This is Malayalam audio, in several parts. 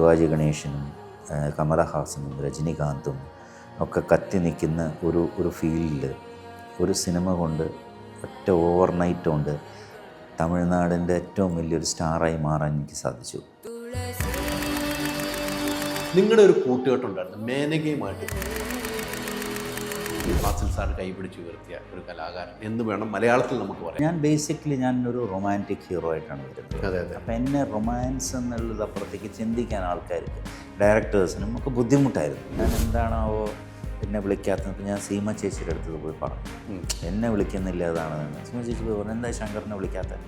ശിവാജി ഗണേശനും കമലഹാസനും രജനികാന്തും ഒക്കെ കത്തി നിൽക്കുന്ന ഒരു ഫീൽഡിൽ ഒരു സിനിമ കൊണ്ട് ഒറ്റ ഓവർനൈറ്റ് കൊണ്ട് തമിഴ്നാടിൻ്റെ ഏറ്റവും വലിയൊരു സ്റ്റാറായി മാറാൻ എനിക്ക് സാധിച്ചു. നിങ്ങളുടെ ഒരു കൂട്ടുകെട്ടുണ്ടായിരുന്നു മേനകയുമായിട്ട്. ഫാസിൽ സാർ കൈപിടിച്ച് ഉയർത്തിയ ഒരു കലാകാരൻ എന്ന് വേണം മലയാളത്തിൽ നമുക്ക് പറയാം. ഞാനൊരു റൊമാൻറ്റിക് ഹീറോ ആയിട്ടാണ് വരുന്നത്. അതെ അതെ. അപ്പം എന്നെ റൊമാൻസ് എന്നുള്ളത് അപ്പുറത്തേക്ക് ചിന്തിക്കാൻ ആൾക്കാർക്ക് ഡയറക്ടേഴ്സിനും ഒക്കെ ബുദ്ധിമുട്ടായിരുന്നു. ഞാൻ എന്താണാവോ എന്നെ വിളിക്കാത്തത്. ഇപ്പം ഞാൻ സീമ ചേച്ചിയുടെ അടുത്ത് പോയി പറഞ്ഞു, എന്നെ വിളിക്കുന്നില്ല അതാണെന്ന്. സീമ ചേച്ചി പോയി പറഞ്ഞു, എന്താ ശങ്കറിനെ വിളിക്കാത്തത്?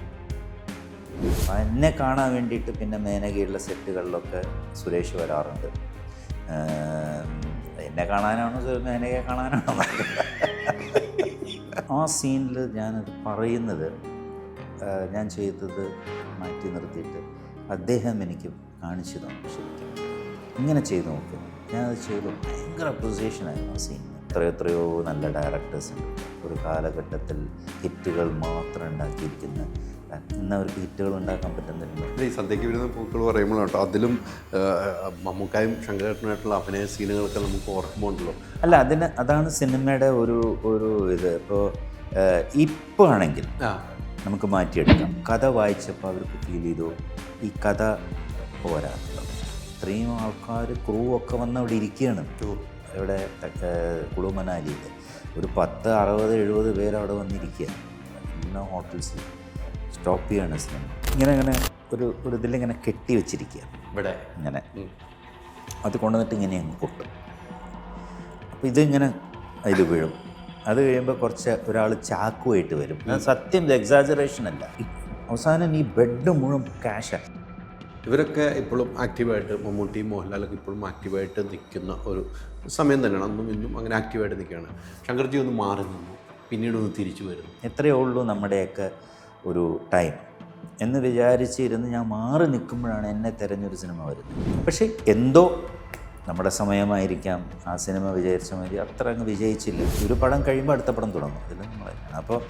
എന്നെ കാണാൻ വേണ്ടിയിട്ട് പിന്നെ മേനകയുള്ള സെറ്റുകളിലൊക്കെ സുരേഷ് വരാറുണ്ട്. എന്നെ കാണാനാണോ മേനകയെ കാണാനാണോ? ആ സീനിൽ ഞാനത് പറയുന്നത്, ഞാൻ ചെയ്തത് മാറ്റി നിർത്തിയിട്ട് അദ്ദേഹം എനിക്ക് കാണിച്ചു തന്നു. ശരിക്കും ഇങ്ങനെ ചെയ്ത് നോക്കുന്നു. ഞാനത് ചെയ്തു. ഭയങ്കര അപ്രിസിയേഷനായിരുന്നു ആ സീനിന്. എത്രയോ നല്ല ഡയറക്ടേഴ്സ് ഉണ്ട്. ഒരു കാലഘട്ടത്തിൽ ഹിറ്റുകൾ മാത്രം ഉണ്ടാക്കിയിരിക്കുന്ന, ഇന്ന് അവർക്ക് ഹിറ്റുകൾ ഉണ്ടാക്കാൻ പറ്റുന്നില്ല. ഈ സന്ധ്യയ്ക്ക് വരുന്ന പൂക്കൾ പറയുമ്പോൾ കേട്ടോ, അതിലും മമ്മൂക്കായും ശങ്കരേട്ടനായിട്ടുള്ള അഭിനയ സീനുകളൊക്കെ നമുക്ക് ഓർമ്മ ഉണ്ടല്ലോ. അല്ല, അതാണ് സിനിമയുടെ ഒരു ഇത്. ഇപ്പോൾ ആണെങ്കിൽ നമുക്ക് മാറ്റിയെടുക്കാം. കഥ വായിച്ചപ്പോൾ അവർക്ക് ഫീൽ ചെയ്തു ഈ കഥ പോരാ. ഇത്രയും ആൾക്കാർ ക്രൂ ഒക്കെ വന്ന് അവിടെ ഇരിക്കുകയാണ്. ഇവിടെ കുളു മനാലിയിൽ ഒരു 10, 60, 70 പേര് അവിടെ വന്നിരിക്കുകയാണ്. എല്ലാ ഹോട്ടൽസിൽ സ്റ്റോപ്പ് ചെയ്യാണ് സിനിമ. ഇങ്ങനെ ഒരു ഇതിലിങ്ങനെ കെട്ടി വെച്ചിരിക്കുക ഇവിടെ ഇങ്ങനെ. അത് കൊണ്ടുവന്നിട്ട് ഇങ്ങനെ അങ്ങ് പൊട്ടും. അപ്പോൾ ഇതിങ്ങനെ അതിൽ വീഴും. അത് കഴിയുമ്പോൾ കുറച്ച് ഒരാൾ ചാക്കുമായിട്ട് വരും. സത്യം, എക്സാജറേഷൻ അല്ല. അവസാനം ഈ ബെഡ് മുഴുവൻ ക്യാഷാണ്. ഇവരൊക്കെ ഇപ്പോഴും ആക്റ്റീവായിട്ട്, മമ്മൂട്ടി മോഹൻലാലൊക്കെ ഇപ്പോഴും ആക്റ്റീവായിട്ട് നിൽക്കുന്ന ഒരു സമയം തന്നെയാണ്. അന്നും ഇന്നും അങ്ങനെ ആക്റ്റീവായിട്ട് നിൽക്കുകയാണ്. ശങ്കർജി ഒന്ന് മാറി നിന്നു, പിന്നീട് ഒന്ന് തിരിച്ചു വരുന്നു. എത്രയേ ഉള്ളൂ നമ്മുടെയൊക്കെ ഒരു ടൈം എന്ന് വിചാരിച്ചിരുന്ന് ഞാൻ മാറി നിൽക്കുമ്പോഴാണ് എന്നെ തിരഞ്ഞൊരു സിനിമ വരുന്നത്. പക്ഷേ എന്തോ നമ്മുടെ സമയമായിരിക്കാം, ആ സിനിമ വിചാരിച്ച മാതിരി അത്ര അങ്ങ് വിജയിച്ചില്ല. ഒരു പടം കഴിയുമ്പോൾ അടുത്ത പടം തുടങ്ങും. ഇതിൽ നമ്മളാണ്. അപ്പോൾ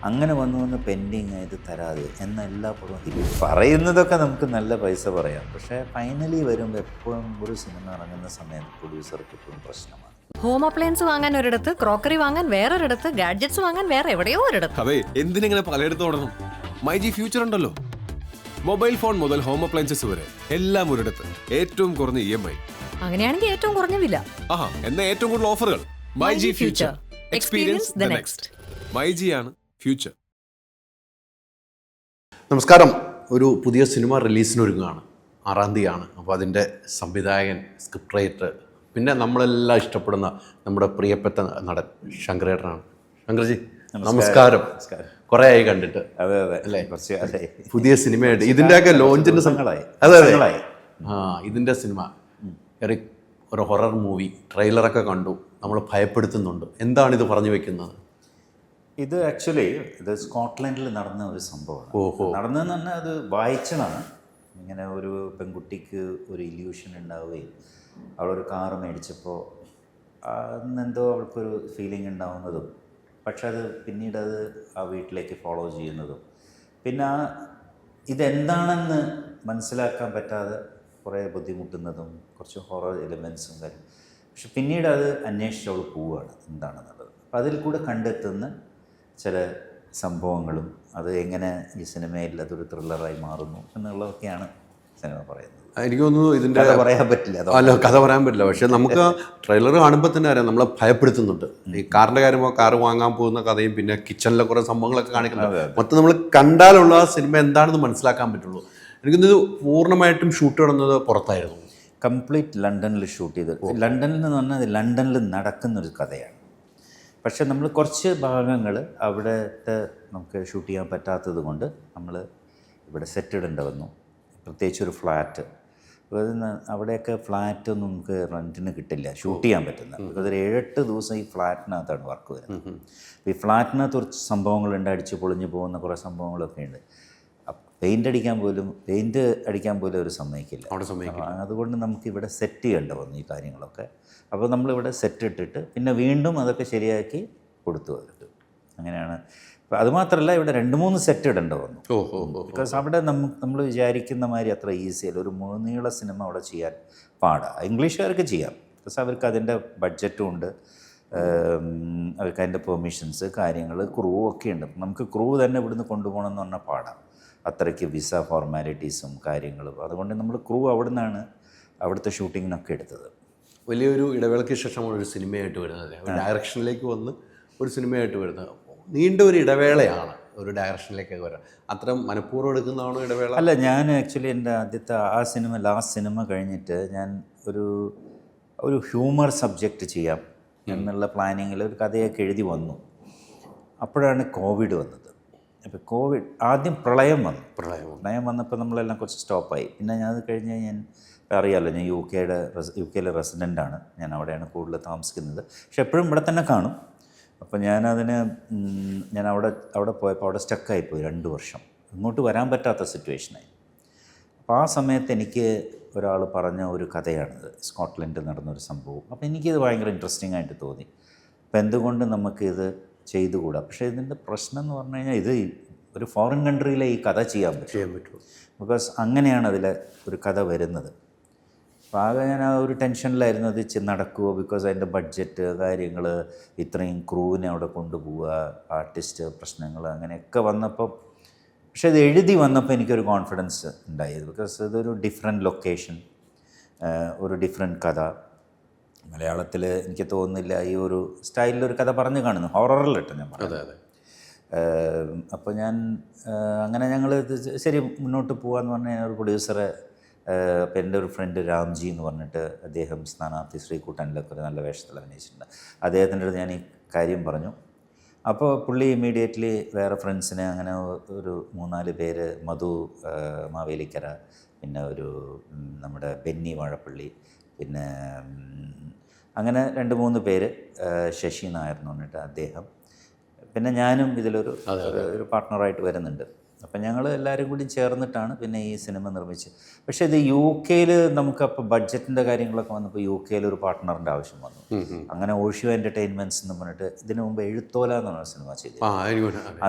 അങ്ങനെ വന്ന് പെൻഡിങ് ആയത് തരാതെ എന്ന എല്ലാ പടവും പറയുന്നതൊക്കെ നമുക്ക് നല്ല പൈസ പറയാം. പക്ഷേ ഫൈനലി വരുമ്പോൾ എപ്പോഴും ഒരു സിനിമ ഇറങ്ങുന്ന സമയത്ത് പ്രൊഡ്യൂസർക്ക് എപ്പോഴും പ്രശ്നമാണ്. ഹോം അപ്ലയൻസ് വാങ്ങാൻ ഒരിടത്ത്, ക്രോക്കറി വാങ്ങാൻ വേറൊരിടത്ത്, ഗാഡ്ജറ്റ്സ് വാങ്ങാൻ വേറെ എവിടെയോ ഒരിടത്ത്. അതെ, എന്തിനിങ്ങനെ പലയിടത്ത് ഓടണം? മൈജി ഫ്യൂച്ചർ ഉണ്ടല്ലോ. മൊബൈൽ ഫോൺ മുതൽ ഹോം അപ്ലയൻസസ് വരെ എല്ലാം ഒരിടത്ത്. ഏറ്റവും കുറഞ്ഞ EMI. അങ്ങനെയാണെങ്കിൽ ഏറ്റവും കുറഞ്ഞ വില. എന്നാ ഏറ്റവും കൂടുതൽ ഓഫറുകൾ. MyG future. Experience the next. മൈജിയാണ് ഫ്യൂച്ചർ. നമസ്കാരം. ഒരു പുതിയ സിനിമ റിലീസിനൊരുങ്ങുകയാണ്. 6-ാം തീയതിയാണ്. അപ്പോൾ അതിൻ്റെ സംവിധായകൻ, സ്ക്രിപ്റ്റ് റൈറ്റർ, പിന്നെ നമ്മളെല്ലാം ഇഷ്ടപ്പെടുന്ന നമ്മുടെ പ്രിയപ്പെട്ട നടൻ ശങ്കരേട്ടനാണ്. ശങ്കർജി നമസ്കാരം. കുറേ ആയി കണ്ടിട്ട്. അതെ അല്ലേ? അതെ. പുതിയ സിനിമയായിട്ട് ഇതിൻ്റെയൊക്കെ ലോഞ്ചിൻ്റെ സംഘങ്ങളായി. അതെ. ഇതിൻ്റെ സിനിമ ഒരു ഹൊറർ മൂവി ട്രെയിലറൊക്കെ കണ്ടു. നമ്മൾ ഭയപ്പെടുത്തുന്നുണ്ട്. എന്താണിത് പറഞ്ഞു വെക്കുന്നത്? ഇത് ആക്ച്വലി സ്കോട്ട്ലൻഡിൽ നടന്ന ഒരു സംഭവമാണ്. നടന്നതെന്ന് പറഞ്ഞാൽ അത് വായിച്ചതാണ്. ഇങ്ങനെ ഒരു പെൺകുട്ടിക്ക് ഒരു ഇല്യൂഷൻ ഉണ്ടാവുകയും അവളൊരു കാറ് മേടിച്ചപ്പോൾ അന്നെന്തോ അവൾക്കൊരു ഫീലിംഗ് ഉണ്ടാവുന്നതും, പക്ഷെ അത് പിന്നീട് ആ വീട്ടിലേക്ക് ഫോളോ ചെയ്യുന്നതും, പിന്നെ ഇതെന്താണെന്ന് മനസ്സിലാക്കാൻ പറ്റാതെ കുറേ ബുദ്ധിമുട്ടുന്നതും, കുറച്ച് ഹൊറർ എലിമെൻസും കാര്യം. പക്ഷെ പിന്നീട് അത് അന്വേഷിച്ച് അവൾ പോവുകയാണ് എന്താണെന്നുള്ളത്. അപ്പം അതിൽ കൂടെ കണ്ടെത്തുന്ന ചില സംഭവങ്ങളും അത് എങ്ങനെ ഈ സിനിമയിൽ അതൊരു ത്രില്ലറായി മാറുന്നു എന്നുള്ളതൊക്കെയാണ് സിനിമ പറയുന്നത്. എനിക്ക് തോന്നുന്നു ഇതിൻ്റെ പറയാൻ പറ്റില്ല. അല്ല, കഥ പറയാൻ പറ്റില്ല. പക്ഷെ നമുക്ക് ട്രെയിലർ കാണുമ്പോൾ തന്നെ അറിയാം നമ്മളെ ഭയപ്പെടുത്തുന്നുണ്ട്. ഈ കാറിൻ്റെ കാര്യമോ, കാറ് വാങ്ങാൻ പോകുന്ന കഥയും പിന്നെ കിച്ചണിലെ കുറേ സംഭവങ്ങളൊക്കെ കാണിക്കുന്നത് മൊത്തം നമ്മൾ കണ്ടാലുള്ള ആ സിനിമ എന്താണെന്ന് മനസ്സിലാക്കാൻ പറ്റുള്ളൂ. എനിക്കിത് പൂർണ്ണമായിട്ടും ഷൂട്ട് നടന്നത് പുറത്തായിരുന്നു. കംപ്ലീറ്റ് ലണ്ടനിൽ ഷൂട്ട് ചെയ്ത്. ലണ്ടനിൽ എന്ന് പറഞ്ഞാൽ ലണ്ടനിൽ നടക്കുന്നൊരു കഥയാണ്. പക്ഷെ നമ്മൾ കുറച്ച് ഭാഗങ്ങൾ അവിടുത്തെ നമുക്ക് ഷൂട്ട് ചെയ്യാൻ പറ്റാത്തത് കൊണ്ട് നമ്മൾ ഇവിടെ സെറ്റ് ഇടേണ്ടി വന്നു. പ്രത്യേകിച്ച് ഒരു ഫ്ലാറ്റ്. അവിടെയൊക്കെ ഫ്ലാറ്റൊന്നും നമുക്ക് റെൻറ്റിന് കിട്ടില്ല, ഷൂട്ട് ചെയ്യാൻ പറ്റുന്ന. ഒരു 7-8 ദിവസം ഈ ഫ്ലാറ്റിനകത്താണ് വർക്ക് വരുന്നത്. ഈ ഫ്ലാറ്റിനകത്ത് കുറച്ച് സംഭവങ്ങളുണ്ട്, അടിച്ച് പൊളിഞ്ഞ് പോകുന്ന കുറേ സംഭവങ്ങളൊക്കെ ഉണ്ട്. പെയിൻ്റ് അടിക്കാൻ പോലും അവർ സമ്മതിക്കില്ല. അതുകൊണ്ട് നമുക്ക് ഇവിടെ സെറ്റ് ചെയ്യേണ്ട വന്നു ഈ കാര്യങ്ങളൊക്കെ. അപ്പോൾ നമ്മളിവിടെ സെറ്റ് ഇട്ടിട്ട് പിന്നെ വീണ്ടും അതൊക്കെ ശരിയാക്കി കൊടുത്തു അവർക്ക്. അങ്ങനെയാണ് അപ്പോൾ അതുമാത്രമല്ല ഇവിടെ 2-3 സെറ്റ് ഇടേണ്ടി വന്നു. ഓഹോ. ബിക്കോസ് അവിടെ നമ്മൾ വിചാരിക്കുന്ന മാതിരി അത്ര ഈസിയല്ല. ഒരു മുഴുനീള സിനിമ അവിടെ ചെയ്യാൻ പാടാണ്. ഇംഗ്ലീഷുകാർക്ക് ചെയ്യാം, ബിക്കോസ് അവർക്ക് അതിൻ്റെ ബഡ്ജറ്റും ഉണ്ട്, അവർക്ക് അതിൻ്റെ പെർമിഷൻസ്, കാര്യങ്ങൾ, ക്രൂ ഒക്കെ ഉണ്ട്. നമുക്ക് ക്രൂ തന്നെ ഇവിടുന്ന് കൊണ്ടുപോകണം എന്ന് പറഞ്ഞാൽ പാടാം. അത്രയ്ക്ക് വിസ ഫോർമാലിറ്റീസും കാര്യങ്ങളും. അതുകൊണ്ട് നമ്മൾ ക്രൂ അവിടെ നിന്നാണ് അവിടുത്തെ ഷൂട്ടിങ്ങിനൊക്കെ എടുത്തത്. വലിയൊരു ഇടവേളയ്ക്ക് ശേഷമാണ് ഒരു സിനിമയായിട്ട് വരുന്നത്, ഒരു ഡയറക്ഷനിലേക്ക് വന്ന് ഒരു സിനിമയായിട്ട് വരുന്നത്. നീണ്ട ഒരു ഇടവേളയാണ് ഒരു ഡയറക്ഷനിലേക്കൊക്കെ വരാം. അത്ര മനഃപൂർവ്വം എടുക്കുന്നതാണോ ഇടവേള? അല്ല, ഞാൻ ആക്ച്വലി എൻ്റെ ആദ്യത്തെ ലാസ്റ്റ് സിനിമ കഴിഞ്ഞിട്ട് ഞാൻ ഒരു ഹ്യൂമർ സബ്ജക്റ്റ് ചെയ്യാം എന്നുള്ള പ്ലാനിങ്ങിൽ ഒരു കഥയൊക്കെ എഴുതി വന്നു. അപ്പോഴാണ് കോവിഡ് വന്നത്. അപ്പോൾ ആദ്യം പ്രളയം വന്നപ്പോൾ നമ്മളെല്ലാം കുറച്ച് സ്റ്റോപ്പായി. പിന്നെ ഞാൻ അത് കഴിഞ്ഞ് ഞാൻ അറിയാമല്ലോ, ഞാൻ യു കെയിലെ റെസിഡൻ്റാണ്, ഞാൻ അവിടെയാണ് കൂടുതൽ താമസിക്കുന്നത്. പക്ഷെ എപ്പോഴും ഇവിടെ തന്നെ കാണും. അപ്പോൾ ഞാൻ അവിടെ പോയപ്പോൾ അവിടെ സ്റ്റക്കായിപ്പോയി 2 വർഷം, ഇങ്ങോട്ട് വരാൻ പറ്റാത്ത സിറ്റുവേഷനായി. അപ്പോൾ ആ സമയത്ത് എനിക്ക് ഒരാൾ പറഞ്ഞ ഒരു കഥയാണിത്, സ്കോട്ട്ലൻഡിൽ നടന്നൊരു സംഭവം. അപ്പോൾ എനിക്കിത് ഭയങ്കര ഇൻട്രസ്റ്റിംഗ് ആയിട്ട് തോന്നി. അപ്പോൾ എന്തുകൊണ്ട് നമുക്കിത് ചെയ്തുകൂടാ? പക്ഷേ ഇതിൻ്റെ പ്രശ്നം എന്ന് പറഞ്ഞു കഴിഞ്ഞാൽ ഇത് ഒരു ഫോറിൻ കൺട്രിയിലെ ഈ കഥ ചെയ്യാൻ പറ്റും. ബിക്കോസ് അങ്ങനെയാണ് അതിൽ ഒരു കഥ വരുന്നത്. അപ്പോൾ ആകെ ഞാൻ ആ ഒരു ടെൻഷനിലായിരുന്നു, അത് നടക്കുമോ? ബിക്കോസ് അതിൻ്റെ ബഡ്ജറ്റ് കാര്യങ്ങൾ, ഇത്രയും ക്രൂവിനെ അവിടെ കൊണ്ടുപോവുക, ആർട്ടിസ്റ്റ് പ്രശ്നങ്ങൾ, അങ്ങനെയൊക്കെ വന്നപ്പോൾ. പക്ഷേ ഇത് എഴുതി വന്നപ്പോൾ എനിക്കൊരു കോൺഫിഡൻസ് ഉണ്ടായത്. ബിക്കോസ് ഇതൊരു ഡിഫറെൻറ്റ് ലൊക്കേഷൻ, ഒരു ഡിഫറെൻറ്റ് കഥ. മലയാളത്തിൽ എനിക്ക് തോന്നുന്നില്ല ഈ ഒരു സ്റ്റൈലിലൊരു കഥ പറഞ്ഞു കാണുന്നു, ഹൊററിലിട്ട് ഞാൻ പറഞ്ഞു. അപ്പോൾ അങ്ങനെ ഞങ്ങൾ ശരി മുന്നോട്ട് പോകാമെന്ന് പറഞ്ഞാൽ ഒരു പ്രൊഡ്യൂസറെ, അപ്പോൾ എൻ്റെ ഒരു ഫ്രണ്ട് രാംജി എന്ന് പറഞ്ഞിട്ട്, അദ്ദേഹം സ്ഥാനാർത്ഥി ശ്രീകുട്ടനിലൊക്കെ ഒരു നല്ല വേഷത്തിൽ അഭിനയിച്ചിട്ടുണ്ട്. അദ്ദേഹത്തിൻ്റെ അടുത്ത് ഞാൻ ഈ കാര്യം പറഞ്ഞു. അപ്പോൾ പുള്ളി ഇമ്മീഡിയറ്റ്ലി വേറെ ഫ്രണ്ട്സിനെ, അങ്ങനെ ഒരു 3-4 പേര്, മധു മാവേലിക്കര, പിന്നെ നമ്മുടെ ബെന്നി വാഴപ്പള്ളി, പിന്നെ അങ്ങനെ 2-3 പേര്, ശശി നായർ എന്ന് പറഞ്ഞിട്ട് അദ്ദേഹം, പിന്നെ ഞാനും ഇതിലൊരു പാർട്ട്ണറായിട്ട് വരുന്നുണ്ട്. അപ്പം ഞങ്ങൾ എല്ലാവരും കൂടി ചേർന്നിട്ടാണ് പിന്നെ ഈ സിനിമ നിർമ്മിച്ചത്. പക്ഷേ ഇത് യു കെയിൽ നമുക്കപ്പോൾ ബഡ്ജറ്റിൻ്റെ കാര്യങ്ങളൊക്കെ വന്നപ്പോൾ യു കെയിൽ ഒരു പാർട്ട്ണറിൻ്റെ ആവശ്യം വന്നു. അങ്ങനെ ഓഷിയോ എൻ്റർടൈൻമെൻറ്റ്സ് എന്ന് പറഞ്ഞിട്ട് ഇതിനു മുമ്പ് എഴുത്തോല എന്ന് പറഞ്ഞ സിനിമ ചെയ്തു.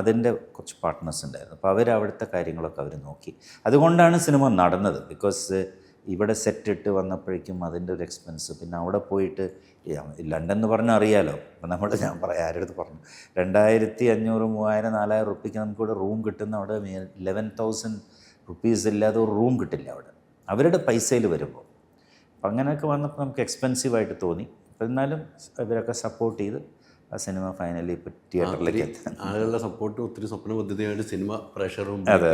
അതിൻ്റെ കുറച്ച് പാർട്ട്നേഴ്സ് ഉണ്ടായിരുന്നു. അപ്പോൾ അവിടുത്തെ കാര്യങ്ങളൊക്കെ അവർ നോക്കി. അതുകൊണ്ടാണ് സിനിമ നടന്നത്. ബിക്കോസ് ഇവിടെ സെറ്റിട്ട് വന്നപ്പോഴേക്കും അതിൻ്റെ ഒരു എക്സ്പെൻസ്, പിന്നെ അവിടെ പോയിട്ട് ലണ്ടൻ എന്ന് പറഞ്ഞാൽ അറിയാലോ. അപ്പം ഞാൻ പറയാം, ആരുടെ പറഞ്ഞു 2500, 3000, 4000 റുപ്യക്ക് നമുക്കിവിടെ റൂം കിട്ടുന്ന അവിടെ 11,000 റുപ്പീസ് ഇല്ലാതെ ഒരു റൂം കിട്ടില്ല അവിടെ, അവരുടെ പൈസയിൽ വരുമ്പോൾ. അപ്പം അങ്ങനെയൊക്കെ വന്നപ്പോൾ നമുക്ക് എക്സ്പെൻസീവായിട്ട് തോന്നി. അപ്പം എന്നാലും ഇവരൊക്കെ സപ്പോർട്ട് ചെയ്ത് ആ സിനിമ ഫൈനലി ഇപ്പോൾ തിയേറ്ററിലേക്ക് എത്താൻ ആളുകളുടെ സപ്പോർട്ട്, ഒത്തിരി സ്വപ്ന പദ്ധതിയായിട്ട് സിനിമ പ്രേക്ഷകരും. അതെ.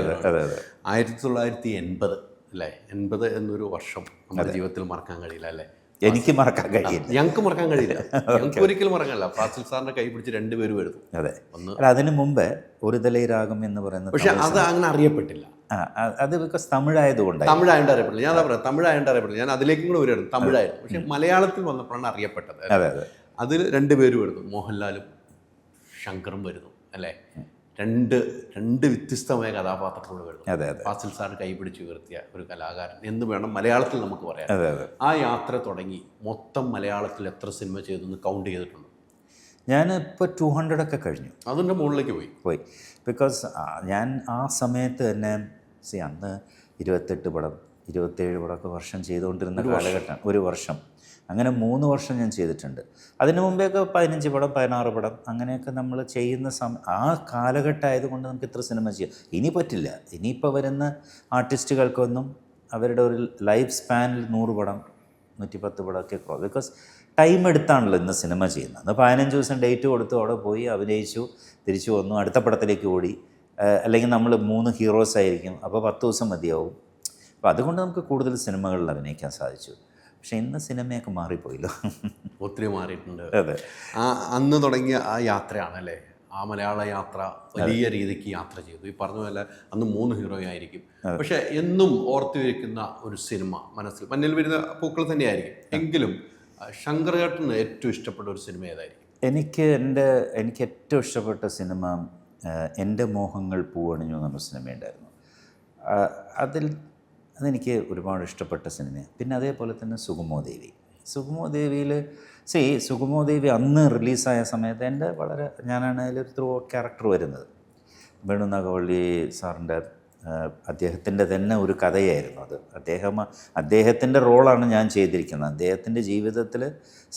1980 അല്ലേ? 80 എന്നൊരു വർഷം നമ്മുടെ ജീവിതത്തിൽ മറക്കാൻ കഴിയില്ല അല്ലേ? എനിക്ക് മറക്കാൻ കഴിയില്ല, ഞങ്ങൾക്ക് മറക്കാൻ കഴിയില്ല, ഞങ്ങൾക്ക് ഒരിക്കലും മറക്കാൻ കഴിയില്ല. ഫാസിൽ സാറിന്റെ കൈ പിടിച്ച് 2 പേര് വരുന്നു. അതെ. അതിന് മുമ്പ് ഒരു തലൈ രാഗം എന്ന് പറയുന്നത്, പക്ഷെ അത് അങ്ങനെ അറിയപ്പെട്ടില്ല. അത് ബിക്കോസ് തമിഴായതുകൊണ്ട് അറിയപ്പെട്ടില്ല. ഞാൻ പറയാം, തമിഴായതുകൊണ്ട് അറിയപ്പെട്ടില്ല. ഞാൻ അതിലേക്കും കൂടെ വരുമായിരുന്നു, തമിഴായിരുന്നു. പക്ഷെ മലയാളത്തിൽ വന്നപ്പോഴാണ് അറിയപ്പെട്ടത്. അതിൽ 2 പേര് വരുന്നു, മോഹൻലാലും ശങ്കറും വരുന്നു അല്ലേ? രണ്ട് വ്യത്യസ്തമായ കഥാപാത്രത്തോട് വരുന്നു. ഫാസിൽ സാർ കൈപിടിച്ച് ഉയർത്തിയ ഒരു കലാകാരൻ എന്ന് വേണം മലയാളത്തിൽ നമുക്ക് പറയാം. ആ യാത്ര തുടങ്ങി മൊത്തം മലയാളത്തിൽ എത്ര സിനിമ ചെയ്തെന്ന് കൗണ്ട് ചെയ്തിട്ടുണ്ട്? ഞാനിപ്പോൾ 200 ഒക്കെ കഴിഞ്ഞു. അതിൻ്റെ മുകളിലേക്ക് പോയി. ബിക്കോസ് ഞാൻ ആ സമയത്ത് തന്നെ അന്ന് 28 പടം 27 പടമൊക്കെ വർഷം ചെയ്തുകൊണ്ടിരുന്ന കാലഘട്ടമാണ്. ഒരു വർഷം അങ്ങനെ 3 വർഷം ഞാൻ ചെയ്തിട്ടുണ്ട്. അതിന് മുമ്പേയൊക്കെ 15 പടം 16 പടം അങ്ങനെയൊക്കെ നമ്മൾ ചെയ്യുന്ന ആ കാലഘട്ടമായതുകൊണ്ട് നമുക്ക് ഇത്ര സിനിമ ചെയ്യാം. ഇനി പറ്റില്ല. ഇനിയിപ്പോൾ വരുന്ന ആർട്ടിസ്റ്റുകൾക്കൊന്നും അവരുടെ ഒരു ലൈഫ് സ്പാനിൽ 100 പടം 110 പടമൊക്കെ കുറവ്. ബിക്കോസ് ടൈം എടുത്താണല്ലോ ഇന്ന് സിനിമ ചെയ്യുന്നത്. അന്ന് 15 ദിവസം ഡേറ്റ് കൊടുത്തു, അവിടെ പോയി അഭിനയിച്ചു, തിരിച്ചു വന്നു, അടുത്ത പടത്തിലേക്ക് ഓടി. അല്ലെങ്കിൽ നമ്മൾ 3 ഹീറോസ് ആയിരിക്കും, അപ്പോൾ 10 ദിവസം മതിയാവും. അപ്പോൾ അതുകൊണ്ട് നമുക്ക് കൂടുതൽ സിനിമകളിൽ അഭിനയിക്കാൻ സാധിച്ചു. പക്ഷെ ഇന്ന് സിനിമയൊക്കെ മാറിപ്പോയില്ലോ, ഒത്തിരി മാറിയിട്ടുണ്ട്. അതെ. അന്ന് തുടങ്ങിയ ആ യാത്രയാണല്ലേ, ആ മലയാള യാത്ര വലിയ രീതിക്ക് യാത്ര ചെയ്തു. ഈ പറഞ്ഞ പോലെ അന്ന് 3 ഹീറോ ആയിരിക്കും, പക്ഷെ എന്നും ഓർത്തു വയ്ക്കുന്ന ഒരു സിനിമ മനസ്സിൽ മഞ്ഞിൽ വരുന്ന പൂക്കൾ തന്നെയായിരിക്കും. എങ്കിലും ശങ്കർഘട്ടന് ഏറ്റവും ഇഷ്ടപ്പെട്ട ഒരു സിനിമ ഏതായിരിക്കും? എനിക്ക് ഏറ്റവും ഇഷ്ടപ്പെട്ട സിനിമ എൻ്റെ മോഹങ്ങൾ പൂവണിഞ്ഞു എന്നൊരു സിനിമയുണ്ടായിരുന്നു. അതെനിക്ക് ഒരുപാട് ഇഷ്ടപ്പെട്ട സിനിമയാണ്. പിന്നെ അതേപോലെ തന്നെ സുഗമോദേവി. സുഗമോദേവിയിൽ സുഗമോദേവി അന്ന് റിലീസായ സമയത്ത് ഞാനാണ് അതിലൊരു ക്യാരക്ടർ വരുന്നത്. വേണു നാഗവള്ളി സാറിൻ്റെ അദ്ദേഹത്തിൻ്റെ തന്നെ ഒരു കഥയായിരുന്നു അത്. അദ്ദേഹത്തിൻ്റെ റോളാണ് ഞാൻ ചെയ്തിരിക്കുന്നത്. അദ്ദേഹത്തിൻ്റെ ജീവിതത്തിൽ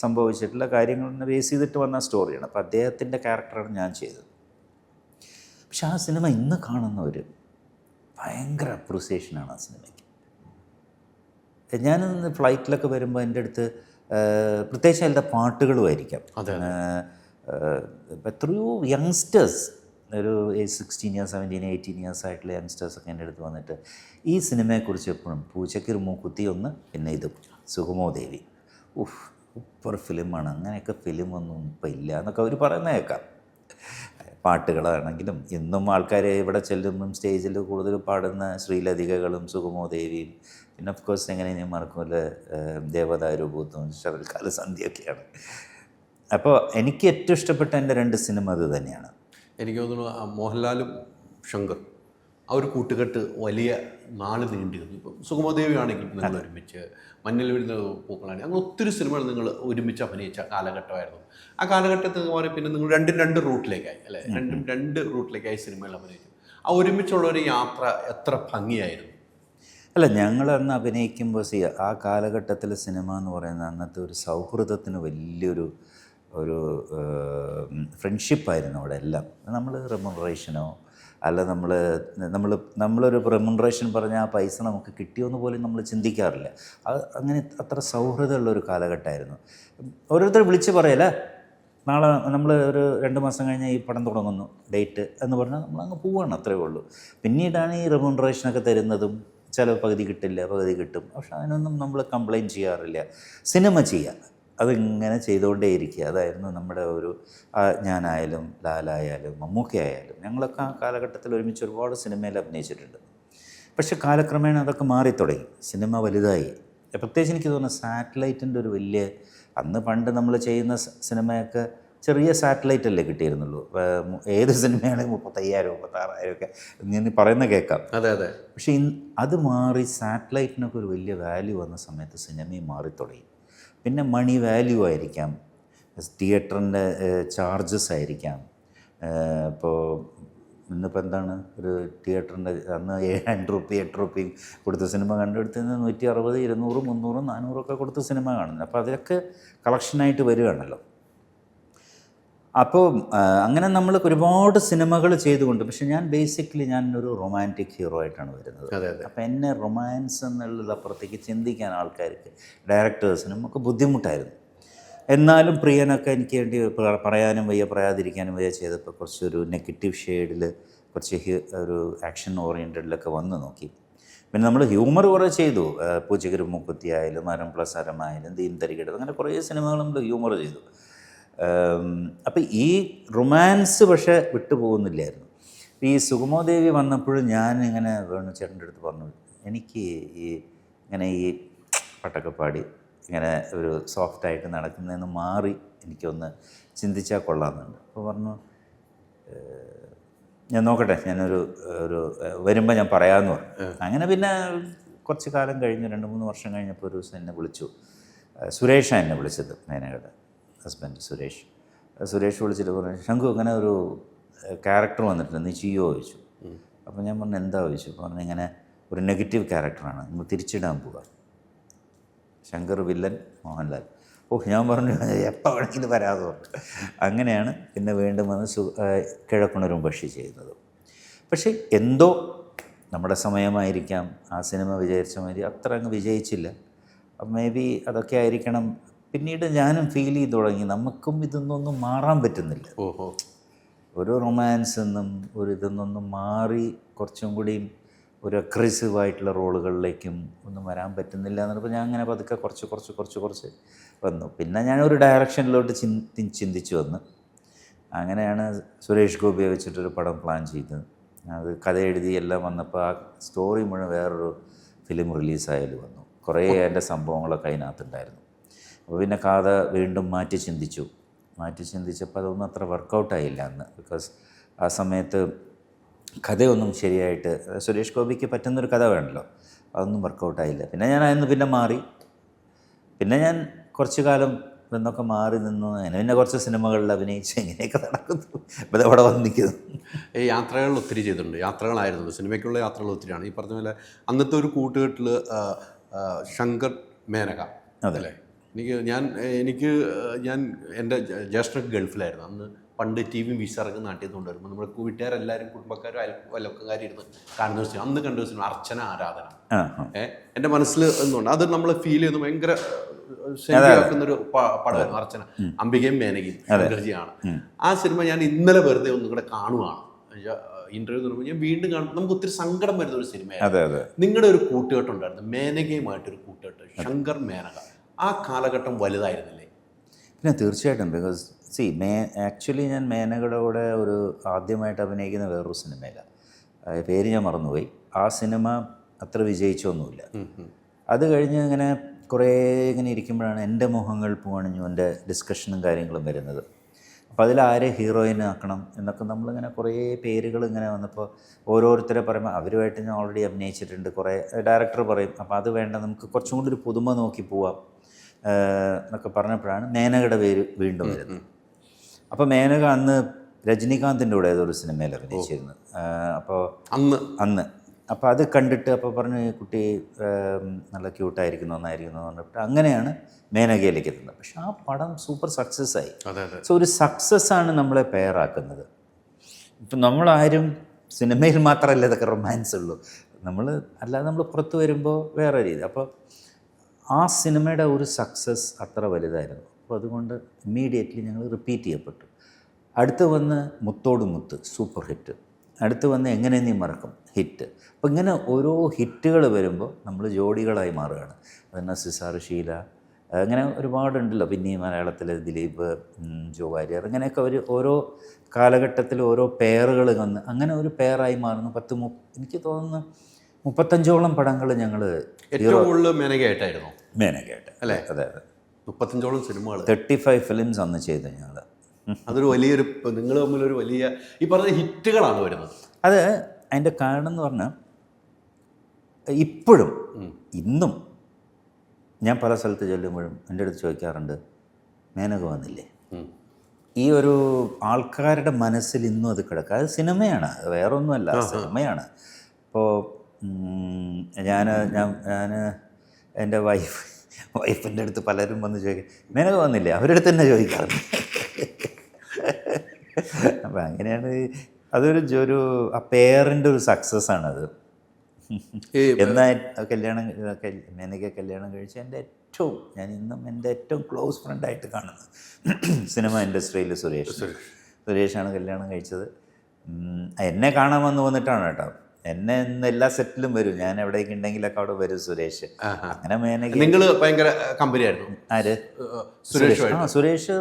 സംഭവിച്ചിട്ടുള്ള കാര്യങ്ങളെ ബേസ് ചെയ്തിട്ട് വന്ന സ്റ്റോറിയാണ്. അപ്പോൾ അദ്ദേഹത്തിൻ്റെ ക്യാരക്ടറാണ് ഞാൻ ചെയ്തത്. പക്ഷെ ആ സിനിമ ഇന്ന് കാണുന്നവർ ഭയങ്കര അപ്രിസിയേഷനാണ് ആ സിനിമയ്ക്ക്. ഞാനിന്ന് ഫ്ലൈറ്റിലൊക്കെ വരുമ്പോൾ എൻ്റെ അടുത്ത് പ്രത്യേകിച്ച് അതിൻ്റെ പാട്ടുകളുമായിരിക്കാം. എത്രയോ യങ്സ്റ്റേഴ്സ്, ഒരു 16 years 17 18 years ആയിട്ടുള്ള യങ്സ്റ്റേഴ്സൊക്കെ എൻ്റെ അടുത്ത് വന്നിട്ട് ഈ സിനിമയെക്കുറിച്ച് എപ്പോഴും പൂച്ചയ്ക്കൊരു മൂക്കുത്തി ഒന്ന്, പിന്നെ ഇത് സുഗമോ ദേവി, സൂപ്പർ ഫിലിമാണ്, അങ്ങനെയൊക്കെ ഫിലിമൊന്നും ഇപ്പം ഇല്ല എന്നൊക്കെ അവർ പറയുന്നത് കേൾക്കാം. പാട്ടുകളാണെങ്കിലും ഇന്നും ആൾക്കാർ ഇവിടെ ചെല്ലുമ്പം സ്റ്റേജിൽ കൂടുതൽ പാടുന്ന ശ്രീലതികകളും സുഗമോ ദേവിയും, പിന്നെ ഓഫ് കോഴ്സ് എങ്ങനെ ഞാൻ മറക്കുമല്ല ദേവദാരുഭൂത്തും ശരൽക്കാല സന്ധ്യയൊക്കെയാണ്. അപ്പോൾ എനിക്ക് ഏറ്റവും ഇഷ്ടപ്പെട്ട എൻ്റെ 2 സിനിമ അത് തന്നെയാണ്. എനിക്ക് തോന്നുന്നു മോഹൻലാലും ശങ്കർ ആ ഒരു കൂട്ടുകെട്ട് വലിയ നാൾ നീണ്ടിരുന്നു. ഇപ്പം സുഗമദേവി ആണെങ്കിൽ നിങ്ങൾ ഒരുമിച്ച്, മഞ്ഞൾ വീഴുന്ന പൂക്കളാണെങ്കിൽ അങ്ങനെ ഒത്തിരി സിനിമകൾ നിങ്ങൾ ഒരുമിച്ച് അഭിനയിച്ച കാലഘട്ടമായിരുന്നു. ആ കാലഘട്ടത്തിൽ എന്ന് പറയും പിന്നെ നിങ്ങൾ രണ്ട് റൂട്ടിലേക്കായി അല്ലേ, രണ്ട് റൂട്ടിലേക്കായി സിനിമകൾ അഭിനയിച്ചു. ആ ഒരുമിച്ചുള്ള ഒരു യാത്ര എത്ര ഭംഗിയായിരുന്നു. അല്ല, ഞങ്ങൾ അന്ന് അഭിനയിക്കുമ്പോൾ ആ കാലഘട്ടത്തിലെ സിനിമ എന്ന് പറയുന്നത് അന്നത്തെ ഒരു സൗഹൃദത്തിന് വലിയൊരു ഫ്രണ്ട്ഷിപ്പായിരുന്നു അവിടെ എല്ലാം. നമ്മൾ റെമ്യൂണറേഷനോ അല്ല നമ്മളൊരു റെമ്യൂണറേഷൻ പറഞ്ഞാൽ ആ പൈസ നമുക്ക് കിട്ടിയോന്ന് പോലും നമ്മൾ ചിന്തിക്കാറില്ല. അങ്ങനെ അത്ര സൗഹൃദമുള്ളൊരു കാലഘട്ടമായിരുന്നു. ഓരോരുത്തർ വിളിച്ച് പറയല്ലേ, നാളെ നമ്മൾ ഒരു 2 മാസം കഴിഞ്ഞാൽ ഈ പടം തുടങ്ങുന്നു, ഡേറ്റ് എന്ന് പറഞ്ഞാൽ നമ്മളങ്ങ് പോവുകയാണ്, അത്രയേ ഉള്ളൂ. പിന്നീടാണ് ഈ റെമ്യൂണറേഷനൊക്കെ തരുന്നതും. ചില പകുതി കിട്ടില്ല, പകുതി കിട്ടും. പക്ഷെ അതിനൊന്നും നമ്മൾ കംപ്ലയിൻറ്റ് ചെയ്യാറില്ല. സിനിമ ചെയ്യുക, അതിങ്ങനെ ചെയ്തുകൊണ്ടേയിരിക്കുക. അതായിരുന്നു നമ്മുടെ ഒരു ഞാനായാലും ലാലായാലും മമ്മൂക്കയായാലും ഞങ്ങളൊക്കെ ആ കാലഘട്ടത്തിൽ ഒരുമിച്ച് ഒരുപാട് സിനിമയിൽ അഭിനയിച്ചിട്ടുണ്ട്. പക്ഷെ കാലക്രമേണ അതൊക്കെ മാറിത്തുടങ്ങി, സിനിമ വലുതായി. പ്രത്യേകിച്ച് എനിക്ക് തോന്നുന്നു സാറ്റലൈറ്റിൻ്റെ ഒരു വലിയ, അന്ന് പണ്ട് നമ്മൾ ചെയ്യുന്ന സിനിമയൊക്കെ ചെറിയ സാറ്റലൈറ്റല്ലേ കിട്ടിയിരുന്നുള്ളൂ. ഏത് സിനിമയാണെങ്കിൽ 35,000 36,000 ഒക്കെ ഞാൻ പറയുന്ന കേൾക്കാം. അതെ അതെ. പക്ഷേ അത് മാറി സാറ്റലൈറ്റിനൊക്കെ ഒരു വലിയ വാല്യൂ വന്ന സമയത്ത് സിനിമയും മാറിത്തുടങ്ങി. പിന്നെ മണി വാല്യൂ ആയിരിക്കാം, തിയേറ്ററിൻ്റെ ചാർജസ് ആയിരിക്കാം. ഇപ്പോൾ ഇന്നിപ്പോൾ എന്താണ് ഒരു തിയേറ്ററിൻ്റെ അന്ന് 7 രൂപ 8 രൂപയും കൊടുത്ത സിനിമ കണ്ടെടുത്ത് 160 200 300 400 ഒക്കെ കൊടുത്ത സിനിമ കാണുന്നത്. അപ്പോൾ അതിലൊക്കെ കളക്ഷനായിട്ട് വരികയാണല്ലോ. അപ്പോൾ അങ്ങനെ നമ്മൾ ഒരുപാട് സിനിമകൾ ചെയ്തുകൊണ്ട്, പക്ഷെ ഞാൻ ബേസിക്കലി ഞാനൊരു റൊമാൻറ്റിക് ഹീറോ ആയിട്ടാണ് വരുന്നത്. അപ്പോൾ എന്നെ റൊമാൻസ് എന്നുള്ളത് അപ്പുറത്തേക്ക് ചിന്തിക്കാൻ ആൾക്കാർക്ക്, ഡയറക്ടേഴ്സിനും ഒക്കെ ബുദ്ധിമുട്ടായിരുന്നു. എന്നാലും പ്രിയനൊക്കെ എനിക്ക് വേണ്ടി പറയാനും വയ്യ പറയാതിരിക്കാനും വയ്യ ചെയ്തപ്പോൾ കുറച്ചൊരു നെഗറ്റീവ് ഷെയ്ഡിൽ കുറച്ച് ഒരു ആക്ഷൻ ഓറിയൻറ്റഡിലൊക്കെ വന്ന് നോക്കി. പിന്നെ നമ്മൾ ഹ്യൂമർ കുറേ ചെയ്തു. പൂച്ചയ്ക്കൊരു മൂക്കുത്തി ആയാലും അരം പ്ലസ് അരമായാലും ദീന്തരികട, അങ്ങനെ കുറേ സിനിമകൾ നമ്മൾ ഹ്യൂമർ ചെയ്തു. അപ്പോൾ ഈ റൊമാൻസ് പക്ഷേ വിട്ടുപോകുന്നില്ലായിരുന്നു. ഈ സുഗമോ ദേവി വന്നപ്പോഴും ഞാൻ ഇങ്ങനെ വേണു ചേട്ടൻ്റെ അടുത്ത് പറഞ്ഞു, എനിക്ക് ഈ പാട്ടൊക്കെ പാടി ഇങ്ങനെ ഒരു സോഫ്റ്റായിട്ട് നടക്കുന്നതെന്ന് മാറി എനിക്കൊന്ന് ചിന്തിച്ചാൽ കൊള്ളാമെന്നുണ്ട്. അപ്പോൾ പറഞ്ഞു, ഞാൻ നോക്കട്ടെ, ഞാനൊരു വരുമ്പോൾ ഞാൻ പറയാമെന്ന് പറഞ്ഞു. അങ്ങനെ പിന്നെ കുറച്ച് കാലം കഴിഞ്ഞ് 2-3 വർഷം കഴിഞ്ഞപ്പോൾ ഒരു ദിവസം എന്നെ വിളിച്ചു. സുരേഷാണ് എന്നെ വിളിച്ചത്, മേനകയുടെ ഹസ്ബൻഡ് സുരേഷ് വിളിച്ചിട്ട് പറഞ്ഞു, ശംഖു ഇങ്ങനെ ഒരു ക്യാരക്ടർ വന്നിട്ടുണ്ട്, നീ ചെയ്യുമോ ചോദിച്ചു. അപ്പോൾ ഞാൻ പറഞ്ഞു എന്താ ചോദിച്ചു. പറഞ്ഞു ഇങ്ങനെ ഒരു നെഗറ്റീവ് ക്യാരക്ടറാണ്, നമ്മൾ തിരിച്ചിടാൻ പോവുക, ശങ്കർ വില്ലൻ, മോഹൻലാൽ. ഞാൻ പറഞ്ഞു എപ്പോൾ വേണമെങ്കിലും വരാതെ പറഞ്ഞു. അങ്ങനെയാണ് പിന്നെ വീണ്ടും വന്ന് കിഴക്കുണരും പക്ഷി ചെയ്യുന്നത്. പക്ഷേ എന്തോ നമ്മുടെ സമയമായിരിക്കാം, ആ സിനിമ വിചാരിച്ച മാതിരി അത്ര അങ്ങ് വിജയിച്ചില്ല. അപ്പം മേ ബി അതൊക്കെ ആയിരിക്കണം. പിന്നീട് ഞാനും ഫീൽ ചെയ്ത് തുടങ്ങി, നമുക്കും ഇതൊന്നും മാറാൻ പറ്റുന്നില്ല. ഒരു റൊമാൻസ് എന്നും ഒരു ഇതൊന്നും മാറി കുറച്ചും കൂടിയും ഒരു അഗ്രസീവായിട്ടുള്ള റോളുകളിലേക്കും ഒന്നും വരാൻ പറ്റുന്നില്ല എന്നപ്പോൾ ഞാൻ അങ്ങനെ പതുക്കെ കുറച്ച് വന്നു. പിന്നെ ഞാനൊരു ഡയറക്ഷനിലോട്ട് ചിന്തിച്ചു വന്നു. അങ്ങനെയാണ് സുരേഷ് ഗോപിയെ വെച്ചിട്ടൊരു പടം പ്ലാൻ ചെയ്തത്. അത് കഥ എഴുതി എല്ലാം വന്നപ്പോൾ ആ സ്റ്റോറി മുഴുവൻ വേറൊരു ഫിലിം റിലീസായാലും വന്നു. കുറേ എൻ്റെ സംഭവങ്ങളൊക്കെ അതിനകത്തുണ്ടായിരുന്നു. അപ്പോൾ പിന്നെ കഥ വീണ്ടും മാറ്റി ചിന്തിച്ചപ്പോൾ അതൊന്നും അത്ര വർക്കൗട്ടായില്ല അന്ന്. ബിക്കോസ് ആ സമയത്ത് കഥയൊന്നും ശരിയായിട്ട് സുരേഷ് ഗോപിക്ക് പറ്റുന്നൊരു കഥ വേണമല്ലോ, അതൊന്നും വർക്കൗട്ടായില്ല. പിന്നെ ഞാൻ അതിന് മാറി. പിന്നെ ഞാൻ കുറച്ച് കാലം എന്നൊക്കെ മാറി നിന്നു. പിന്നെ കുറച്ച് സിനിമകളിൽ അഭിനയിച്ച് ഇങ്ങനെയൊക്കെ നടക്കുന്നു. ഇപ്പോൾ അവിടെ വന്നിരിക്കുന്നു. ഈ യാത്രകൾ ഒത്തിരി ചെയ്തിട്ടുണ്ട്, യാത്രകളായിരുന്നു, സിനിമയ്ക്കുള്ള യാത്രകൾ ഒത്തിരിയാണ്. ഈ പറഞ്ഞ പോലെ അന്നത്തെ ഒരു കൂട്ടുകെട്ടിൽ ശങ്കർ മേനക അതല്ലേ. എനിക്ക് എൻ്റെ ജ്യേഷ്ഠൻ ഗൾഫിലായിരുന്നു അന്ന്. പണ്ട് ടി വി വിശറങ്ങ് നാട്ടിൽ നിന്ന് കൊണ്ടുവരുമ്പോൾ നമ്മുടെ വീട്ടുകാരെല്ലാവരും കുടുംബക്കാരും അയൽവക്കക്കാരും ഇരുന്ന് കാണുന്ന സിനിമ, അന്ന് കണ്ട സിനിമ അർച്ചന ആരാധന. എൻ്റെ മനസ്സിൽ ഒന്നുണ്ട്, അത് നമ്മൾ ഫീൽ ചെയ്യുന്നു. ഭയങ്കര ശരിയാക്കുന്നൊരു പടമായിരുന്നു അർച്ചന. അംബികയും മേനകയും ശങ്കർജിയാണ്. ആ സിനിമ ഞാൻ ഇന്നലെ വെറുതെ ഒന്നും കൂടെ കാണുവാണ്. ഇന്റർവ്യൂ തുടങ്ങുമ്പോൾ ഞാൻ വീണ്ടും കാണും. നമുക്ക് ഒത്തിരി സങ്കടം വരുന്ന ഒരു സിനിമയാണ്. നിങ്ങളുടെ ഒരു കൂട്ടുകെട്ടുണ്ടായിരുന്നു, മേനകയുമായിട്ടൊരു കൂട്ടുകെട്ട്, ശങ്കർ മേനക. ആ കാലഘട്ടം വലുതായിരുന്നില്ലേ? പിന്നെ തീർച്ചയായിട്ടും. ബിക്കോസ് ആക്ച്വലി ഞാൻ മേനകയുടെ കൂടെ ഒരു ആദ്യമായിട്ട് അഭിനയിക്കുന്ന വേറൊരു സിനിമയില്ല, പേര് ഞാൻ മറന്നുപോയി. ആ സിനിമ അത്ര വിജയിച്ചൊന്നുമില്ല. അത് കഴിഞ്ഞ് ഇങ്ങനെ കുറേ ഇങ്ങനെ ഇരിക്കുമ്പോഴാണ് എൻ്റെ മുഖങ്ങൾ പൂവണിഞ്ഞു എൻ്റെ ഡിസ്കഷനും കാര്യങ്ങളും വരുന്നത്. അപ്പോൾ അതിൽ ആരെ ഹീറോയിൻ ആക്കണം എന്നൊക്കെ നമ്മളിങ്ങനെ കുറേ പേരുകൾ ഇങ്ങനെ വന്നപ്പോൾ ഓരോരുത്തരെ പറയുമ്പോൾ അവരുമായിട്ട് ഞാൻ ഓൾറെഡി അഭിനയിച്ചിട്ടുണ്ട്, കുറേ ഡയറക്ടർ പറയും അപ്പോൾ അത് വേണ്ട, നമുക്ക് കുറച്ചും കൂടി ഒരു പുതുമ നോക്കി പോവാം എന്നൊക്കെ പറഞ്ഞപ്പോഴാണ് മേനകയുടെ പേര് വീണ്ടും വരുന്നത്. അപ്പോൾ മേനക അന്ന് രജനീകാന്തിൻ്റെ കൂടെ ഏതൊരു സിനിമയിൽ അഭിനയിച്ചിരുന്നു. അപ്പോൾ അന്ന് അപ്പോൾ അത് കണ്ടിട്ട് അപ്പോൾ പറഞ്ഞു ഈ കുട്ടി നല്ല ക്യൂട്ടായിരിക്കുന്നു, നന്നായിരിക്കുന്നു എന്ന് പറഞ്ഞിട്ട് അങ്ങനെയാണ് മേനകയിലേക്ക് എത്തുന്നത്. പക്ഷെ ആ പടം സൂപ്പർ സക്സസ് ആയി. സോ ഒരു സക്സസ്സാണ് നമ്മളെ പെയറാക്കുന്നത്. ഇപ്പം നമ്മളാരും സിനിമയിൽ മാത്രമല്ല ഇതൊക്കെ റൊമാൻസ് ഉള്ളൂ, അല്ലാതെ നമ്മൾ പുറത്ത് വരുമ്പോൾ വേറെ രീതി. അപ്പോൾ ആ സിനിമയുടെ ഒരു സക്സസ് അത്ര വലുതായിരുന്നു. അപ്പോൾ അതുകൊണ്ട് ഇമ്മീഡിയറ്റ്ലി ഞങ്ങൾ റിപ്പീറ്റ് ചെയ്യപ്പെട്ടു. അടുത്ത് വന്ന് മുത്തോട് മുത്ത് സൂപ്പർ ഹിറ്റ്, അടുത്ത് വന്ന് എങ്ങനെ നീ മറക്കും ഹിറ്റ്. അപ്പോൾ ഇങ്ങനെ ഓരോ ഹിറ്റുകൾ വരുമ്പോൾ നമ്മൾ ജോഡികളായി മാറുകയാണ്. അതന്നെ സിസാർ ഷീല, അങ്ങനെ ഒരുപാടുണ്ടല്ലോ. പിന്നെ മലയാളത്തിൽ ദിലീപ്, ജോ വാര്യർ, അങ്ങനെയൊക്കെ ഓരോ കാലഘട്ടത്തിൽ ഓരോ പെയറുകൾ വന്ന് അങ്ങനെ ഒരു പെയറായി മാറുന്നു. എനിക്ക് തോന്നുന്നു 35ഓളം പടങ്ങൾ ഞങ്ങൾ ഏറ്റവും കൂടുതൽ മേനകയായിട്ടായിരുന്നു. മേനകയായിട്ട് അല്ലേ? അതെ അതെ, 35ഓളം സിനിമകൾ, 35 ഫിലിംസ് അന്ന് ചെയ്തു ഞങ്ങൾ. അതൊരു വലിയൊരു, നിങ്ങൾ തമ്മിലൊരു വലിയ ഈ പറഞ്ഞ ഹിറ്റുകളാണ് വരുന്നത്. അത് അതിൻ്റെ കാരണം എന്ന് പറഞ്ഞാൽ ഇപ്പോഴും ഇന്നും ഞാൻ പല സ്ഥലത്ത് ചെല്ലുമ്പോഴും എൻ്റെ അടുത്ത് ചോദിക്കാറുണ്ട്, മേനക വന്നില്ലേ? ഈ ഒരു ആൾക്കാരുടെ മനസ്സിൽ ഇന്നും അത് കിടക്കുക. അത് സിനിമയാണ്, അത് വേറൊന്നുമല്ല, സിനിമയാണ്. ഇപ്പോൾ ഞാൻ എൻ്റെ വൈഫിൻ്റെ അടുത്ത് പലരും വന്ന് ചോദിക്കും, മേനക വന്നില്ലേ? അവരുടെ അടുത്ത് തന്നെ ചോദിക്കാറുണ്ട്. അപ്പം അങ്ങനെയാണ് അതൊരു ആ പേരിൻ്റെ ഒരു സക്സസ് ആണത്. എന്നാൽ മേനക കല്യാണം കഴിച്ച ഞാൻ ഇന്നും എൻ്റെ ഏറ്റവും ക്ലോസ് ഫ്രണ്ടായിട്ട് കാണുന്നത് സിനിമ ഇൻഡസ്ട്രിയിൽ സുരേഷാണ് കല്യാണം കഴിച്ചത്. എന്നെ കാണാൻ വന്നിട്ടാണ് കേട്ടോ. എന്നെ ഇന്ന് എല്ലാ സെറ്റിലും വരും, ഞാൻ എവിടേക്ക് ഉണ്ടെങ്കിലൊക്കെ അവിടെ വരും സുരേഷ്. അങ്ങനെ മേനക നിങ്ങൾ ഭയങ്കര കമ്പനിയായിരുന്നു. ആര്? സുരേഷ്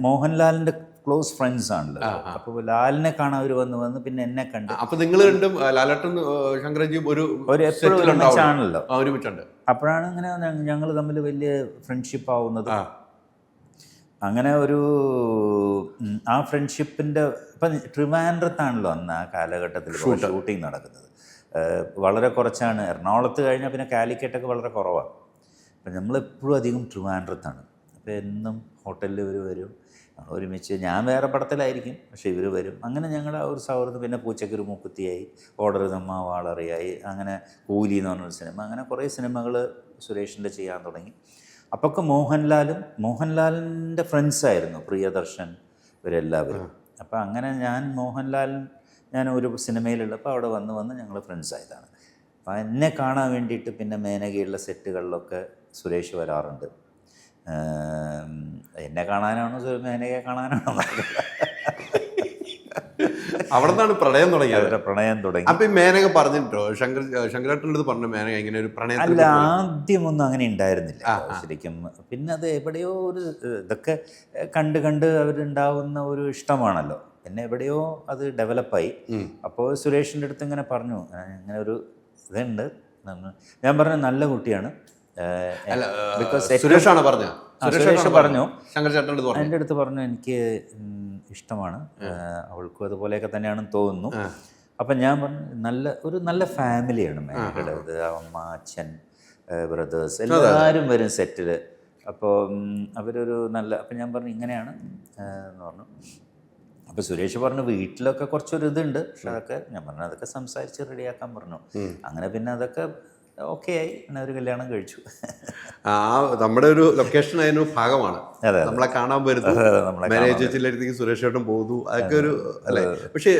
മോഹൻലാലിൻ്റെ ക്ലോസ് ഫ്രണ്ട്സ് ആണല്ലോ. അപ്പോൾ ലാലിനെ കാണാൻ അവർ വന്ന് പിന്നെ എന്നെ കണ്ട്. അപ്പോൾ നിങ്ങൾ രണ്ടും ലാലേട്ടൻ ശങ്കരജിയും ഒരു എപ്പോഴും ഒരുമിച്ചാണല്ലോ, ഒരുമിച്ചുണ്ട്. അപ്പോഴാണ് ഇങ്ങനെ ഞങ്ങൾ തമ്മിൽ വലിയ ഫ്രണ്ട്ഷിപ്പ് ആവുന്നത്. അങ്ങനെ ആ ഫ്രണ്ട്ഷിപ്പിൻ്റെ ഇപ്പം ട്രിവാൻഡ്രത്താണല്ലോ അന്ന് ആ കാലഘട്ടത്തിൽ ഷൂട്ടിങ് നടക്കുന്നത്. വളരെ കുറച്ചാണ്. എറണാകുളത്ത് കഴിഞ്ഞാൽ പിന്നെ കാലിക്കറ്റൊക്കെ വളരെ കുറവാണ്. അപ്പം നമ്മളെപ്പോഴും അധികം ട്രിവാൻഡ്രത്താണ്. അപ്പോൾ എന്നും ഹോട്ടലിൽ ഇവർ വരും, ഒരുമിച്ച്. ഞാൻ വേറെ പടത്തിലായിരിക്കും, പക്ഷേ ഇവർ വരും. അങ്ങനെ ഞങ്ങളുടെ ആ ഒരു സൗഹൃദം. പിന്നെ പൂച്ചക്കൊരു മൂക്കുത്തിയായി, ഓർഡർ നമ്മ വാളറിയായി, അങ്ങനെ കൂലി എന്ന് പറഞ്ഞൊരു സിനിമ, അങ്ങനെ കുറേ സിനിമകൾ സുരേഷിൻ്റെ ചെയ്യാൻ തുടങ്ങി. അപ്പൊക്കെ മോഹൻലാലിൻ്റെ ഫ്രണ്ട്സായിരുന്നു, പ്രിയദർശൻ, ഇവരെല്ലാവരും. അപ്പം അങ്ങനെ ഞാൻ ഒരു സിനിമയിലുള്ളപ്പോൾ അവിടെ വന്ന് ഞങ്ങൾ ഫ്രണ്ട്സായതാണ്. അപ്പം എന്നെ കാണാൻ വേണ്ടിയിട്ട് പിന്നെ മേനകയുള്ള സെറ്റുകളിലൊക്കെ സുരേഷ് വരാറുണ്ട്. എന്നെ കാണാനാണോ മേനകയെ കാണാനാണോ അവിടെ നിന്നാണ് പ്രണയം തുടങ്ങി. അപ്പൊ ഈ മേനക പറഞ്ഞിട്ടോ ശങ്കരേട്ടൻ്റെ അടുത്ത് പറഞ്ഞു മേനക ഇങ്ങനെ ഒരു പ്രണയം? അല്ല, ആദ്യമൊന്നും അങ്ങനെ ഉണ്ടായിരുന്നില്ല ശരിക്കും. പിന്നെ അത് എവിടെയോ ഇതൊക്കെ കണ്ട് അവരുണ്ടാവുന്ന ഒരു ഇഷ്ടമാണല്ലോ. പിന്നെ എവിടെയോ അത് ഡെവലപ്പായി. അപ്പോൾ സുരേഷിൻ്റെ അടുത്ത് ഇങ്ങനെ പറഞ്ഞു, ഇങ്ങനെ ഒരു ഇതുണ്ട്. ഞാൻ പറഞ്ഞു നല്ല കുട്ടിയാണ്. സുരേഷ് പറഞ്ഞു എൻ്റെ അടുത്ത് പറഞ്ഞു എനിക്ക് ഇഷ്ടമാണ്, അവൾക്കും അതുപോലെയൊക്കെ തന്നെയാണെന്ന് തോന്നുന്നു. അപ്പം ഞാൻ പറഞ്ഞു നല്ല ഫാമിലിയാണ് മേനകയുടേത്. അമ്മ, അച്ഛൻ, ബ്രദേഴ്സ് എല്ലാവരും വരും സെറ്റിൽ. അപ്പോൾ അവരൊരു നല്ല, അപ്പം ഞാൻ പറഞ്ഞു ഇങ്ങനെയാണ് എന്ന് പറഞ്ഞു. അപ്പോൾ സുരേഷ് പറഞ്ഞു വീട്ടിലൊക്കെ കുറച്ചൊരു ഇതുണ്ട്, പക്ഷെ അതൊക്കെ ഞാൻ പറഞ്ഞു അതൊക്കെ സംസാരിച്ച് റെഡിയാക്കാൻ പറഞ്ഞു. അങ്ങനെ പിന്നെ അതൊക്കെ ഓക്കെ ആയി, പിന്നെ ഒരു കല്യാണം കഴിച്ചു. നമ്മുടെ ഒരു ലൊക്കേഷൻ അതിന് ഭാഗമാണ്, നമ്മളെ കാണാൻ വരുന്നു, നമ്മളെ മാനേജ് ചിലയിടത്തേക്ക് സുരേഷ് ചേട്ടൻ പോകുന്നു, അതൊക്കെ ഒരു അല്ലേ. പക്ഷേ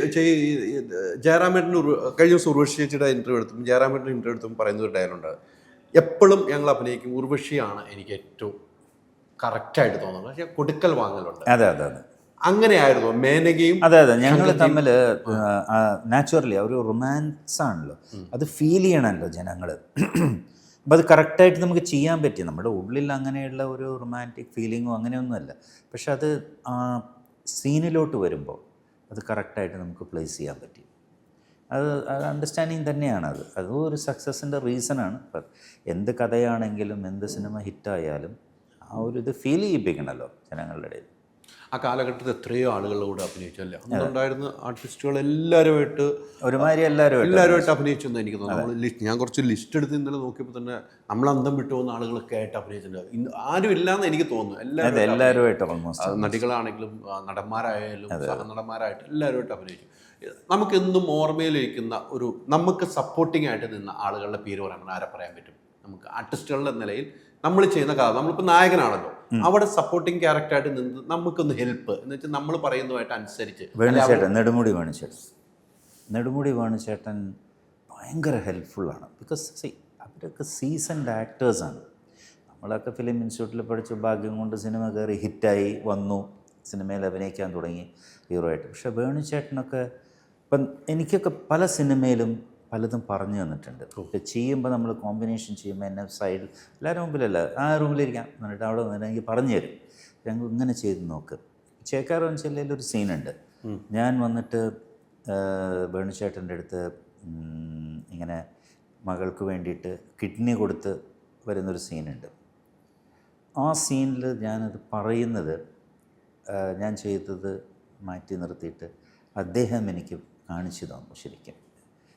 ജയറാമേട്ടന് കഴിഞ്ഞ ദിവസം ഉർവശി ചേച്ചിയുടെ ഇന്റർവ്യൂ എടുത്തും ജയറാമേട്ടൻ്റെ ഇന്റർവ്യൂ എടുത്തും പറയുന്ന ഒരു ഡയലോഗുണ്ട്, എപ്പോഴും ഞങ്ങൾ അഭിനയിക്കും ഉർവശിയാണ് എനിക്ക് ഏറ്റവും കറക്റ്റായിട്ട് തോന്നുന്നത്, പക്ഷേ കൊടുക്കൽ വാങ്ങലുണ്ട്. അതെ അതെ അതെ, അങ്ങനെയായിരുന്നു മേനകയും. അതെ അതെ, ഞങ്ങൾ തമ്മിൽ നാച്ചുറലി ഒരു റൊമാൻസ് ആണല്ലോ, അത് ഫീൽ ചെയ്യണമല്ലോ ജനങ്ങൾ. അപ്പം അത് കറക്റ്റായിട്ട് നമുക്ക് ചെയ്യാൻ പറ്റി. നമ്മുടെ ഉള്ളിൽ അങ്ങനെയുള്ള ഒരു റൊമാൻറ്റിക് ഫീലിങ്ങോ അങ്ങനെയൊന്നുമല്ല, പക്ഷെ അത് ആ സീനിലോട്ട് വരുമ്പോൾ അത് കറക്റ്റായിട്ട് നമുക്ക് പ്ലേസ് ചെയ്യാൻ പറ്റി. അത് അണ്ടർസ്റ്റാൻഡിങ് തന്നെയാണത്. അതും ഒരു സക്സസിൻ്റെ റീസണാണ്. ഇപ്പം എന്ത് കഥയാണെങ്കിലും എന്ത് സിനിമ ഹിറ്റായാലും ആ ഒരു ഇത് ഫീൽ ചെയ്യിപ്പിക്കണമല്ലോ ജനങ്ങളുടെ ഇടയിൽ. ആ കാലഘട്ടത്തിൽ എത്രയോ ആളുകളോട് അഭിനയിച്ചല്ലേ, അതുണ്ടായിരുന്ന ആർട്ടിസ്റ്റുകൾ എല്ലാവരുമായിട്ട് ഒരുമാതിരി എല്ലാവരുമായിട്ട് അഭിനയിച്ചെന്ന് എനിക്ക് തോന്നുന്നു. ഞാൻ കുറച്ച് ലിസ്റ്റ് എടുത്ത് ഇന്നലെ നോക്കിയപ്പോൾ തന്നെ നമ്മൾ അന്തം വിട്ടു പോകുന്ന ആളുകളൊക്കെ ആയിട്ട് അഭിനയിച്ചിട്ടുണ്ട്. ആരും ഇല്ലാന്ന് എനിക്ക് തോന്നുന്നു. എല്ലാവരുമായിട്ട് ഓൾമോസ്റ്റ്, നടികളാണെങ്കിലും നടന്മാരായാലും സഹനടന്മാരായിട്ട് എല്ലാവരുമായിട്ട് അഭിനയിച്ചു. നമുക്കെന്നും ഓർമ്മയിലിരിക്കുന്ന ഒരു നമുക്ക് സപ്പോർട്ടിംഗ് ആയിട്ട് നിന്ന ആളുകളുടെ പേര് പറയാൻ ആരെ പറയാൻ പറ്റും? നമുക്ക് ആർട്ടിസ്റ്റുകളുടെ നിലയിൽ നമ്മൾ ചെയ്യുന്ന കഥ, നമ്മളിപ്പോൾ നായകനാണല്ലോ, അവിടെ സപ്പോർട്ടിങ് ക്യാരക്ടറായിട്ട് നിന്ന് നമുക്കൊന്ന് ഹെൽപ്പ് എന്ന് വെച്ചാൽ നമ്മൾ പറയുന്നതായിട്ട് അനുസരിച്ച്. വേണുചേട്ടൻ, നെടുമുടി വേണുചേട്ടൻ ഭയങ്കര ഹെൽപ്ഫുള്ളാണ്. ബിക്കോസ് അവരൊക്കെ സീസൺഡ് ആക്ടേഴ്സാണ്. നമ്മളൊക്കെ ഫിലിം ഇൻസ്റ്റിറ്റ്യൂട്ടിൽ പഠിച്ചു, ഭാഗ്യം കൊണ്ട് സിനിമ കയറി ഹിറ്റായി വന്നു, സിനിമയിൽ അഭിനയിക്കാൻ തുടങ്ങി ഹീറോ ആയിട്ട്. പക്ഷേ വേണുചേട്ടനൊക്കെ ഇപ്പം എനിക്കൊക്കെ പല സിനിമയിലും പലതും പറഞ്ഞു തന്നിട്ടുണ്ട്. ചെയ്യുമ്പോൾ നമ്മൾ കോമ്പിനേഷൻ ചെയ്യുമ്പോൾ എന്നെ സൈഡിൽ എല്ലാവരും മുമ്പിലല്ല, ആ റൂമിലിരിക്കാം എന്നിട്ട് അവിടെ വന്നിട്ട് എനിക്ക് പറഞ്ഞു തരും, ഞങ്ങൾ ഇങ്ങനെ ചെയ്ത് നോക്ക്. ചേക്കാർ ചെല്ലയിൽ ഒരു സീനുണ്ട്, ഞാൻ വന്നിട്ട് വേണുചേട്ടൻ്റെ അടുത്ത് ഇങ്ങനെ മകൾക്ക് വേണ്ടിയിട്ട് കിഡ്നി കൊടുത്ത് വരുന്നൊരു സീനുണ്ട്. ആ സീനിൽ ഞാനത് പറയുന്നത് ഞാൻ ചെയ്തത് മാറ്റി നിർത്തിയിട്ട് അദ്ദേഹം എനിക്ക് കാണിച്ചു തന്നു, ശരിക്കും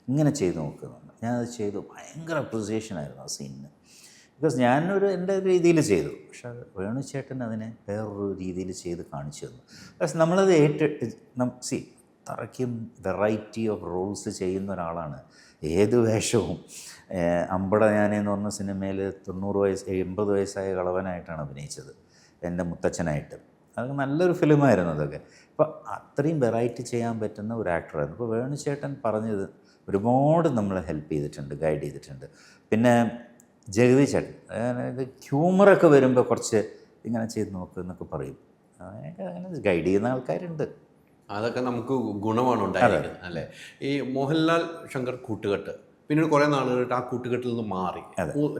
ഇങ്ങനെ ചെയ്ത് നോക്കുന്നുണ്ട്. ഞാനത് ചെയ്തു, ഭയങ്കര അപ്രിസിയേഷനായിരുന്നു ആ സീനിന്. ബിക്കോസ് ഞാനൊരു എൻ്റെ രീതിയിൽ ചെയ്തു, പക്ഷെ വേണുചേട്ടൻ അതിനെ വേറൊരു രീതിയിൽ ചെയ്ത് കാണിച്ചു തന്നു. പക്ഷെ നമ്മളത് അത്രയ്ക്കും വെറൈറ്റി ഓഫ് റോൾസ് ചെയ്യുന്ന ഒരാളാണ്. ഏത് വേഷവും അമ്പട ഞാനെന്ന് പറഞ്ഞ സിനിമയിൽ 80 വയസ്സായ കളവനായിട്ടാണ് അഭിനയിച്ചത്, എൻ്റെ മുത്തച്ഛനായിട്ട്. അത് നല്ലൊരു ഫിലിമായിരുന്നു അതൊക്കെ. അപ്പോൾ അത്രയും വെറൈറ്റി ചെയ്യാൻ പറ്റുന്ന ഒരു ആക്ടറായിരുന്നു. അപ്പോൾ വേണുചേട്ടൻ പറഞ്ഞത് ഒരുപാട് നമ്മളെ ഹെൽപ്പ് ചെയ്തിട്ടുണ്ട്, ഗൈഡ് ചെയ്തിട്ടുണ്ട്. പിന്നെ ജഗതി ചേട്ടൻ ഹ്യൂമറൊക്കെ വരുമ്പോൾ കുറച്ച് ഇങ്ങനെ ചെയ്ത് നോക്കുന്നൊക്കെ പറയും, അങ്ങനെ ഗൈഡ് ചെയ്യുന്ന ആൾക്കാരുണ്ട്. അതൊക്കെ നമുക്ക് ഗുണമാണ് ഉണ്ടായിരുന്നത് അല്ലേ. ഈ മോഹൻലാൽ ശങ്കർ കൂട്ടുകെട്ട് പിന്നീട് കുറേ നാളുകളായിട്ട് ആ കൂട്ടുകെട്ടിൽ നിന്ന് മാറി,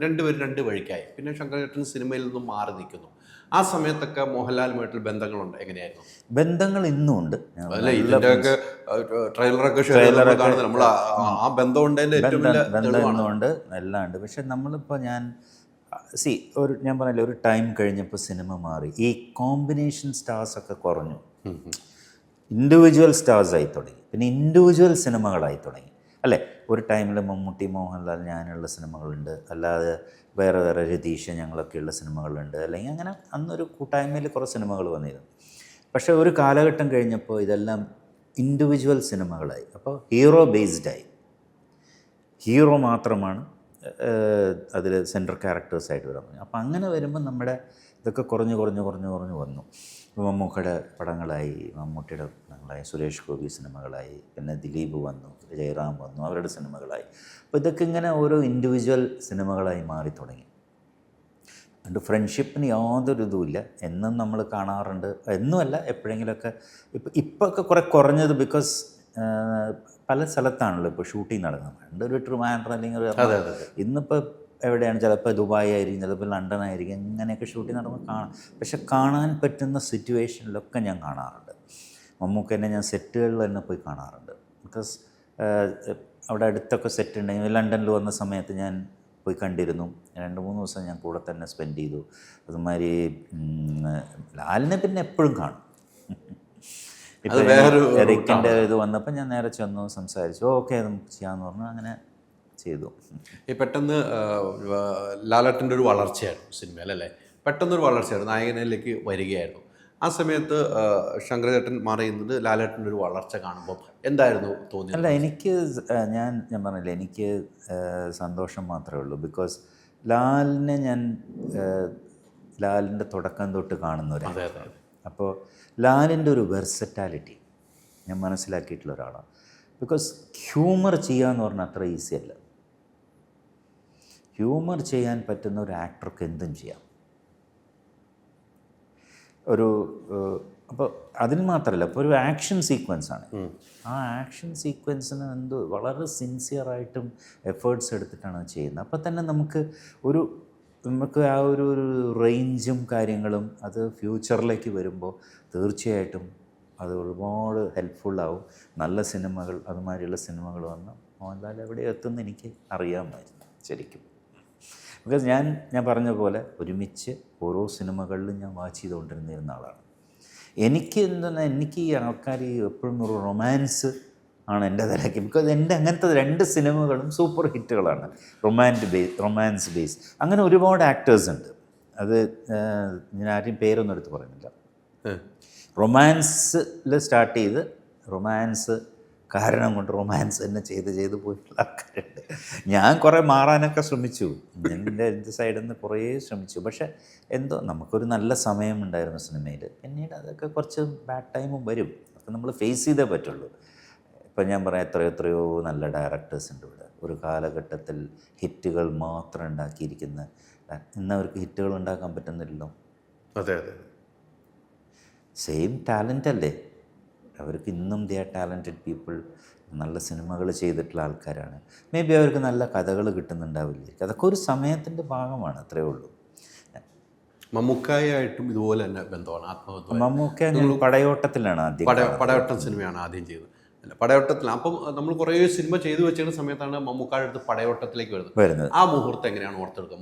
രണ്ടുപേരും രണ്ട് വഴിക്കായി. പിന്നെ ശങ്കർ ചേട്ടൻ സിനിമയിൽ നിന്നും മാറി നിൽക്കുന്നു. ആ സമയത്തൊക്കെ മോഹൻലാലുമായിട്ടുള്ള ബന്ധങ്ങളുണ്ട്, എങ്ങനെയായിരുന്നു? ബന്ധങ്ങൾ ഇന്നും ഉണ്ട്. അല്ല, ഇതിൻ്റെയൊക്കെ ട്രെയിലറൊക്കെ കാണുന്നത് നമ്മൾ ആ ബന്ധം ഉണ്ടതിൻ്റെ ഏറ്റവും വലിയ ബന്ധമുണ്ട്, എല്ലാം ഉണ്ട്. പക്ഷെ നമ്മളിപ്പോൾ ഞാൻ ഞാൻ പറഞ്ഞില്ല, ഒരു ടൈം കഴിഞ്ഞപ്പോൾ സിനിമ മാറി, ഈ കോമ്പിനേഷൻ സ്റ്റാർസൊക്കെ കുറഞ്ഞു, ഇൻഡിവിജ്വൽ സ്റ്റാർസായി തുടങ്ങി, പിന്നെ ഇൻഡിവിജ്വൽ സിനിമകളായി തുടങ്ങി അല്ലേ. ഒരു ടൈമിൽ മമ്മൂട്ടി, മോഹൻലാൽ, ഞാനുള്ള സിനിമകളുണ്ട്, അല്ലാതെ വേറെ വേറെ രതീഷ് ഞങ്ങളൊക്കെയുള്ള സിനിമകളുണ്ട്, അല്ലെങ്കിൽ അങ്ങനെ അന്നൊരു കൂട്ടായ്മയിൽ കുറേ സിനിമകൾ വന്നിരുന്നു. പക്ഷേ ഒരു കാലഘട്ടം കഴിഞ്ഞപ്പോൾ ഇതെല്ലാം ഇൻഡിവിജ്വൽ സിനിമകളായി. അപ്പോൾ ഹീറോ ബേസ്ഡായി, ഹീറോ മാത്രമാണ് അതിൽ സെൻട്രൽ ക്യാരക്ടേഴ്സായിട്ട് വരാൻ പറ്റും. അപ്പോൾ അങ്ങനെ വരുമ്പോൾ നമ്മുടെ ഇതൊക്കെ കുറഞ്ഞു വന്നു. മമ്മൂക്കയുടെ പടങ്ങളായി, മമ്മൂട്ടിയുടെ പടങ്ങളായി, സുരേഷ് ഗോപി സിനിമകളായി, പിന്നെ ദിലീപ് വന്നു, ജയറാം വന്നു, അവരുടെ സിനിമകളായി. അപ്പോൾ ഇതൊക്കെ ഇങ്ങനെ ഓരോ ഇൻഡിവിജ്വൽ സിനിമകളായി മാറി തുടങ്ങി. അതുകൊണ്ട് ഫ്രണ്ട്ഷിപ്പിന് യാതൊരു ഇതുമില്ല, എന്നും നമ്മൾ കാണാറുണ്ട്. എന്നുമല്ല, എപ്പോഴെങ്കിലുമൊക്കെ. ഇപ്പൊക്കെ കുറേ കുറഞ്ഞത് ബിക്കോസ് പല സ്ഥലത്താണല്ലോ ഇപ്പോൾ ഷൂട്ടിംഗ് നടക്കുന്നത്. പണ്ടൊരു ട്രിവാൻഡ്രം അല്ലെങ്കിൽ ഇന്നിപ്പോൾ എവിടെയാണ്, ചിലപ്പോൾ ദുബായ് ആയിരിക്കും, ചിലപ്പോൾ ലണ്ടൻ ആയിരിക്കും, ഇങ്ങനെയൊക്കെ ഷൂട്ടിംഗ് നടക്കുമ്പോൾ കാണാം. പക്ഷെ കാണാൻ പറ്റുന്ന സിറ്റുവേഷനിലൊക്കെ ഞാൻ കാണാറുണ്ട്. മമ്മൂക്കനെ ഞാൻ സെറ്റുകളിൽ തന്നെ പോയി കാണാറുണ്ട്. ബിക്കോസ് അവിടെ അടുത്തൊക്കെ സെറ്റ് ഉണ്ടെങ്കിൽ, ലണ്ടനിൽ വന്ന സമയത്ത് ഞാൻ പോയി കണ്ടിരുന്നു. 2-3 ദിവസം ഞാൻ കൂടെ തന്നെ സ്പെൻഡ് ചെയ്തു. അതുമാതിരി ലാലിനെ പിന്നെ എപ്പോഴും കാണും. ഇപ്പോൾ എറിക്കിൻ്റെ ഇത് വന്നപ്പോൾ ഞാൻ നേരെ ചെന്നു, സംസാരിച്ചു, ഓക്കെ നമുക്ക് ചെയ്യാമെന്ന് പറഞ്ഞു, അങ്ങനെ ചെയ്തു. ഈ പെട്ടെന്ന് ലാലേട്ടൻ്റെ ഒരു വളർച്ചയായിരുന്നു സിനിമയിൽ അല്ലേ. പെട്ടെന്നൊരു വളർച്ചയായിരുന്നു, നായകനിലേക്ക് വരികയായിരുന്നു. ആ സമയത്ത് ശങ്കരചേട്ടൻ മാറിയുന്നത് ലാലേട്ടൻ്റെ ഒരു വളർച്ച കാണുമ്പോൾ എന്തായിരുന്നു തോന്നിയത്? അല്ല, എനിക്ക് ഞാൻ പറഞ്ഞില്ലേ, എനിക്ക് സന്തോഷം മാത്രമേ ഉള്ളൂ. ബിക്കോസ് ലാലിനെ ഞാൻ ലാലിൻ്റെ തുടക്കം തൊട്ട് കാണുന്നവരാണ്. അതെ അതെ. അപ്പോൾ ലാലിൻ്റെ ഒരു വെർസറ്റാലിറ്റി ഞാൻ മനസ്സിലാക്കിയിട്ടുള്ള ഒരാളാണ്. ബിക്കോസ് ഹ്യൂമർ ചെയ്യുക എന്ന് പറഞ്ഞാൽ അത്ര ഈസി അല്ല. ഹ്യൂമർ ചെയ്യാൻ പറ്റുന്ന ഒരു ആക്ടർക്ക് എന്തും ചെയ്യാം. അപ്പോൾ അതിന് മാത്രമല്ല, ഇപ്പോൾ ഒരു ആക്ഷൻ സീക്വൻസാണ്. ആ ആക്ഷൻ സീക്വൻസിന് വളരെ സിൻസിയറായിട്ടും എഫേർട്സ് എടുത്തിട്ടാണ് ചെയ്യുന്നത്. അപ്പോൾ തന്നെ നമുക്ക് ആ ഒരു റേഞ്ചും കാര്യങ്ങളും അത് ഫ്യൂച്ചറിലേക്ക് വരുമ്പോൾ തീർച്ചയായിട്ടും അത് ഒരുപാട് ഹെൽപ്ഫുള്ളാവും. നല്ല സിനിമകൾ, അതുമാതിരിയുള്ള സിനിമകൾ വന്ന് മോഹൻലാൽ എവിടെ എത്തുമെന്ന് എനിക്ക് അറിയാമായിരുന്നു ശരിക്കും. ബിക്കോസ് ഞാൻ പറഞ്ഞ പോലെ ഒരുമിച്ച് ഓരോ സിനിമകളിലും ഞാൻ വാച്ച് ചെയ്തുകൊണ്ടിരുന്ന ആളാണ്. എനിക്ക് ഈ ആൾക്കാർ എപ്പോഴും ഒരു റൊമാൻസ് ആണ് എൻ്റെ തലയ്ക്ക്. ബിക്കോസ് എൻ്റെ അങ്ങനത്തെ 2 സിനിമകളും സൂപ്പർ ഹിറ്റുകളാണ്. റൊമാൻസ് ബേസ് അങ്ങനെ ഒരുപാട് ആക്ടേഴ്സ് ഉണ്ട്. അത് ഞാൻ ആരെയും പേരൊന്നും എടുത്ത് പറയുന്നില്ല. റൊമാൻസിൽ സ്റ്റാർട്ട് ചെയ്ത് റൊമാൻസ് കാരണം കൊണ്ട് റൊമാൻസ് തന്നെ ചെയ്ത് പോയിട്ടുള്ള ആൾക്കാരുണ്ട്. ഞാൻ കുറേ മാറാനൊക്കെ ശ്രമിച്ചു, എൻ്റെ സൈഡിൽ നിന്ന് കുറേ ശ്രമിച്ചു. പക്ഷേ എന്തോ നമുക്കൊരു നല്ല സമയമുണ്ടായിരുന്നു സിനിമയിൽ. പിന്നീട് അതൊക്കെ കുറച്ച് ബാഡ് ടൈമും വരും. അപ്പോൾ നമ്മൾ ഫേസ് ചെയ്തേ പറ്റുള്ളൂ. ഇപ്പം ഞാൻ പറയാം, എത്രയോ നല്ല ഡയറക്ടേഴ്സ് ഉണ്ട് ഇവിടെ. ഒരു കാലഘട്ടത്തിൽ ഹിറ്റുകൾ മാത്രം ഉണ്ടാക്കിയിരിക്കുന്ന, ഇന്നവർക്ക് ഹിറ്റുകൾ ഉണ്ടാക്കാൻ പറ്റുന്നില്ലല്ലോ. അതെ അതെ. സെയിം ടാലൻ്റ് അല്ലേ അവർക്ക് ഇന്നും. They are talented people. നല്ല സിനിമകൾ ചെയ്തിട്ടുള്ള ആൾക്കാരാണ്. മേ ബി അവർക്ക് നല്ല കഥകൾ കിട്ടുന്നുണ്ടാവില്ല. അതൊക്കെ ഒരു സമയത്തിൻ്റെ ഭാഗമാണ്, അത്രയേ ഉള്ളൂ. മമ്മൂക്കായായിട്ടും ഇതുപോലെ തന്നെ ബന്ധമാണ്, ആത്മബന്ധം. മമ്മൂക്ക പടയോട്ടത്തിലാണ് ആദ്യം. പടയോട്ടം സിനിമയാണ് ആദ്യം ചെയ്തത്. അല്ല, പടയോട്ടത്തിൽ. അപ്പം നമ്മൾ കുറേ സിനിമ ചെയ്തു വെച്ചിരുന്ന സമയത്താണ് മമ്മൂക്കായുടെ അടുത്ത് പടയോട്ടത്തിലേക്ക് വരുന്നത്. ആ മുഹൂർത്തം എങ്ങനെയാണ് ഓർത്തെടുക്കുക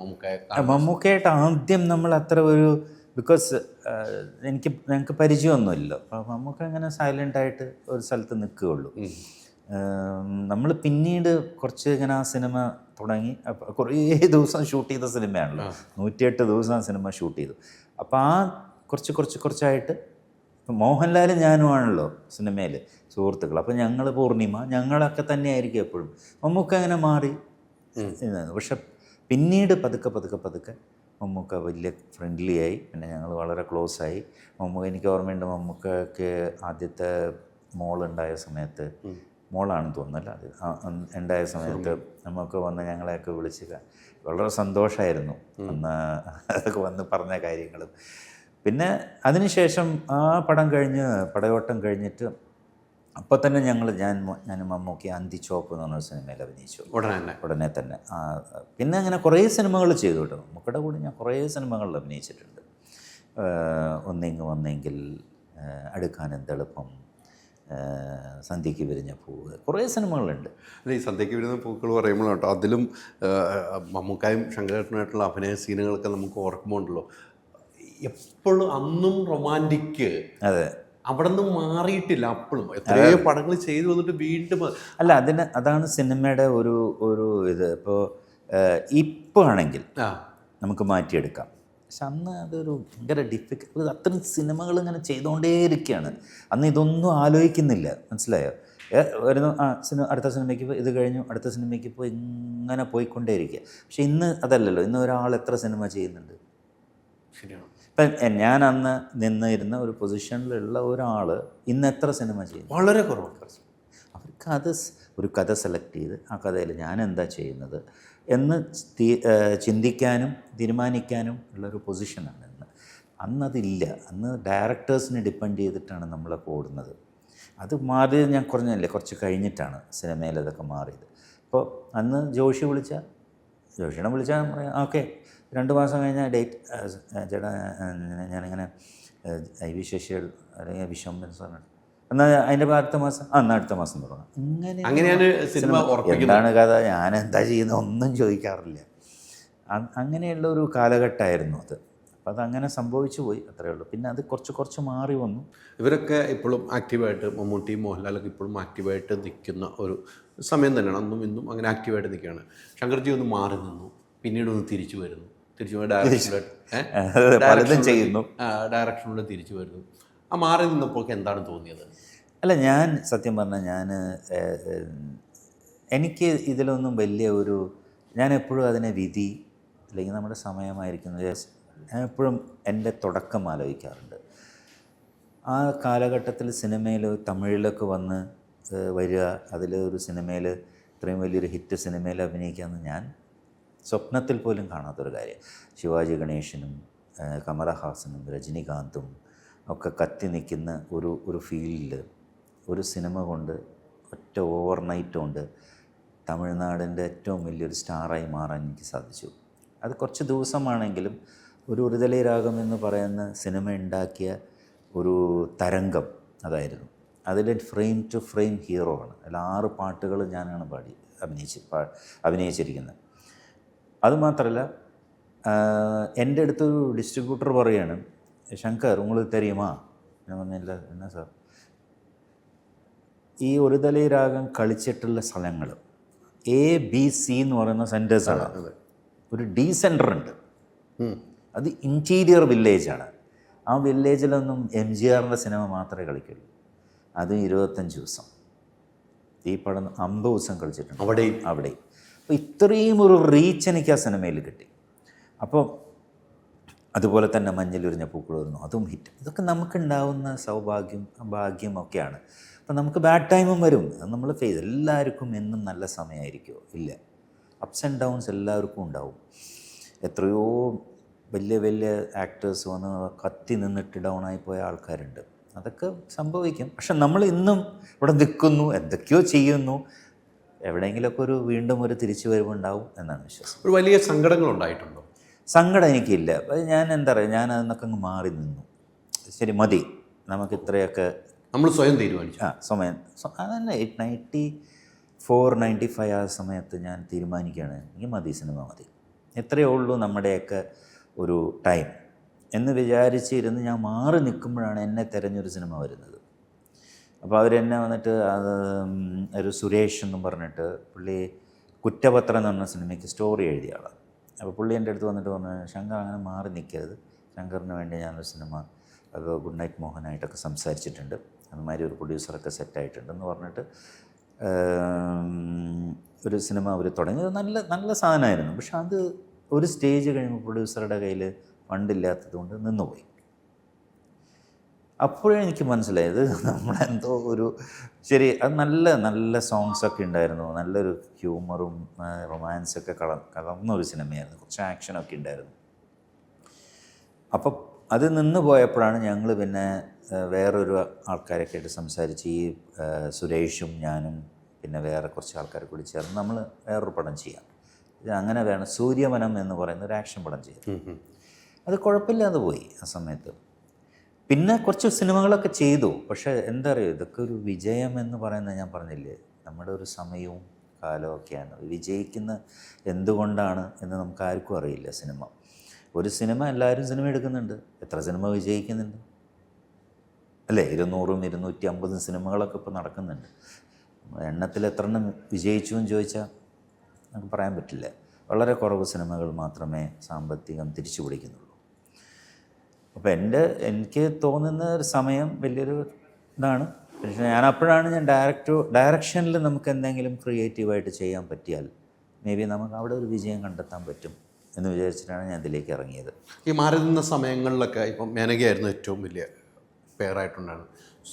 മമ്മൂക്കയായിട്ട് ആദ്യം നമ്മൾ അത്ര ഒരു, ബിക്കോസ് ഞങ്ങൾക്ക് പരിചയമൊന്നുമില്ല. അപ്പോൾ നമുക്ക് അങ്ങനെ സൈലൻ്റായിട്ട് ഒരു സ്ഥലത്ത് നിൽക്കുകയുള്ളൂ. നമ്മൾ പിന്നീട് കുറച്ച് ഇങ്ങനെ ആ സിനിമ തുടങ്ങി. കുറേ ദിവസം ഷൂട്ട് ചെയ്ത സിനിമയാണല്ലോ, 108 ദിവസം ആ സിനിമ ഷൂട്ട് ചെയ്തു. അപ്പോൾ ആ കുറച്ചായിട്ട് മോഹൻലാലും ഞാനുമാണല്ലോ സിനിമയിൽ സുഹൃത്തുക്കൾ. അപ്പോൾ ഞങ്ങൾ പൂർണിമ, ഞങ്ങളൊക്കെ തന്നെയായിരിക്കും എപ്പോഴും. മമ്മൂക്ക അങ്ങനെ മാറി. പക്ഷെ പിന്നീട് പതുക്കെ മമ്മൂക്ക വലിയ ഫ്രണ്ട്ലി ആയി. പിന്നെ ഞങ്ങൾ വളരെ ക്ലോസ് ആയി. എനിക്ക് ഓർമ്മയുണ്ട്, മമ്മൂക്കയ്ക്ക് ആദ്യത്തെ മോളുണ്ടായ സമയത്ത്, മോളാണെന്ന് തോന്നുന്നല്ല അത്, ഉണ്ടായ സമയത്ത് നമുക്ക് വന്ന് ഞങ്ങളെയൊക്കെ വിളിച്ച് വളരെ സന്തോഷമായിരുന്നു അന്ന് അതൊക്കെ വന്ന് പറഞ്ഞ കാര്യങ്ങളും. പിന്നെ അതിനുശേഷം ആ പടയോട്ടം കഴിഞ്ഞിട്ട് അപ്പോൾ തന്നെ ഞാൻ മമ്മൂക്കി അന്തിച്ചോപ്പ് എന്ന് പറഞ്ഞ സിനിമയിൽ അഭിനയിച്ചു ഉടനെ തന്നെ. പിന്നെ അങ്ങനെ കുറേ സിനിമകൾ ചെയ്തു കേട്ടോ. മമ്മൂക്കയുടെ കൂടെ ഞാൻ കുറേ സിനിമകളിൽ അഭിനയിച്ചിട്ടുണ്ട്. ഒന്നെങ്കിൽ അടുക്കാൻ എന്തെളുപ്പം, സന്ധ്യയ്ക്ക് വിരിഞ്ഞ പൂവ്, കുറേ സിനിമകളുണ്ട്. അല്ല, ഈ സന്ധ്യയ്ക്ക് വിരിഞ്ഞ പൂക്കൾ പറയുമ്പോൾ കേട്ടോ, അതിലും മമ്മൂക്കായും ശങ്കരേട്ടനുമായിട്ടുള്ള അഭിനയ സീനുകളൊക്കെ നമുക്ക് ഓർക്കുമ്പോൾ ഉണ്ടല്ലോ, എപ്പോഴും അന്നും റൊമാൻറ്റിക്. അതെ, അവിടെ നിന്ന് മാറിയിട്ടില്ല. അപ്പോഴും എത്രയോ പടങ്ങൾ ചെയ്തു വന്നിട്ട് വീണ്ടും അല്ല, അതാണ് സിനിമയുടെ ഒരു ഇത്. ഇപ്പോൾ ആണെങ്കിൽ നമുക്ക് മാറ്റിയെടുക്കാം. പക്ഷെ അന്ന് അതൊരു ഭയങ്കര ഡിഫിക്കൽട്ട്. അത്രയും സിനിമകൾ ഇങ്ങനെ ചെയ്തുകൊണ്ടേയിരിക്കുകയാണ്. അന്ന് ഇതൊന്നും ആലോചിക്കുന്നില്ല, മനസ്സിലായോ? അടുത്ത സിനിമയ്ക്ക് പോയി, ഇത് കഴിഞ്ഞു, അടുത്ത സിനിമയ്ക്ക് പോയി, ഇങ്ങനെ പോയിക്കൊണ്ടേയിരിക്കുക. പക്ഷെ ഇന്ന് അതല്ലല്ലോ. ഇന്ന് ഒരാൾ എത്ര സിനിമ ചെയ്യുന്നുണ്ട്? ശരിയാണ്. ഇപ്പം ഞാൻ അന്ന് നിന്നിരുന്ന ഒരു പൊസിഷനിലുള്ള ഒരാൾ ഇന്ന് എത്ര സിനിമ ചെയ്യും? വളരെ കുറവാണ്. അവർക്ക് ഒരു കഥ സെലക്ട് ചെയ്ത് ആ കഥയിൽ ഞാൻ എന്താ ചെയ്യുന്നത് എന്ന് ചിന്തിക്കാനും തീരുമാനിക്കാനും ഉള്ളൊരു പൊസിഷനാണ് ഇന്ന്. അന്നതില്ല. അന്ന് ഡയറക്ടേഴ്സിനെ ഡിപ്പെൻഡ് ചെയ്തിട്ടാണ് നമ്മളൊക്കെ ഓടുന്നത്. അത് മാറിയത് ഞാൻ കുറച്ച് കഴിഞ്ഞിട്ടാണ് സിനിമയിൽ അതൊക്കെ മാറിയത്. അപ്പോൾ അന്ന് ജോഷിനെ വിളിച്ചാൽ പറയാം, ഓക്കെ 2 മാസം കഴിഞ്ഞാൽ ഡേറ്റ് ചേട്ടാ ഞാനിങ്ങനെ IV ശശികൾ അല്ലെങ്കിൽ വിശ്വംഭരൻ സാറിന് എന്നാൽ അതിൻ്റെ അടുത്ത മാസം തുടങ്ങാം. അങ്ങനെയാണ് സിനിമ. എന്താണ് കഥ, ഞാൻ എന്താ ചെയ്യുന്നത് ഒന്നും ചോദിക്കാറില്ല. അങ്ങനെയുള്ള ഒരു കാലഘട്ടമായിരുന്നു അത്. അപ്പോൾ അതങ്ങനെ സംഭവിച്ചു പോയി, അത്രയേ ഉള്ളൂ. പിന്നെ അത് കുറച്ച് മാറി വന്നു. ഇവരൊക്കെ ഇപ്പോഴും ആക്റ്റീവായിട്ട്, മമ്മൂട്ടിയും മോഹൻലാലൊക്കെ ഇപ്പോഴും ആക്റ്റീവായിട്ട് നിൽക്കുന്ന ഒരു സമയം തന്നെയാണ്. അന്നും ഇന്നും അങ്ങനെ ആക്റ്റീവായിട്ട് നിൽക്കുകയാണ്. ശങ്കർജി ഒന്ന് മാറി നിന്നു, പിന്നീട് ഒന്ന് തിരിച്ചു വരുന്നു, തിരിച്ചു ഡയറക്ഷനിലോട്ട് പലതും ചെയ്യുന്നു. ഡയറക്ഷനിലൂടെ തിരിച്ചു വരുന്നു. ആ മാറി നിന്നപ്പോൾ എന്താണ് തോന്നിയത്? അല്ല, ഞാൻ സത്യം പറഞ്ഞാൽ എനിക്ക് ഇതിലൊന്നും വലിയ ഞാൻ എപ്പോഴും അതിനെ വിധി അല്ലെങ്കിൽ നമ്മുടെ സമയമായിരിക്കുന്നത് ഞാൻ എപ്പോഴും എൻ്റെ തുടക്കം ആലോചിക്കാറുണ്ട്. ആ കാലഘട്ടത്തിൽ സിനിമയിൽ തമിഴിലൊക്കെ വന്ന് വരിക, അതിൽ ഒരു സിനിമയിൽ ഇത്രയും വലിയൊരു ഹിറ്റ് സിനിമയിൽ അഭിനയിക്കാമെന്ന് ഞാൻ സ്വപ്നത്തിൽ പോലും കാണാത്തൊരു കാര്യം. ശിവാജി ഗണേശനും കമലഹാസനും രജനികാന്തും ഒക്കെ കത്തി നിൽക്കുന്ന ഒരു ഫീൽഡിൽ ഒരു സിനിമ കൊണ്ട് ഒറ്റ ഓവർനൈറ്റ് കൊണ്ട് തമിഴ്നാടിൻ്റെ ഏറ്റവും വലിയൊരു സ്റ്റാറായി മാറാൻ എനിക്ക് സാധിച്ചു. അത് കുറച്ച് ദിവസമാണെങ്കിലും ഒരുതലേ രാഗം എന്ന് പറയുന്ന സിനിമ ഉണ്ടാക്കിയ ഒരു തരംഗം അതായിരുന്നു. അതിൽ ഫ്രെയിം ടു ഫ്രെയിം ഹീറോ ആണ്. അതിൽ 6 പാട്ടുകൾ ഞാനാണ് അഭിനയിച്ചിരിക്കുന്നത്. അതുമാത്രമല്ല, എൻ്റെ അടുത്തൊരു ഡിസ്ട്രിബ്യൂട്ടർ പറയാണ്, ശങ്കർ உங்களுக்கு தெரியுமா? ഞാൻ പറഞ്ഞില്ല, എന്നാ സാർ? ഈ ഒരുതലേ രാഗം കളിച്ചിട്ടുള്ള സ്ഥലങ്ങൾ ABC എന്ന് പറയുന്ന സെൻറ്റേഴ്സാണ്. ഒരു D സെൻറ്റർ ഉണ്ട്, അത് ഇൻറ്റീരിയർ വില്ലേജാണ്. ആ വില്ലേജിലൊന്നും MGRൻ്റെ സിനിമ മാത്രമേ കളിക്കുള്ളൂ. അത് 25 ദിവസം. ഈ പടം 50 ദിവസം കളിച്ചിട്ടുണ്ട് അവിടെ. അപ്പോൾ ഇത്രയും ഒരു റീച്ച് എനിക്ക് ആ സിനിമയിൽ കിട്ടി. അപ്പോൾ അതുപോലെ തന്നെ മഞ്ഞിലുരിഞ്ഞ പൂക്കൾ വരുന്നു, അതും ഹിറ്റ്. ഇതൊക്കെ നമുക്കുണ്ടാവുന്ന ഭാഗ്യമൊക്കെയാണ്. അപ്പം നമുക്ക് ബാഡ് ടൈമും വരും, അത് നമ്മൾ എല്ലാവർക്കും എന്നും നല്ല സമയമായിരിക്കുമോ? ഇല്ല. അപ്സ് ആൻഡ് ഡൗൺസ് എല്ലാവർക്കും ഉണ്ടാവും. എത്രയോ വലിയ വലിയ ആക്ടേഴ്സ് വന്ന് കത്തി നിന്നിട്ട് ഡൗണായി പോയ ആൾക്കാരുണ്ട്. അതൊക്കെ സംഭവിക്കും. പക്ഷെ നമ്മൾ ഇന്നും ഇവിടെ നിൽക്കുന്നു, എന്തൊക്കെയോ ചെയ്യുന്നു. എവിടെയെങ്കിലുമൊക്കെ വീണ്ടും ഒരു തിരിച്ചു വരവുണ്ടാവും എന്നാണ് വിശ്വാസം. ഒരു വലിയ സങ്കടങ്ങൾ ഉണ്ടായിട്ടുണ്ടോ? സങ്കടം എനിക്കില്ല. ഞാൻ എന്താ പറയുക, ഞാൻ അതിനൊക്കെ അങ്ങ് മാറി നിന്നു. ശരി, മതി, നമുക്ക് ഇത്രയൊക്കെ നമ്മൾ സ്വയം തീരുമാനിച്ചു. സമയം അതന്നെ 94-95 ആ സമയത്ത് ഞാൻ തീരുമാനിക്കുകയാണ്, എനിക്ക് മതി, സിനിമ മതി, എത്രയേ ഉള്ളൂ നമ്മുടെയൊക്കെ ഒരു ടൈം എന്ന് വിചാരിച്ചിരുന്ന് ഞാൻ മാറി നിൽക്കുമ്പോഴാണ് എന്നെ തിരഞ്ഞൊരു സിനിമ വരുന്നത്. അപ്പോൾ അവരെന്നെ വന്നിട്ട് ഒരു സുരേഷ് എന്നും പറഞ്ഞിട്ട്, പുള്ളി കുറ്റപത്രം എന്ന് പറഞ്ഞ സിനിമയ്ക്ക് സ്റ്റോറി എഴുതിയ ആളാണ്. അപ്പോൾ പുള്ളി എൻ്റെ അടുത്ത് വന്നിട്ട് പറഞ്ഞു, ശങ്കർ അങ്ങനെ മാറി നിൽക്കരുത്, ശങ്കറിന് വേണ്ടി ഞാനൊരു സിനിമ അത് ഗുഡ് നൈറ്റ് മോഹനായിട്ടൊക്കെ സംസാരിച്ചിട്ടുണ്ട്, അതുമാതിരി ഒരു പ്രൊഡ്യൂസറൊക്കെ സെറ്റായിട്ടുണ്ടെന്ന് പറഞ്ഞിട്ട് ഒരു സിനിമ അവർ തുടങ്ങിയത് നല്ല സാധനമായിരുന്നു. പക്ഷെ അത് ഒരു സ്റ്റേജ് കഴിയുമ്പോൾ പ്രൊഡ്യൂസറുടെ കയ്യിൽ ഫണ്ടില്ലാത്തത് കൊണ്ട് നിന്നുപോയി. അപ്പോഴേ എനിക്ക് മനസ്സിലായത് നമ്മളെന്തോ ശരി, അത് നല്ല സോങ്സൊക്കെ ഉണ്ടായിരുന്നു, നല്ലൊരു ഹ്യൂമറും റൊമാൻസൊക്കെ കലർന്നൊരു സിനിമയായിരുന്നു, കുറച്ച് ആക്ഷനൊക്കെ ഉണ്ടായിരുന്നു. അപ്പം അത് നിന്ന് പോയപ്പോഴാണ് ഞങ്ങൾ പിന്നെ വേറൊരു ആൾക്കാരൊക്കെ ആയിട്ട് സംസാരിച്ച്, ഈ സുരേഷും ഞാനും പിന്നെ വേറെ കുറച്ച് ആൾക്കാരെ കൂടി ചേർന്ന് നമ്മൾ വേറൊരു പടം ചെയ്യാം, ഇത് അങ്ങനെ വേണം, സൂര്യവനം എന്ന് പറയുന്ന ഒരു ആക്ഷൻ പടം ചെയ്യാം. അത് കുഴപ്പമില്ലാതെ പോയി ആ സമയത്ത്. പിന്നെ കുറച്ച് സിനിമകളൊക്കെ ചെയ്തു. പക്ഷേ എന്താ പറയുക, ഇതൊക്കെ ഒരു വിജയം എന്ന് പറയുന്നത് ഞാൻ പറഞ്ഞില്ലേ, നമ്മുടെ ഒരു സമയവും കാലവും ഒക്കെയാണ്. വിജയിക്കുന്ന എന്തുകൊണ്ടാണ് എന്ന് നമുക്ക് ആർക്കും അറിയില്ല. ഒരു സിനിമ എല്ലാവരും സിനിമ എടുക്കുന്നുണ്ട്, എത്ര സിനിമ വിജയിക്കുന്നുണ്ട് അല്ലേ? 200-250 സിനിമകളൊക്കെ ഇപ്പോൾ നടക്കുന്നുണ്ട്. എണ്ണത്തിൽ എത്ര എണ്ണം വിജയിച്ചു എന്ന് ചോദിച്ചാൽ നമുക്ക് പറയാൻ പറ്റില്ല. വളരെ കുറവ് സിനിമകൾ മാത്രമേ സാമ്പത്തികം തിരിച്ചു പിടിക്കുന്നുള്ളൂ. അപ്പോൾ എനിക്ക് തോന്നുന്ന ഒരു സമയം വലിയൊരു ഇതാണ്. പക്ഷേ അപ്പോഴാണ് ഞാൻ ഡയറക്ഷനിൽ നമുക്ക് എന്തെങ്കിലും ക്രിയേറ്റീവായിട്ട് ചെയ്യാൻ പറ്റിയാൽ മേ ബി നമുക്ക് അവിടെ ഒരു വിജയം കണ്ടെത്താൻ പറ്റും എന്ന് വിചാരിച്ചിട്ടാണ് ഞാൻ ഇതിലേക്ക് ഇറങ്ങിയത്. ഈ മാറി നിന്ന സമയങ്ങളിലൊക്കെ ഇപ്പം മേനകയായിരുന്നു ഏറ്റവും വലിയ പേരായിട്ടുണ്ടാണ്,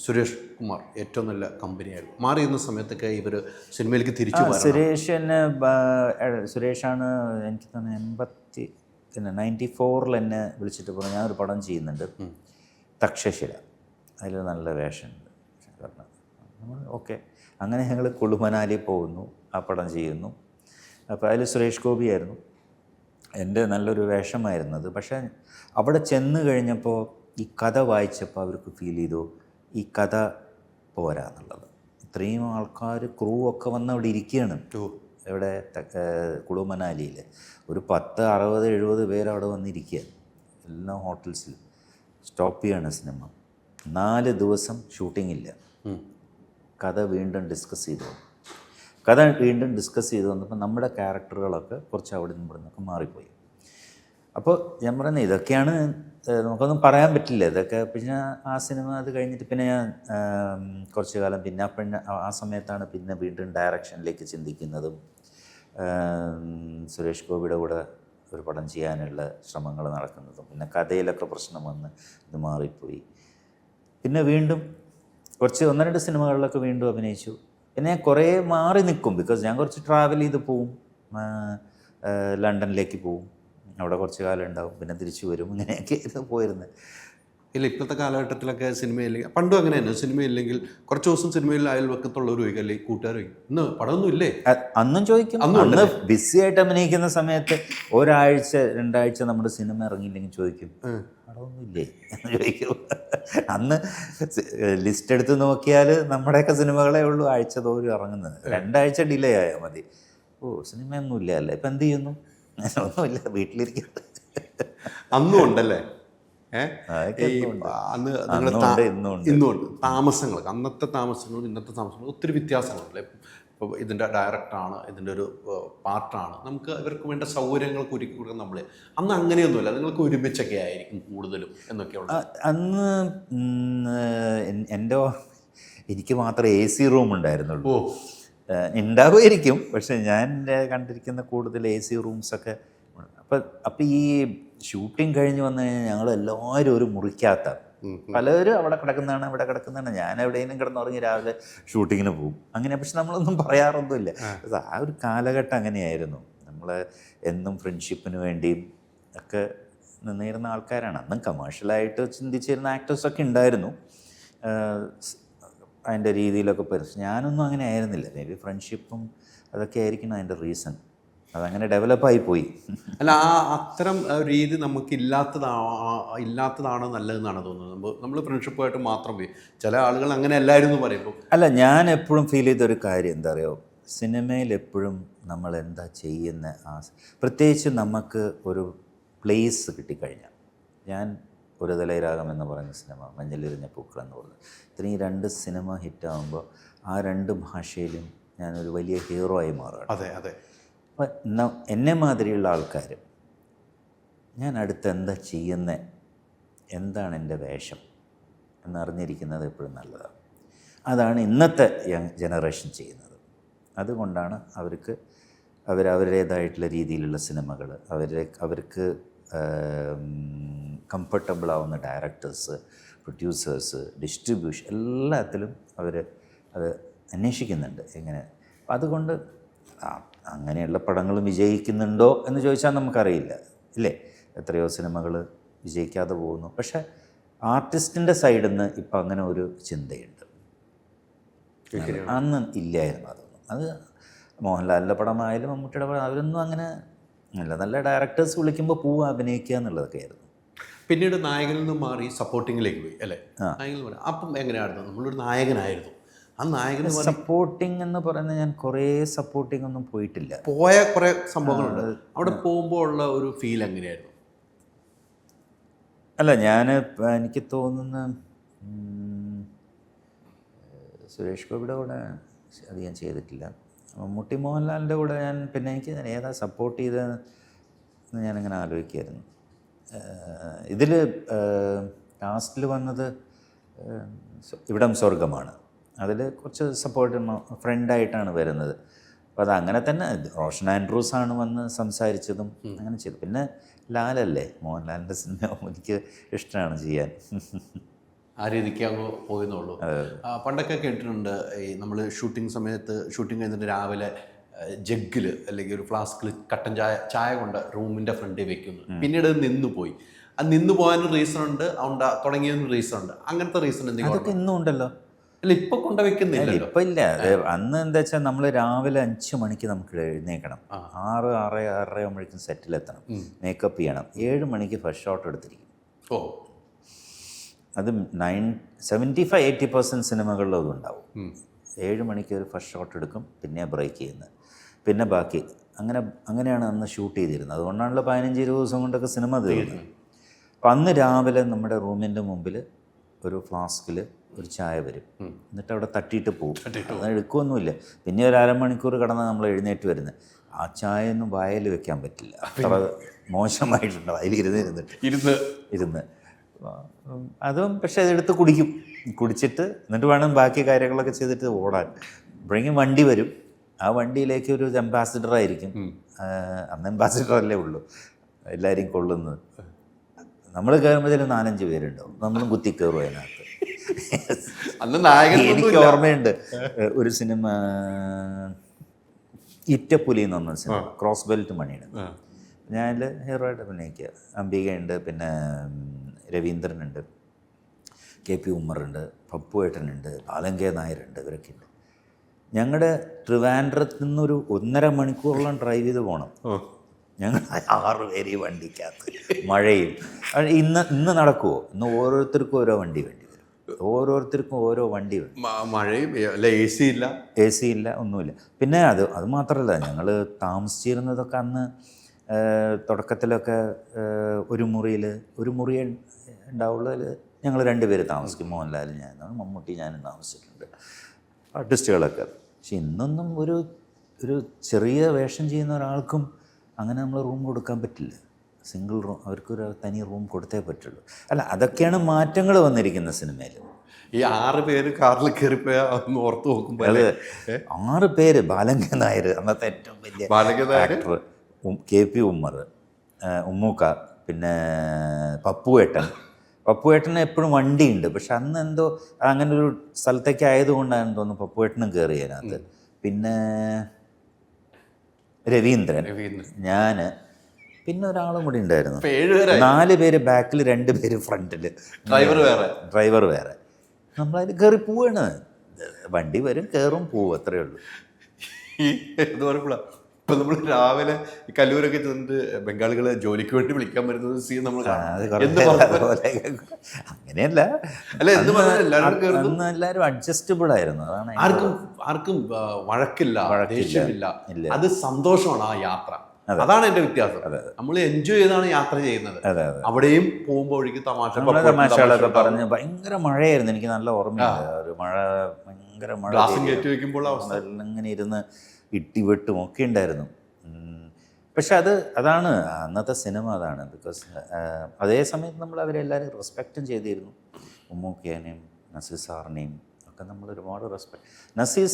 സുരേഷ് കുമാർ ഏറ്റവും നല്ല കമ്പനിയായിരുന്നു. മാറി നിന്ന സമയത്തൊക്കെ ഇവർ സിനിമയിലേക്ക് തിരിച്ചു സുരേഷാണ് എനിക്ക് തോന്നുന്നു 94 എന്നെ വിളിച്ചിട്ട് പറഞ്ഞു, ഞാനൊരു പടം ചെയ്യുന്നുണ്ട്, തക്ഷശില, അതിൽ നല്ല വേഷമുണ്ട് നമ്മൾ ഓക്കെ. അങ്ങനെ ഞങ്ങൾ കുളുമനാലി പോകുന്നു, ആ പടം ചെയ്യുന്നു. അപ്പോൾ അതിൽ സുരേഷ് ഗോപിയായിരുന്നു എൻ്റെ നല്ലൊരു വേഷമായിരുന്നത്. പക്ഷേ അവിടെ ചെന്ന് കഴിഞ്ഞപ്പോൾ ഈ കഥ വായിച്ചപ്പോൾ അവർക്ക് ഫീൽ ചെയ്തു ഈ കഥ പോരാ എന്നുള്ളത്. ഇത്രയും ആൾക്കാർ ക്രൂ ഒക്കെ വന്ന് അവിടെ ഇരിക്കുകയാണ്, ഇവിടെ കുളുമനാലിയിൽ ഒരു 10, 60, 70 പേര് അവിടെ വന്നിരിക്കുക, എല്ലാ ഹോട്ടൽസിലും. സ്റ്റോപ്പ് ചെയ്യാണ് സിനിമ. 4 ദിവസം ഷൂട്ടിംഗ് ഇല്ല. കഥ വീണ്ടും ഡിസ്കസ് ചെയ്തു വന്നപ്പോൾ നമ്മുടെ ക്യാരക്ടറുകളൊക്കെ കുറച്ച് അവിടെ നിന്ന് ഇവിടെ നിന്നൊക്കെ മാറിപ്പോയി. അപ്പോൾ ഞാൻ പറയുന്നത് ഇതൊക്കെയാണ് നമുക്കൊന്നും പറയാൻ പറ്റില്ല ഇതൊക്കെ. പിന്നെ ആ സിനിമ അത് കഴിഞ്ഞിട്ട് പിന്നെ ഞാൻ കുറച്ച് കാലം പിന്നെ ആ സമയത്താണ് പിന്നെ വീണ്ടും ഡയറക്ഷനിലേക്ക് ചിന്തിക്കുന്നതും സുരേഷ് ഗോപിയുടെ കൂടെ ഒരു പടം ചെയ്യാനുള്ള ശ്രമങ്ങൾ നടക്കുന്നതും പിന്നെ കഥയിലൊക്കെ പ്രശ്നം വന്ന് ഇത് മാറിപ്പോയി. പിന്നെ വീണ്ടും കുറച്ച് 1-2 സിനിമകളിലൊക്കെ വീണ്ടും അഭിനയിച്ചു. പിന്നെ ഞാൻ കുറേ മാറി നിൽക്കും, ബിക്കോസ് ഞാൻ കുറച്ച് ട്രാവൽ ചെയ്ത് പോവും, ലണ്ടനിലേക്ക് പോവും, അവിടെ കുറച്ച് കാലം ഉണ്ടാവും, പിന്നെ തിരിച്ചു വരും, ഇങ്ങനെയൊക്കെ ഇത് പോയിരുന്നത്. ഇല്ല, ഇപ്പോഴത്തെ കാലഘട്ടത്തിലൊക്കെ സിനിമയില്ലെങ്കിൽ പണ്ടും അങ്ങനെ തന്നെ, സിനിമയില്ലെങ്കിൽ കുറച്ച് ദിവസം സിനിമയിൽ അയൽവക്കത്തുള്ളവർ ചോദിക്കും, അല്ലെങ്കിൽ കൂട്ടുകാർ ചോദിക്കും ഇന്ന് പടമൊന്നും ഇല്ലേ. അന്നും ചോദിക്കും. അന്ന് ബിസി ആയിട്ട് അഭിനയിക്കുന്ന സമയത്ത് 1-2 ആഴ്ച നമ്മുടെ സിനിമ ഇറങ്ങിയില്ലെങ്കിൽ ചോദിക്കും പടമൊന്നും ഇല്ലേ എന്ന് ചോദിക്കും. അന്ന് ലിസ്റ്റ് എടുത്ത് നോക്കിയാൽ നമ്മുടെയൊക്കെ സിനിമകളേ ഉള്ളൂ ആഴ്ച തോറും ഇറങ്ങുന്നത്. 2 ആഴ്ച ഡിലേ ആയാൽ മതി. സിനിമയൊന്നും ഇല്ല അല്ലേ, ഇപ്പം എന്ത് ചെയ്യുന്നു? ഒന്നുമില്ല, വീട്ടിലിരിക്കുന്നത്. അന്നും ഉണ്ടല്ലേ? അന്ന് ഇന്നുണ്ട് താമസങ്ങൾക്ക്, അന്നത്തെ താമസങ്ങളും ഇന്നത്തെ താമസങ്ങളും ഒത്തിരി വ്യത്യാസങ്ങളുണ്ടല്ലേ. ഇപ്പോൾ ഇതിൻ്റെ ഡയറക്റ്റാണ്, ഇതിൻ്റെ ഒരു പാർട്ടാണ്, നമുക്ക് ഇവർക്ക് വേണ്ട സൗകര്യങ്ങൾക്ക് ഒരുക്കി കൊടുക്കാൻ നമ്മൾ. അന്ന് അങ്ങനെയൊന്നുമില്ല, നിങ്ങൾക്ക് ഒരുമിച്ചൊക്കെ ആയിരിക്കും കൂടുതലും എന്നൊക്കെയുള്ള. അന്ന് എനിക്ക് മാത്രമേ AC റൂം ഉണ്ടായിരുന്നുള്ളൂ. ഉണ്ടാവുമായിരിക്കും, പക്ഷെ ഞാൻ കണ്ടിരിക്കുന്ന കൂടുതൽ AC റൂംസൊക്കെ. അപ്പം ഈ ഷൂട്ടിങ് കഴിഞ്ഞ് വന്നു കഴിഞ്ഞാൽ ഞങ്ങൾ എല്ലാവരും ഒരു മുറിക്കകത്ത, പലരും അവിടെ കിടക്കുന്നതാണ് ഇവിടെ കിടക്കുന്നതാണ്. ഞാൻ എവിടെയെങ്കിലും കിടന്നുറങ്ങി രാവിലെ ഷൂട്ടിങ്ങിന് പോകും അങ്ങനെ. പക്ഷെ നമ്മളൊന്നും പറയാറൊന്നുമില്ല. ആ ഒരു കാലഘട്ടം അങ്ങനെയായിരുന്നു. നമ്മൾ എന്നും ഫ്രണ്ട്ഷിപ്പിന് വേണ്ടിയും ഒക്കെ നിന്നിരുന്ന ആൾക്കാരാണ്. അന്നും കമേഴ്ഷ്യലായിട്ട് ചിന്തിച്ചിരുന്ന ആക്ടേഴ്സൊക്കെ ഉണ്ടായിരുന്നു അതിൻ്റെ രീതിയിലൊക്കെ. ഞാനൊന്നും അങ്ങനെ ആയിരുന്നില്ല. മേ ബി ഫ്രണ്ട്ഷിപ്പും അതൊക്കെ ആയിരിക്കണം അതിൻ്റെ റീസൺ. അതങ്ങനെ ഡെവലപ്പായി പോയി. അല്ല, അത്തരം രീതി നമുക്ക് ഇല്ലാത്തതാണോ നല്ലതെന്നാണ് തോന്നുന്നത്. നമ്മൾ ഫ്രണ്ട്ഷിപ്പായിട്ട് മാത്രം പോയി. ചില ആളുകൾ അങ്ങനെ അല്ലായിരുന്നു പറയുമ്പോൾ. അല്ല, ഞാൻ എപ്പോഴും ഫീൽ ചെയ്തൊരു കാര്യം എന്താ പറയുക, സിനിമയിൽ എപ്പോഴും നമ്മൾ എന്താ ചെയ്യുന്ന പ്രത്യേകിച്ച് നമുക്ക് ഒരു പ്ലേസ് കിട്ടിക്കഴിഞ്ഞാൽ. ഞാൻ ഒരു തലൈരാഗം എന്ന് പറയുന്ന സിനിമ, മഞ്ഞളിരിഞ്ഞ പൂക്കൾ എന്ന് പറയുന്നത്, ഇത്രയും 2 സിനിമ ഹിറ്റാകുമ്പോൾ ആ 2 ഭാഷയിലും ഞാനൊരു വലിയ ഹീറോ ആയി മാറുകയാണ്. അതെ അതെ. അപ്പം എന്നെ മാതിരിയുള്ള ആൾക്കാർ ഞാൻ അടുത്ത് എന്താ ചെയ്യുന്നത്, എന്താണ് എൻ്റെ വേഷം എന്നറിഞ്ഞിരിക്കുന്നത് എപ്പോഴും നല്ലതാണ്. അതാണ് ഇന്നത്തെ യങ് ജനറേഷൻ ചെയ്യുന്നത്. അതുകൊണ്ടാണ് അവരവരുടേതായിട്ടുള്ള രീതിയിലുള്ള സിനിമകൾ, അവർക്ക് കംഫർട്ടബിൾ ആവുന്ന ഡയറക്ടേഴ്സ്, പ്രൊഡ്യൂസേഴ്സ്, ഡിസ്ട്രിബ്യൂഷൻ എല്ലാത്തിലും അത് അന്വേഷിക്കുന്നുണ്ട് എങ്ങനെ. അതുകൊണ്ട് അങ്ങനെയുള്ള പടങ്ങൾ വിജയിക്കുന്നുണ്ടോ എന്ന് ചോദിച്ചാൽ നമുക്കറിയില്ല, ഇല്ലേ? എത്രയോ സിനിമകൾ വിജയിക്കാതെ പോകുന്നു. പക്ഷേ ആർട്ടിസ്റ്റിൻ്റെ സൈഡിൽ നിന്ന് ഇപ്പം അങ്ങനെ ഒരു ചിന്തയുണ്ട്. അന്ന് ഇല്ലായിരുന്നു അതൊന്നും. അത് മോഹൻലാലിൻ്റെ പടമായാലും മമ്മൂട്ടിയുടെ പടം, അവരൊന്നും അങ്ങനെ നല്ല ഡയറക്ടേഴ്സ് വിളിക്കുമ്പോൾ പോവുക അഭിനയിക്കുക എന്നുള്ളതൊക്കെ ആയിരുന്നു. പിന്നീട് നായകനിൽ നിന്ന് മാറി സപ്പോർട്ടിങ്ങിലേക്ക് പോയി അല്ലേ? നായകൻ മാറി. അപ്പം എങ്ങനെയായിരുന്നു? നമ്മളൊരു നായകനായിരുന്നു. ആ നായകന് സപ്പോർട്ടിങ് എന്ന് പറയുന്നത് ഞാൻ കുറേ സപ്പോർട്ടിങ് ഒന്നും പോയിട്ടില്ല. പോയ കുറേ സംഭവങ്ങളുണ്ട്. അവിടെ പോകുമ്പോൾ ഉള്ള ഒരു ഫീൽ എങ്ങനെയായിരുന്നു? അല്ല, എനിക്ക് തോന്നുന്ന സുരേഷ് ഗോപിയുടെ കൂടെ അധികം ചെയ്തിട്ടില്ല. മമ്മൂട്ടി മോഹൻലാലിൻ്റെ കൂടെ പിന്നെ എനിക്ക് ഏതാ സപ്പോർട്ട് ചെയ്തതെന്ന് ഞാനിങ്ങനെ ആലോചിക്കുമായിരുന്നു. ഇതിൽ ലാസ്റ്റിൽ വന്നത് ഇവിടം സ്വർഗമാണ്. അതിൽ കുറച്ച് സപ്പോർട്ട് ഫ്രണ്ടായിട്ടാണ് വരുന്നത്. അപ്പോൾ അത് അങ്ങനെ തന്നെ റോഷൻ ആൻഡ്രൂസാണ് വന്ന് സംസാരിച്ചതും അങ്ങനെ ചെയ്തു. പിന്നെ ലാലല്ലേ, മോഹൻലാലിൻ്റെ സിനിമ എനിക്ക് ഇഷ്ടമാണ് ചെയ്യാൻ. ആ രീതിക്ക് അങ്ങ് പോയെന്നുള്ളൂ. പണ്ടൊക്കെ കേട്ടിട്ടുണ്ട്, ഈ നമ്മൾ ഷൂട്ടിംഗ് സമയത്ത് ഷൂട്ടിംഗ് കഴിഞ്ഞിട്ട് രാവിലെ ജഗ്ഗിൽ അല്ലെങ്കിൽ ഒരു ഫ്ലാസ്കിൽ കട്ടൻ ചായ കൊണ്ട് റൂമിൻ്റെ ഫ്രണ്ടിൽ വെക്കുന്നു. പിന്നീട് അത് നിന്ന് പോയി. അത് നിന്ന് പോകാനൊരു റീസൺ ഉണ്ട്, തുടങ്ങിയതിനൊരു റീസൺ ഉണ്ട്. അങ്ങനത്തെ റീസൺ എന്തെങ്കിലും അതൊക്കെ ഇന്നും ഉണ്ടല്ലോ. അല്ല, ഇപ്പൊ കൊണ്ടുവെക്കുന്നില്ല. ഇപ്പം ഇല്ല. അന്ന് എന്താ വെച്ചാൽ നമ്മൾ രാവിലെ 5 മണിക്ക് നമുക്ക് എഴുന്നേക്കണം, 6-6:30 ആകുമ്പോഴേക്കും സെറ്റിലെത്തണം, മേക്കപ്പ് ചെയ്യണം, 7 മണിക്ക് ഫസ്റ്റ് ഷോട്ട് എടുത്തിരിക്കും. അത് 75-80% സിനിമകളിലും അതുണ്ടാവും. 7 മണിക്ക് ഒരു ഫസ്റ്റ് ഷോട്ട് എടുക്കും, പിന്നെ ബ്രേക്ക് ചെയ്യുന്നത്, പിന്നെ ബാക്കി അങ്ങനെയാണ് അന്ന് ഷൂട്ട് ചെയ്തിരുന്നത്. അതുകൊണ്ടാണല്ലോ 15-20 ദിവസം കൊണ്ടൊക്കെ സിനിമ തീരുന്നത്. അപ്പം അന്ന് രാവിലെ നമ്മുടെ റൂമിൻ്റെ മുമ്പിൽ ഒരു ഫ്ലാസ്കിൽ ഒരു ചായ വരും, എന്നിട്ട് അവിടെ തട്ടിയിട്ട് പോകും. അത് എടുക്കുമൊന്നുമില്ല. പിന്നെ ഒരു 1/2 മണിക്കൂർ കിടന്നാൽ നമ്മൾ എഴുന്നേറ്റ് വരുന്നത്. ആ ചായ ഒന്നും വായിൽ വെക്കാൻ പറ്റില്ല, അത്ര മോശമായിട്ടുണ്ട് ഇരുന്ന്. അതും പക്ഷെ അതെടുത്ത് കുടിച്ചിട്ട് എന്നിട്ട് വേണം ബാക്കി കാര്യങ്ങളൊക്കെ ചെയ്തിട്ട് ഓടാൻ. അപ്പോഴേക്കും വണ്ടി വരും, ആ വണ്ടിയിലേക്ക് ഒരു അംബാസിഡർ ആയിരിക്കും. അന്ന് അംബാസിഡർ അല്ലേ ഉള്ളൂ എല്ലാവരെയും കൊള്ളുന്നത്. നമ്മൾ കയറുമ്പോഴത്തേനും 4-5 പേരുണ്ടാവും, നമ്മളും കുത്തി കയറും അതിനകത്ത്. എനിക്ക് ഓർമ്മയുണ്ട് ഒരു സിനിമ ഇറ്റപ്പുലി എന്ന് പറഞ്ഞ സിനിമ, ക്രോസ് ബെൽറ്റ് മണിയുടെ. ഞാൻ ഹീറോ ആയിട്ട് അഭിനയിക്കുക. അംബികയുണ്ട്, പിന്നെ രവീന്ദ്രനുണ്ട്, KP ഉമ്മറുണ്ട്, പപ്പുവേട്ടനുണ്ട്, ബാലങ്കേ നായരുണ്ട്, ഇവരൊക്കെ ഉണ്ട്. ഞങ്ങളുടെ ട്രിവാൻഡ്രത്ത് നിന്നൊരു 1.5 മണിക്കൂറോളം ഡ്രൈവ് ചെയ്ത് പോകണം. ഞങ്ങൾ 6 പേര് ഈ വണ്ടിക്കകത്ത്, മഴയും. ഇന്ന് നടക്കുമോ? ഇന്ന് ഓരോരുത്തർക്കും ഓരോ വണ്ടി വേണ്ടി വരും, ഓരോരുത്തർക്കും ഓരോ വണ്ടി വേണം. മഴയും എ സി ഇല്ല, ഒന്നുമില്ല. പിന്നെ അത് മാത്രമല്ല, ഞങ്ങൾ താമസിച്ചിരുന്നതൊക്കെ അന്ന് തുടക്കത്തിലൊക്കെ ഒരു മുറിയെ ഉണ്ടാവുള്ളതിൽ ഞങ്ങൾ 2 പേര് താമസിക്കും. മോഹൻലാൽ, ഞാനാണ്, മമ്മൂട്ടി, ഞാനും താമസിച്ചിട്ടുണ്ട്, ആർട്ടിസ്റ്റുകളൊക്കെ. പക്ഷെ ഇന്നൊന്നും ഒരു ചെറിയ വേഷം ചെയ്യുന്ന ഒരാൾക്കും അങ്ങനെ നമ്മൾ റൂം കൊടുക്കാൻ പറ്റില്ല. സിംഗിൾ റൂം, അവർക്കൊരു തനി റൂം കൊടുത്തേ പറ്റുള്ളൂ. അല്ല, അതൊക്കെയാണ് മാറ്റങ്ങൾ വന്നിരിക്കുന്ന സിനിമയിൽ. ഈ 6 പേര് കാറിൽ കയറിപ്പോയാൽ ഒന്ന് ഓർത്ത് നോക്കുമ്പോൾ അത് 6 പേര്. ബാലങ്കേ നായർ അന്നത്തെ ഏറ്റവും വലിയ ആക്ടർ, KP ഉമ്മർ, ഉമ്മൂക്ക, പിന്നെ പപ്പുവേട്ടന് എപ്പോഴും വണ്ടിയുണ്ട്. പക്ഷെ അന്ന് എന്തോ അങ്ങനെ ഒരു സ്ഥലത്തേക്ക് ആയതുകൊണ്ടാണ് തോന്നുന്നു പപ്പുവേട്ടനും കയറി അതിനകത്ത്. പിന്നെ രവീന്ദ്രൻ, ഞാൻ, പിന്നെ ഒരാളും കൂടി ഉണ്ടായിരുന്നു. 4 പേര് ബാക്കിൽ, 2 പേര് ഫ്രണ്ടിൽ, ഡ്രൈവർ വേറെ. നമ്മളതിൽ കയറി പോവാണ്. വണ്ടി വരും, കയറും, പോവും, അത്രയേ ഉള്ളൂ. എന്ന് പറയുമ്പോഴാണ് ഇപ്പം നമ്മൾ രാവിലെ കല്ലൂരൊക്കെ ചെന്നിട്ട് ബംഗാളികളെ ജോലിക്ക് വേണ്ടി വിളിക്കാൻ വരുന്നത് സീൻ നമ്മൾ അങ്ങനെയല്ല, എല്ലാവരും അഡ്ജസ്റ്റബിൾ ആയിരുന്നു. അതാണ് ആർക്കും വഴക്കില്ല, ദേഷ്യമില്ല. അത് സന്തോഷമാണ് ആ യാത്ര. അതാണ് എന്റെ വ്യത്യാസം. നമ്മൾ എൻജോയ് ചെയ്താണ് യാത്ര ചെയ്യുന്നത്. അവിടെയും പോകുമ്പോഴേക്ക് തമാശകളൊക്കെ പറഞ്ഞ് ഭയങ്കര മഴയായിരുന്നു. എനിക്ക് നല്ല ഓർമ്മയില്ല. ഒരു ഭയങ്കര മഴ കയറ്റി വയ്ക്കുമ്പോൾ ഇങ്ങനെ ഇരുന്ന് ഇട്ടിവെട്ടും ഒക്കെ ഉണ്ടായിരുന്നു. പക്ഷെ അതാണ് അന്നത്തെ സിനിമ, അതാണ്. ബിക്കോസ് അതേ സമയത്ത് നമ്മൾ അവരെല്ലാവരും റെസ്പെക്റ്റും ചെയ്തിരുന്നു. ഉമ്മൂക്കേനെയും നസീർ സാറിനെയും ഒക്കെ നമ്മൾ ഒരുപാട് റെസ്പെക്ട്. നസീർ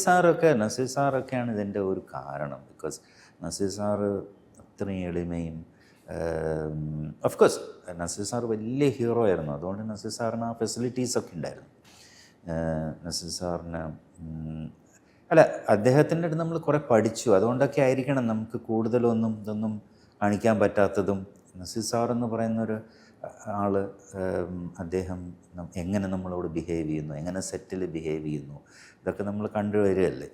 സാറൊക്കെയാണ് ഇതിൻ്റെ ഒരു കാരണം. ബിക്കോസ് നസീർ സാറ് അത്രയും എളിമയും, ഓഫ് കോഴ്സ് നസീർ സാർ വലിയ ഹീറോ ആയിരുന്നു. അതുകൊണ്ട് നസീർ സാറിന് ആ ഫെസിലിറ്റീസൊക്കെ ഉണ്ടായിരുന്നു. നസീർ സാറിന് അല്ല, അദ്ദേഹത്തിൻ്റെ അടുത്ത് നമ്മൾ കുറേ പഠിച്ചു. അതുകൊണ്ടൊക്കെ ആയിരിക്കണം നമുക്ക് കൂടുതലൊന്നും ഇതൊന്നും കാണിക്കാൻ പറ്റാത്തതും. നസീർ സാർ എന്ന് പറയുന്നൊരു ആൾ, അദ്ദേഹം എങ്ങനെ നമ്മളോട് ബിഹേവ് ചെയ്യുന്നു, എങ്ങനെ സെറ്റിൽ ബിഹേവ് ചെയ്യുന്നു, ഇതൊക്കെ നമ്മൾ കണ്ടുവരികയല്ലേ.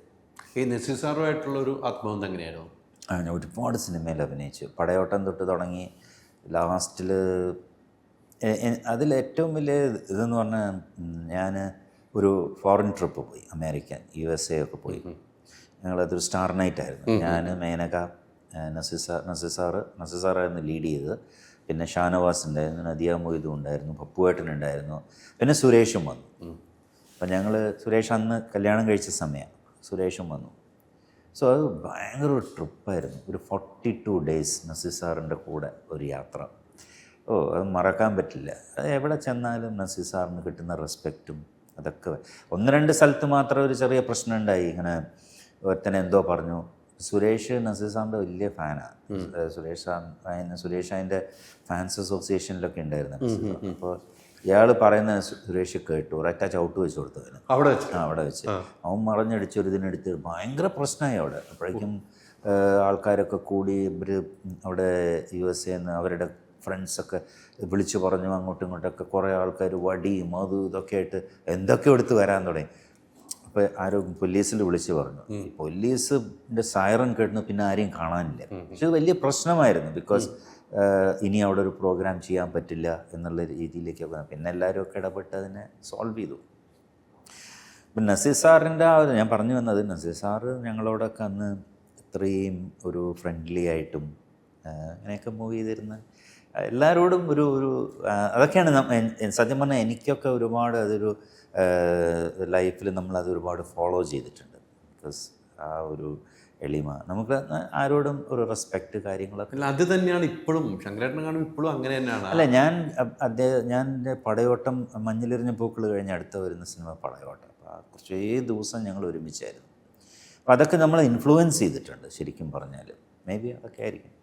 ഈ നസീർ സാറുമായിട്ടുള്ളൊരു ആത്മബന്ധം എങ്ങനെയായിരുന്നു? ഞാൻ ഒരുപാട് സിനിമയിൽ അഭിനയിച്ചു. പടയോട്ടം തൊട്ട് തുടങ്ങി ലാസ്റ്റിൽ അതിലേറ്റവും വലിയ ഇതെന്ന് പറഞ്ഞാൽ, ഞാൻ ഒരു ഫോറിൻ ട്രിപ്പ് പോയി, അമേരിക്കൻ, USA ഒക്കെ പോയി. ഞങ്ങളതൊരു സ്റ്റാർ നൈറ്റ് ആയിരുന്നു. ഞാൻ, മേനക, നസീർ സാറായിരുന്നു ലീഡ് ചെയ്തത്. പിന്നെ ഷാനവാസ് ഉണ്ടായിരുന്നു, നദിയ മൊയ്തും ഉണ്ടായിരുന്നു, പപ്പുവേട്ടനുണ്ടായിരുന്നു, പിന്നെ സുരേഷും വന്നു. അപ്പം ഞങ്ങൾ, സുരേഷ് അന്ന് കല്യാണം കഴിച്ച സമയം, സുരേഷും വന്നു. സോ അത് ഭയങ്കര ഒരു ട്രിപ്പായിരുന്നു. ഒരു 42 days നസീർ സാറിൻ്റെ കൂടെ ഒരു യാത്ര. അത് മറക്കാൻ പറ്റില്ല. അത് എവിടെ ചെന്നാലും നസീർ സാറിന് കിട്ടുന്ന റെസ്പെക്റ്റും അതൊക്കെ. 1-2 സ്ഥലത്ത് മാത്രം ഒരു ചെറിയ പ്രശ്നം ഉണ്ടായി. ഇങ്ങനെ ഒരുത്തനെ എന്തോ പറഞ്ഞു. സുരേഷ് നസീർ സാറിൻ്റെ വലിയ ഫാനാണ്. സുരേഷ് അതിൻ്റെ ഫാൻസ് അസോസിയേഷനിലൊക്കെ ഉണ്ടായിരുന്നു. അപ്പോൾ ഇയാൾ പറയുന്ന സുരേഷ് കേട്ടു, ഒരൊറ്റ ചവിട്ട് വെച്ച് കൊടുത്തതിന് അവിടെ വെച്ച്. അവൻ മറഞ്ഞടിച്ചൊരിതിനെടുത്ത് ഭയങ്കര പ്രശ്നമായി അവിടെ. അപ്പോഴേക്കും ആൾക്കാരൊക്കെ കൂടി, ഇവർ അവിടെ USA അവരുടെ ഫ്രണ്ട്സൊക്കെ വിളിച്ചു പറഞ്ഞു. അങ്ങോട്ടും ഇങ്ങോട്ടൊക്കെ കുറേ ആൾക്കാർ വടിയും അതും ഇതൊക്കെ ആയിട്ട് എന്തൊക്കെ എടുത്ത് വരാൻ തുടങ്ങി. അപ്പോൾ ആരോ പോലീസിൽ വിളിച്ച് പറഞ്ഞു. ഈ പോലീസിൻ്റെ സൈറൻ കേട്ടിന് പിന്നെ ആരെയും കാണാനില്ല. പക്ഷെ ഇത് വലിയ പ്രശ്നമായിരുന്നു. ബിക്കോസ് ഇനി അവിടെ ഒരു പ്രോഗ്രാം ചെയ്യാൻ പറ്റില്ല എന്നുള്ള രീതിയിലേക്കൊക്കെ. പിന്നെ എല്ലാവരും ഒക്കെ ഇടപെട്ട് അതിനെ സോൾവ് ചെയ്തു. ഇപ്പം നസീർ സാറിൻ്റെ ഞാൻ പറഞ്ഞു വന്നത്, നസീർ സാറ് ഞങ്ങളോടൊക്കെ അന്ന് ഇത്രയും ഒരു ഫ്രണ്ട്ലി ആയിട്ടും അങ്ങനെയൊക്കെ മൂവ് ചെയ്തിരുന്ന എല്ലാവരോടും ഒരു അതൊക്കെയാണ് സത്യം പറഞ്ഞാൽ എനിക്കൊക്കെ ഒരുപാട് അതൊരു ലൈഫിൽ നമ്മളത് ഒരുപാട് ഫോളോ ചെയ്തിട്ടുണ്ട്. ബിക്കോസ് ആ ഒരു എളിമ, നമുക്ക് ആരോടും ഒരു റെസ്പെക്റ്റ് കാര്യങ്ങളൊക്കെ. അല്ല, അത് തന്നെയാണ് ഇപ്പോഴും ശങ്കരേട്ടനെ കാണും ഇപ്പോഴും അങ്ങനെ തന്നെയാണ്. അല്ല, ഞാൻ എൻ്റെ പടയോട്ടം മഞ്ഞിലെറിഞ്ഞ പൂക്കൾ കഴിഞ്ഞ് അടുത്ത വരുന്ന സിനിമ പടയോട്ടം. അപ്പോൾ കുറച്ചേ ദിവസം ഞങ്ങൾ ഒരുമിച്ചായിരുന്നു. അപ്പോൾ അതൊക്കെ നമ്മളെ ഇൻഫ്ലുവൻസ് ചെയ്തിട്ടുണ്ട് ശരിക്കും പറഞ്ഞാൽ. മേ ബി അതൊക്കെ ആയിരിക്കും.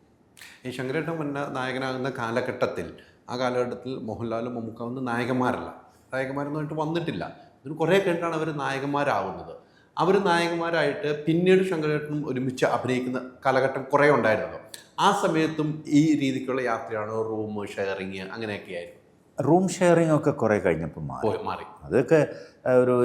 ഈ ശങ്കരേട്ടൻ മുന്നേ നായകനാകുന്ന കാലഘട്ടത്തിൽ, ആ കാലഘട്ടത്തിൽ മോഹൻലാലും മമ്മൂക്കാവുന്ന നായകന്മാരൊന്നുമായിട്ട് വന്നിട്ടില്ല. ഇതിന് കുറേ കഴിഞ്ഞിട്ടാണ് അവർ നായകന്മാരാവുന്നത്. അവർ നായകന്മാരായിട്ട് പിന്നീട് ശങ്കരേട്ടനും ഒരുമിച്ച് അഭിനയിക്കുന്ന കാലഘട്ടം കുറേ ഉണ്ടായിരുന്നല്ലോ. ആ സമയത്തും ഈ രീതിക്കുള്ള യാത്രയാണോ, റൂം ഷെയറിങ് അങ്ങനെയൊക്കെ ആയിരുന്നു? റൂം ഷെയറിംഗ് ഒക്കെ കുറേ കഴിഞ്ഞപ്പോൾ മാറി. അതൊക്കെ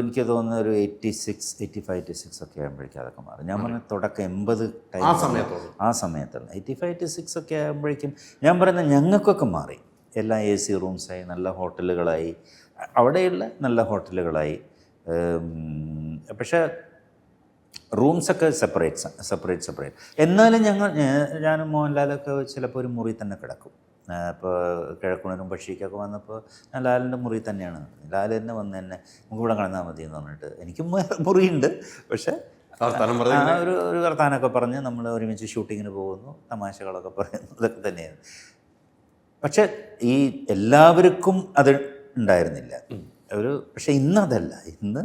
എനിക്ക് തോന്നുന്ന ഒരു 86, 85, 86 ഒക്കെ ആകുമ്പോഴേക്കും അതൊക്കെ മാറി. ഞാൻ പറഞ്ഞ തുടക്കം 80 ടൈം ആ സമയത്താണ്. 85, 86 ഒക്കെ ആകുമ്പോഴേക്കും ഞാൻ പറയുന്നത് ഞങ്ങൾക്കൊക്കെ മാറി. എല്ലാം AC റൂംസായി, നല്ല ഹോട്ടലുകളായി, അവിടെയുള്ള നല്ല ഹോട്ടലുകളായി. പക്ഷേ റൂംസൊക്കെ സെപ്പറേറ്റ്. എന്നാലും ഞാനും മോഹൻലാലൊക്കെ ചിലപ്പോൾ ഒരു മുറി തന്നെ കിടക്കും. ഇപ്പോൾ കിഴക്കുണരും പക്ഷിക്കൊക്കെ വന്നപ്പോൾ ഞാൻ ലാലിൻ്റെ മുറി തന്നെയാണ്. ലാൽ തന്നെ വന്ന് തന്നെ നമുക്ക് ഇവിടെ കിടന്നാൽ മതി എന്ന് പറഞ്ഞിട്ട്. എനിക്കും മുറിയുണ്ട്, പക്ഷേ ഒരു വർത്താനമൊക്കെ പറഞ്ഞ് നമ്മൾ ഒരുമിച്ച് ഷൂട്ടിങ്ങിന് പോകുന്നു, തമാശകളൊക്കെ പറയുന്നു, ഇതൊക്കെ തന്നെയാണ്. പക്ഷെ ഈ എല്ലാവർക്കും അത് ഉണ്ടായിരുന്നില്ല. പക്ഷെ ഇന്നതല്ല. ഇന്ന്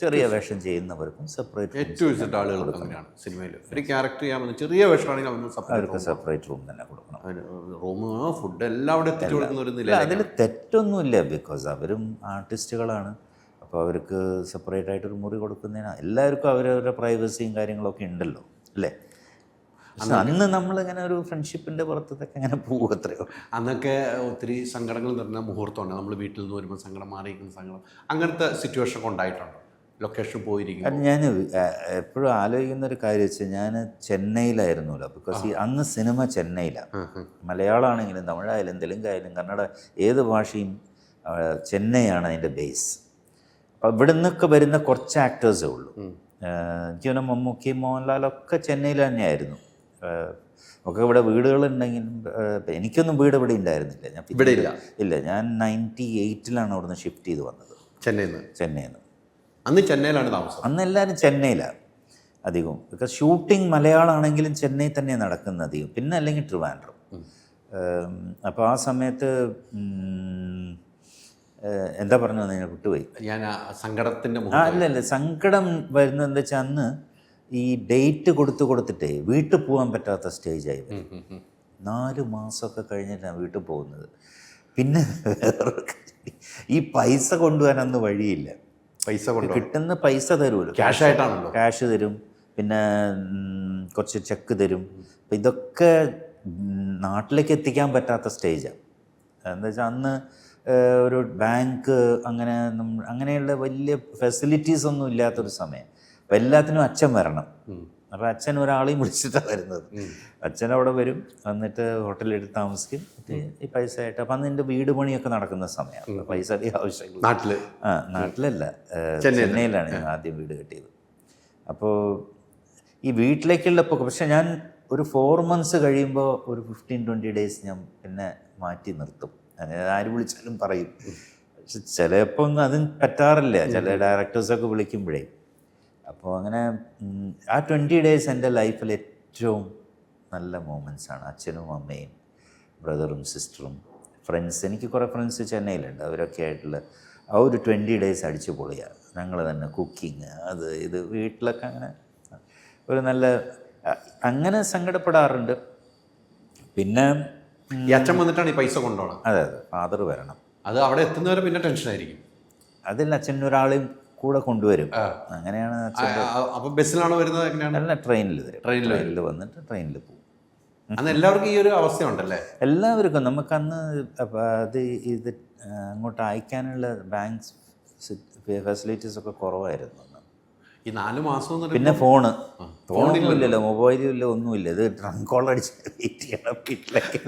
ചെറിയ വേഷം ചെയ്യുന്നവർക്കും സെപ്പറേറ്റ് ആളുകൾക്ക് അങ്ങനെയാണ്. സിനിമയിൽ ഒരു ക്യാരക്ടർ ചെയ്യാൻ ചെറിയ വേഷമാണെങ്കിൽ അവർക്ക് സെപ്പറേറ്റ് റൂം തന്നെ കൊടുക്കണം. റൂം, ഫുഡ് എല്ലാം അവിടെ എത്തിച്ചു കൊടുക്കുന്ന. അതിൽ തെറ്റൊന്നുമില്ല, ബിക്കോസ് അവരും ആർട്ടിസ്റ്റുകളാണ്. അപ്പോൾ അവർക്ക് സെപ്പറേറ്റ് ആയിട്ടൊരു മുറി കൊടുക്കുന്നതിന് എല്ലാവർക്കും അവരവരുടെ പ്രൈവസിയും കാര്യങ്ങളൊക്കെ ഉണ്ടല്ലോ, അല്ലേ? അന്ന് നമ്മളിങ്ങനെ ഒരു ഫ്രണ്ട്ഷിപ്പിൻ്റെ പുറത്തൊക്കെ അങ്ങനെ പോകും, അത്രയോ. അന്നൊക്കെ ഒത്തിരി സങ്കടങ്ങൾ നിറഞ്ഞ മുഹൂർത്തമുണ്ട്. നമ്മൾ വീട്ടിൽ നിന്ന് വരുമ്പോൾ സങ്കടം, മാറിയിരിക്കുന്ന സങ്കടം, അങ്ങനത്തെ സിറ്റുവേഷൻ ഒക്കെ ഉണ്ടായിട്ടുണ്ടോ? ലൊക്കേഷൻ പോയിരിക്കും. അത് ഞാൻ എപ്പോഴും ആലോചിക്കുന്ന ഒരു കാര്യം വെച്ചാൽ, ഞാൻ ചെന്നൈയിലായിരുന്നല്ലോ. ബിക്കോസ് അന്ന് സിനിമ ചെന്നൈയിലാണ്. മലയാളമാണെങ്കിലും തമിഴായാലും തെലുങ്കായാലും കന്നഡ ഏത് ഭാഷയും ചെന്നൈയാണ് അതിൻ്റെ ബേസ്. അപ്പോൾ ഇവിടെ നിന്നൊക്കെ വരുന്ന കുറച്ച് ആക്ടേഴ്സേ ഉള്ളൂ. എനിക്ക് തോന്നുന്നു മമ്മൂക്കി, മോഹൻലാലൊക്കെ ചെന്നൈയിൽ തന്നെയായിരുന്നു. ഒക്കെ ഇവിടെ വീടുകളുണ്ടെങ്കിലും എനിക്കൊന്നും വീട് ഇവിടെ ഉണ്ടായിരുന്നില്ല. ഞാൻ ഇവിടെ ഇല്ല. ഞാൻ 98 അവിടുന്ന് ഷിഫ്റ്റ് ചെയ്ത് വന്നത് ചെന്നൈയിൽ നിന്ന്. അന്ന് ചെന്നൈയിലാണ് താമസം. അന്ന് എല്ലാവരും ചെന്നൈയിലാണ് അധികവും. ബിക്കോസ് ഷൂട്ടിംഗ് മലയാളമാണെങ്കിലും ചെന്നൈ തന്നെ നടക്കുന്നത് അധികം, പിന്നെ അല്ലെങ്കിൽ ട്രിവാൻഡ്രം. അപ്പോൾ ആ സമയത്ത് എന്താ പറഞ്ഞത് ഞാൻ വിട്ടുപോയി. ഞാൻ സങ്കടത്തിൻ്റെ അല്ലല്ല, സങ്കടം വരുന്നത് എന്താ വെച്ചാൽ അന്ന് ഈ ഡേറ്റ് കൊടുത്തിട്ടേ വീട്ടിൽ പോകാൻ പറ്റാത്ത സ്റ്റേജായി. 4 മാസമൊക്കെ കഴിഞ്ഞിട്ടാണ് വീട്ടിൽ പോകുന്നത്. പിന്നെ ഈ പൈസ കൊണ്ടുപോകാൻ അന്ന് വഴിയില്ല. കിട്ടുന്ന പൈസ തരുമല്ലോ, ക്യാഷ് തരും, പിന്നെ കുറച്ച് ചെക്ക് തരും. അപ്പം ഇതൊക്കെ നാട്ടിലേക്ക് എത്തിക്കാൻ പറ്റാത്ത സ്റ്റേജാണ്. എന്താ വെച്ചാൽ അന്ന് ഒരു ബാങ്ക് അങ്ങനെയുള്ള വലിയ ഫെസിലിറ്റീസ് ഒന്നും ഇല്ലാത്തൊരു സമയം. അപ്പം എല്ലാത്തിനും അച്ഛൻ വരണം. അപ്പോൾ അച്ഛൻ ഒരാളെയും വിളിച്ചിട്ടാണ് വരുന്നത്. അച്ഛൻ അവിടെ വരും, വന്നിട്ട് ഹോട്ടലിലെടുത്ത് താമസിക്കും, ഈ പൈസ ആയിട്ട്. അപ്പം അന്ന് എൻ്റെ വീട് പണിയൊക്കെ നടക്കുന്ന സമയമാണ്. പൈസയുടെ ആവശ്യമില്ല. നാട്ടിലല്ല, ചെന്നൈയിലാണ് ഞാൻ ആദ്യം വീട് കെട്ടിയത്. അപ്പോൾ ഈ വീട്ടിലേക്കുള്ള പക്ഷേ ഞാൻ ഒരു 4 months കഴിയുമ്പോൾ ഒരു 15-20 days ഞാൻ പിന്നെ മാറ്റി നിർത്തും. ആര് വിളിച്ചാലും പറയും. പക്ഷെ ചിലപ്പോൾ ഒന്നും അതും പറ്റാറില്ല, ചില ഡയറക്ടേഴ്സൊക്കെ വിളിക്കുമ്പോഴേ. അപ്പോൾ അങ്ങനെ ആ 20 days എൻ്റെ ലൈഫിൽ ഏറ്റവും നല്ല മൊമെൻറ്റ്സാണ്. അച്ഛനും അമ്മയും ബ്രദറും സിസ്റ്ററും ഫ്രണ്ട്സ്. എനിക്ക് കുറേ ഫ്രണ്ട്സ് ചെന്നൈയിലുണ്ട്. അവരൊക്കെ ആയിട്ടുള്ള ആ ഒരു 20 days അടിച്ചു പൊളിയാണ്. ഞങ്ങൾ തന്നെ കുക്കിങ്, അത് ഇത് വീട്ടിലൊക്കെ അങ്ങനെ ഒരു നല്ല അങ്ങനെ സങ്കടപ്പെടാറുണ്ട്. പിന്നെ അച്ഛൻ വന്നിട്ടാണ് ഈ പൈസ കൊണ്ടുപോകണം. അതെ, ഫാദർ വരണം. അത് അവിടെ എത്തുന്നവരെ പിന്നെ ടെൻഷനായിരിക്കും. അതിൽ അച്ഛൻ ഒരാളെയും കൂടെ കൊണ്ടുവരും. അങ്ങനെയാണ് അച്ഛൻ. അപ്പോൾ ബസ്സിലാണോ വരുന്നത്? എങ്ങനെയാണ്? അല്ല, ട്രെയിനിൽ വന്നിട്ട് ട്രെയിനിൽ പോകും. അന്ന് എല്ലാവർക്കും ഈ ഒരു അവസ്ഥയുണ്ടല്ലേ? എല്ലാവർക്കും. നമുക്കന്ന് ഇത് അങ്ങോട്ട് അയക്കാനുള്ള ബാങ്ക് ഫെസിലിറ്റീസ് ഒക്കെ കുറവായിരുന്നു. ഈ 4 മാസം പിന്നെ ഫോണില്ലല്ലോ, മൊബൈലും ഇല്ല, ഒന്നുമില്ല. ഇത് ട്രങ്ക് കോൾ അടിച്ച് വെയിറ്റ് ചെയ്യണം വീട്ടിലേക്ക്.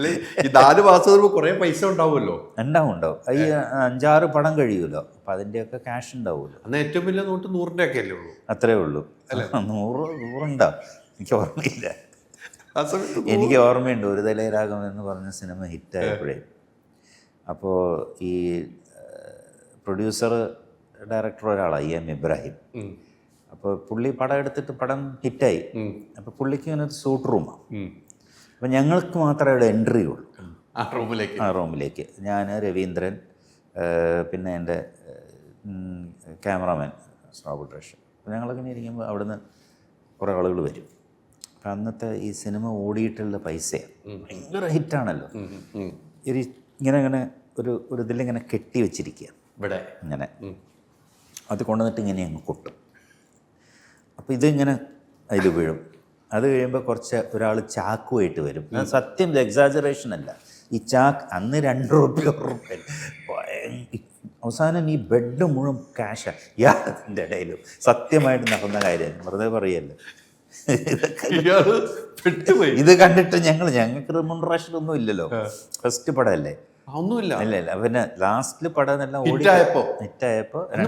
ഈ 4 മാസം കുറേ പൈസ ഉണ്ടാവുമല്ലോ. ഉണ്ടാവും. ഈ 5-6 പടം കഴിയുമല്ലോ. അപ്പം അതിൻ്റെയൊക്കെ ക്യാഷ് ഉണ്ടാവുമല്ലോ. അന്ന് ഏറ്റവും വലിയ നോട്ട് 100 ഒക്കെ അല്ലേ ഉള്ളൂ? അത്രേ ഉള്ളൂ. 100 ഉണ്ടാവും. എനിക്ക് ഓർമ്മയില്ല. എനിക്ക് ഓർമ്മയുണ്ട്, ഒരു തലരാഗം എന്ന് പറഞ്ഞ സിനിമ ഹിറ്റായപ്പോഴേ. അപ്പോൾ ഈ പ്രൊഡ്യൂസർ ഡയറക്ടർ ഒരാളാണ്, EM ഇബ്രാഹിം. അപ്പോൾ പുള്ളി പടം എടുത്തിട്ട് പടം ഹിറ്റായി. അപ്പോൾ പുള്ളിക്ക് ഇങ്ങനെ ഒരു സൂട്ട് റൂമാണ്. അപ്പോൾ ഞങ്ങൾക്ക് മാത്രമേ അവിടെ എൻട്രി ഉള്ളൂ ആ റൂമിലേക്ക്. ഞാൻ, രവീന്ദ്രൻ, പിന്നെ എൻ്റെ ക്യാമറാമാൻ ശ്രാവുൾ റേഷൻ. അപ്പോൾ ഞങ്ങളങ്ങനെ ഇരിക്കുമ്പോൾ അവിടുന്ന് കുറേ ആളുകൾ വരും. അപ്പം അന്നത്തെ ഈ സിനിമ ഓടിയിട്ടുള്ള പൈസയാണ് ഭയങ്കര ഹിറ്റാണല്ലോ. ഇങ്ങനെ ഒരു ഇതിലിങ്ങനെ കെട്ടി വെച്ചിരിക്കുക ഇവിടെ ഇങ്ങനെ. അത് കൊണ്ടുവന്നിട്ട് ഇങ്ങനെ അങ്ങ് കൊട്ടും. അപ്പോൾ ഇതിങ്ങനെ അതിൽ വീഴും. അത് കഴിയുമ്പോൾ കുറച്ച് ഒരാൾ ചാക്കുമായിട്ട് വരും. സത്യം, എക്സാജറേഷൻ അല്ല. ഈ ചാക്ക് അന്ന് 2 രൂപ അവസാനം ഈ ബെഡ് മുഴുവൻ ക്യാഷാണ്. യാതിൻ്റെ ഇടയിലും സത്യമായിട്ട് നടന്ന കാര്യം, വെറുതെ പറയല്ലോ. ഇത് കണ്ടിട്ട് ഞങ്ങൾക്ക് റിമൂണറേഷൻ ഒന്നും ഇല്ലല്ലോ. ഫസ്റ്റ് പടമല്ലേ, ഒന്നുമില്ല. ഇല്ല. പിന്നെ ലാസ്റ്റിൽ പടം എല്ലാം ഹിറ്റായപ്പോ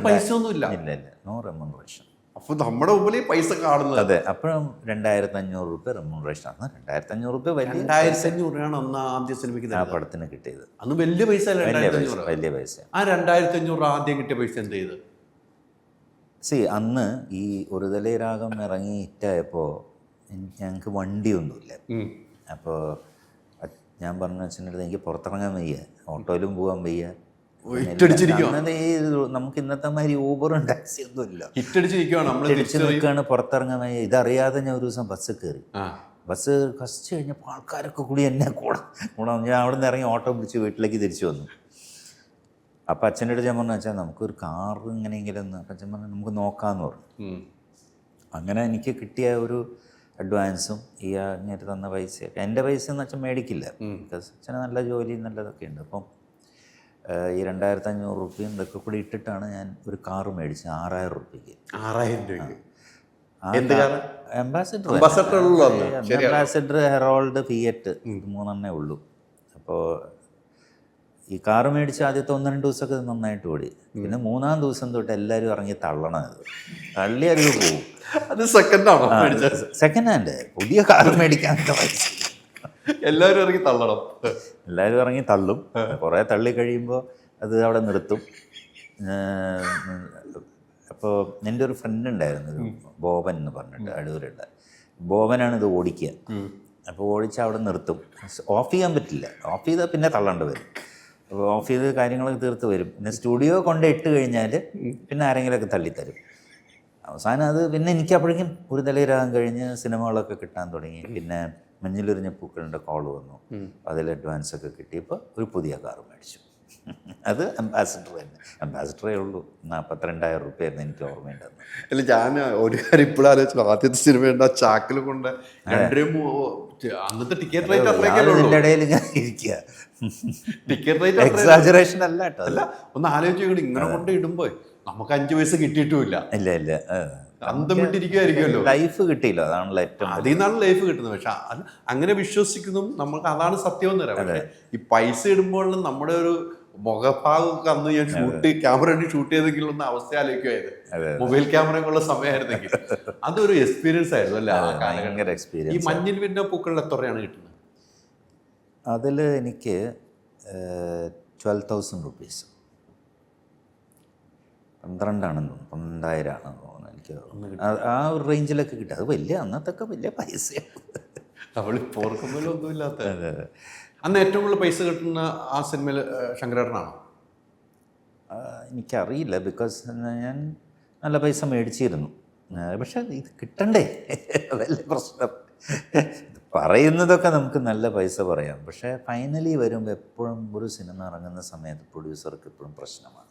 പൈസ ഒന്നും ഇല്ല. ഇല്ല, നോ റിമൂണറേഷൻ. അപ്പൊ നമ്മുടെ മുമ്പിൽ പൈസ കാണുന്നത്. അതെ, അപ്പോഴും 2500 രൂപ റിമൂണറേഷൻ ആണ്. 2500 രൂപ വലിയ 2500 അന്ന് ആദ്യ സിനിമയ്ക്ക് ആ പടത്തിന് കിട്ടിയത്. അന്ന് വലിയ പൈസ അല്ല. വലിയ പൈസ. ആ 2500 ആദ്യം കിട്ടിയ പൈസ എന്ത് ചെയ്ത്? അന്ന് ഈ ഒരു തലേ രാഗം ഇറങ്ങി ഹിറ്റായപ്പോൾ ഞങ്ങൾക്ക് വണ്ടിയൊന്നുമില്ല. അപ്പോൾ ഞാൻ പറഞ്ഞു അച്ഛനടുത്ത് എനിക്ക് പുറത്തിറങ്ങാൻ വയ്യ, ഓട്ടോയിലും പോകാൻ വയ്യ. നമുക്ക് ഇന്നത്തെ മാതിരി ഊബറും ടാക്സി ഒന്നും ഇല്ല. ഇടിച്ച് നിൽക്കുകയാണ്, പുറത്തിറങ്ങാൻ വയ്യ. ഇതറിയാതെ ഞാൻ ഒരു ദിവസം ബസ് കയറി. ബസ് കസ്റ്റ് കഴിഞ്ഞപ്പോൾ ആൾക്കാരൊക്കെ കൂടി എന്നെ കൂടാം. ഞാൻ അവിടെ നിന്ന് ഇറങ്ങി ഓട്ടോ പിടിച്ച് വീട്ടിലേക്ക് തിരിച്ചു വന്നു. അപ്പം അച്ഛൻ്റെ അടുത്ത് ഞാൻ പറഞ്ഞു, അച്ഛാ നമുക്കൊരു കാർ ഇങ്ങനെയെങ്കിലും ഒന്ന്. അപ്പം അച്ഛൻ പറഞ്ഞു നമുക്ക് നോക്കാമെന്ന് പറഞ്ഞു. അങ്ങനെ എനിക്ക് കിട്ടിയ ഒരു അഡ്വാൻസും ഈ അങ്ങേറ്റ് തന്ന പൈസയൊക്കെ എൻ്റെ പൈസ എന്ന് അച്ഛൻ മേടിക്കില്ല. ബിക്കോസ് അച്ഛന് നല്ല ജോലി നല്ലതൊക്കെ ഉണ്ട്. അപ്പം ഈ 2500 രൂപയും ഇതൊക്കെ കൂടി ഇട്ടിട്ടാണ് ഞാൻ ഒരു കാറ് മേടിച്ചത് 6000 രൂപയ്ക്ക്. 6000 രൂപയ്ക്ക് അംബാസിഡർ, ഹെറോൾഡ്, ഫിയറ്റ്, 3 ഉള്ളൂ. അപ്പോൾ ഈ കാറ് മേടിച്ച് ആദ്യത്തെ 1-2 ദിവസമൊക്കെ നന്നായിട്ട് ഓടി. പിന്നെ 3-ാം ദിവസം തൊട്ട് എല്ലാവരും ഇറങ്ങി തള്ളണത്. തള്ളി അറിവ് പോവും. അത് സെക്കൻഡാണോ? സെക്കൻഡ് ഹാൻഡ് പുതിയ കാറ് മേടിക്കാൻ എല്ലാവരും ഇറങ്ങി തള്ളണം. എല്ലാവരും ഇറങ്ങി തള്ളും. കുറേ തള്ളി കഴിയുമ്പോൾ അത് അവിടെ നിർത്തും. അപ്പോൾ എൻ്റെ ഒരു ഫ്രണ്ട് ഉണ്ടായിരുന്നു, ഒരു ബോബൻ എന്ന് പറഞ്ഞിട്ട്, അടൂരുള്ള ബോബനാണ് ഇത് ഓടിക്കുക. അപ്പോൾ ഓടിച്ച് അവിടെ നിർത്തും. ഓഫ് ചെയ്യാൻ പറ്റില്ല. ഓഫ് ചെയ്താൽ പിന്നെ തള്ളേണ്ടി വരും. അപ്പോൾ ഓഫ് ചെയ്ത് കാര്യങ്ങളൊക്കെ തീർത്ത് വരും. പിന്നെ സ്റ്റുഡിയോ കൊണ്ട് ഇട്ട് കഴിഞ്ഞാൽ പിന്നെ ആരെങ്കിലുമൊക്കെ തള്ളിത്തരും. അവസാനം അത് പിന്നെ എനിക്ക് അപ്പോഴേക്കും ഒരു തലയിരാകാൻ കഴിഞ്ഞ് സിനിമകളൊക്കെ കിട്ടാൻ തുടങ്ങി. പിന്നെ മഞ്ഞിലൊരിഞ്ഞ പൂക്കളുടെ കോള് വന്നു. അതിൽ അഡ്വാൻസ് ഒക്കെ കിട്ടിയപ്പോൾ ഒരു പുതിയ കാറ് മേടിച്ചു. അത് അംബാസിഡർ തന്നെ. അംബാസിഡറേ ഉള്ളൂ. 42,000 രൂപയായിരുന്നു എനിക്ക് ഓർമ്മയുണ്ടെന്ന്. അല്ല, ഞാൻ ഒരു കാര്യം ഇപ്പോഴും ആലോചിച്ചു. ആദ്യത്തെ സിനിമയുണ്ട് ആ ചാക്കിൽ കൊണ്ട് അന്നത്തെ ടിക്കറ്റ് റേറ്റ് ഇടയിൽ ഇങ്ങനെ ഇരിക്കുക. ടിക്കറ്റ് റേറ്റ് എക്സാജറേഷൻ അല്ല കേട്ടോ. അല്ല, ഒന്ന് ആലോചിച്ചു. ഇങ്ങനെ കൊണ്ട് ഇടുമ്പോൾ നമുക്ക് 5 പൈസ കിട്ടിയിട്ടുമില്ല. ഇല്ല അന്തം വിട്ടിരിക്കുമായിരിക്കുമല്ലോ. ലൈഫ് കിട്ടിയില്ല, അതാണല്ലോ ഏറ്റവും. അതിൽ നിന്നാണ് ലൈഫ് കിട്ടുന്നത്. പക്ഷെ അത് അങ്ങനെ വിശ്വസിക്കുന്നു. നമുക്ക് അതാണ് സത്യം എന്ന് പറയാം. പക്ഷേ ഈ പൈസ ഇടുമ്പോഴും നമ്മുടെ ഒരു മുഖഭാഗമൊക്കെ അന്ന് ഞാൻ ക്യാമറ ഷൂട്ട് ചെയ്തെങ്കിലും ഒന്ന് അവസ്ഥ ആലോചിക്കുമായിരുന്നു. മൊബൈൽ ക്യാമറയൊക്കെയുള്ള സമയമായിരുന്നെങ്കിൽ അതൊരു എക്സ്പീരിയൻസ് ആയിരുന്നു അല്ലേ? ഭയങ്കര എക്സ്പീരിയൻസ്. ഈ മഞ്ഞിൽ പിന്നെ പൂക്കളിൽ എത്ര രൂപയാണ് കിട്ടുന്നത്? അതിൽ എനിക്ക് 12,000 രൂപീസ്. 12,000 ആണെന്ന് തോന്നുന്നു, 12,000 ആണെന്ന് തോന്നുന്നു. എനിക്ക് ആ ഒരു റേഞ്ചിലൊക്കെ കിട്ടും. അത് വലിയ അന്നത്തൊക്കെ വലിയ പൈസയാണ്. നമ്മളിപ്പോൾ ഓർക്കുമ്പോഴും ഒന്നുമില്ലാത്ത. അന്ന് ഏറ്റവും കൂടുതൽ പൈസ കിട്ടുന്ന ആ സിനിമയിൽ ശങ്കരേട്ടനാണോ? എനിക്കറിയില്ല. ബിക്കോസ് ഞാൻ നല്ല പൈസ മേടിച്ചിരുന്നു. പക്ഷെ ഇത് കിട്ടണ്ടേ, അതല്ലേ പ്രശ്നം. പറയുന്നതൊക്കെ നമുക്ക് നല്ല പൈസ പറയാം. പക്ഷേ ഫൈനലി വരുമ്പോൾ എപ്പോഴും ഒരു സിനിമ ഇറങ്ങുന്ന സമയത്ത് പ്രൊഡ്യൂസർക്ക് എപ്പോഴും പ്രശ്നമാണ്.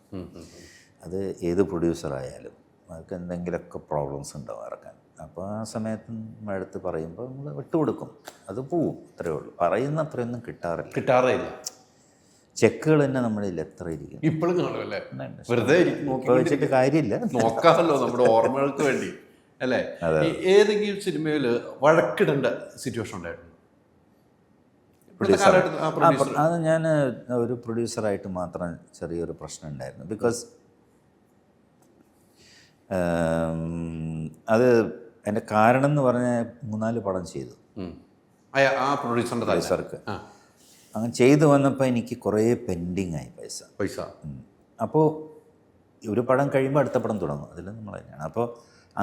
അത് ഏത് പ്രൊഡ്യൂസറായാലും അവർക്ക് എന്തെങ്കിലുമൊക്കെ പ്രോബ്ലംസ് ഉണ്ടാവും ഇറക്കാൻ. അപ്പോൾ ആ സമയത്ത് നമ്മളടുത്ത് പറയുമ്പോൾ നമ്മൾ വിട്ടുകൊടുക്കും. അത് പോവും, അത്രയേ ഉള്ളൂ. പറയുന്ന അത്രയൊന്നും കിട്ടാറില്ല. ചെക്കുകൾ തന്നെ നമ്മളിൽ എത്ര ഇരിക്കും ഇപ്പോഴും കാണുമല്ലേ? വെറുതെ വെച്ചിട്ട് കാര്യമില്ല, നോക്കാമല്ലോ നമ്മുടെ ഓർമ്മകൾക്ക് വേണ്ടി അല്ലേ? ഏതെങ്കിലും സിനിമയിൽ വഴക്കിടേണ്ട സിറ്റുവേഷൻ ഉണ്ടായിരുന്നു? അത് ഞാൻ ഒരു പ്രൊഡ്യൂസറായിട്ട് മാത്രം ചെറിയൊരു പ്രശ്നം ഉണ്ടായിരുന്നു. ബിക്കോസ് അത് എൻ്റെ കാരണം എന്ന് പറഞ്ഞാൽ 3-4 പടം ചെയ്തു ആ പ്രൊഡ്യൂസർക്ക്. അങ്ങനെ ചെയ്തു വന്നപ്പോൾ എനിക്ക് കുറേ പെൻഡിങ് ആയി പൈസ. അപ്പോൾ ഒരു പടം കഴിയുമ്പോൾ അടുത്ത പടം തുടങ്ങും. അതിൽ നമ്മൾ തന്നെയാണ്. അപ്പോൾ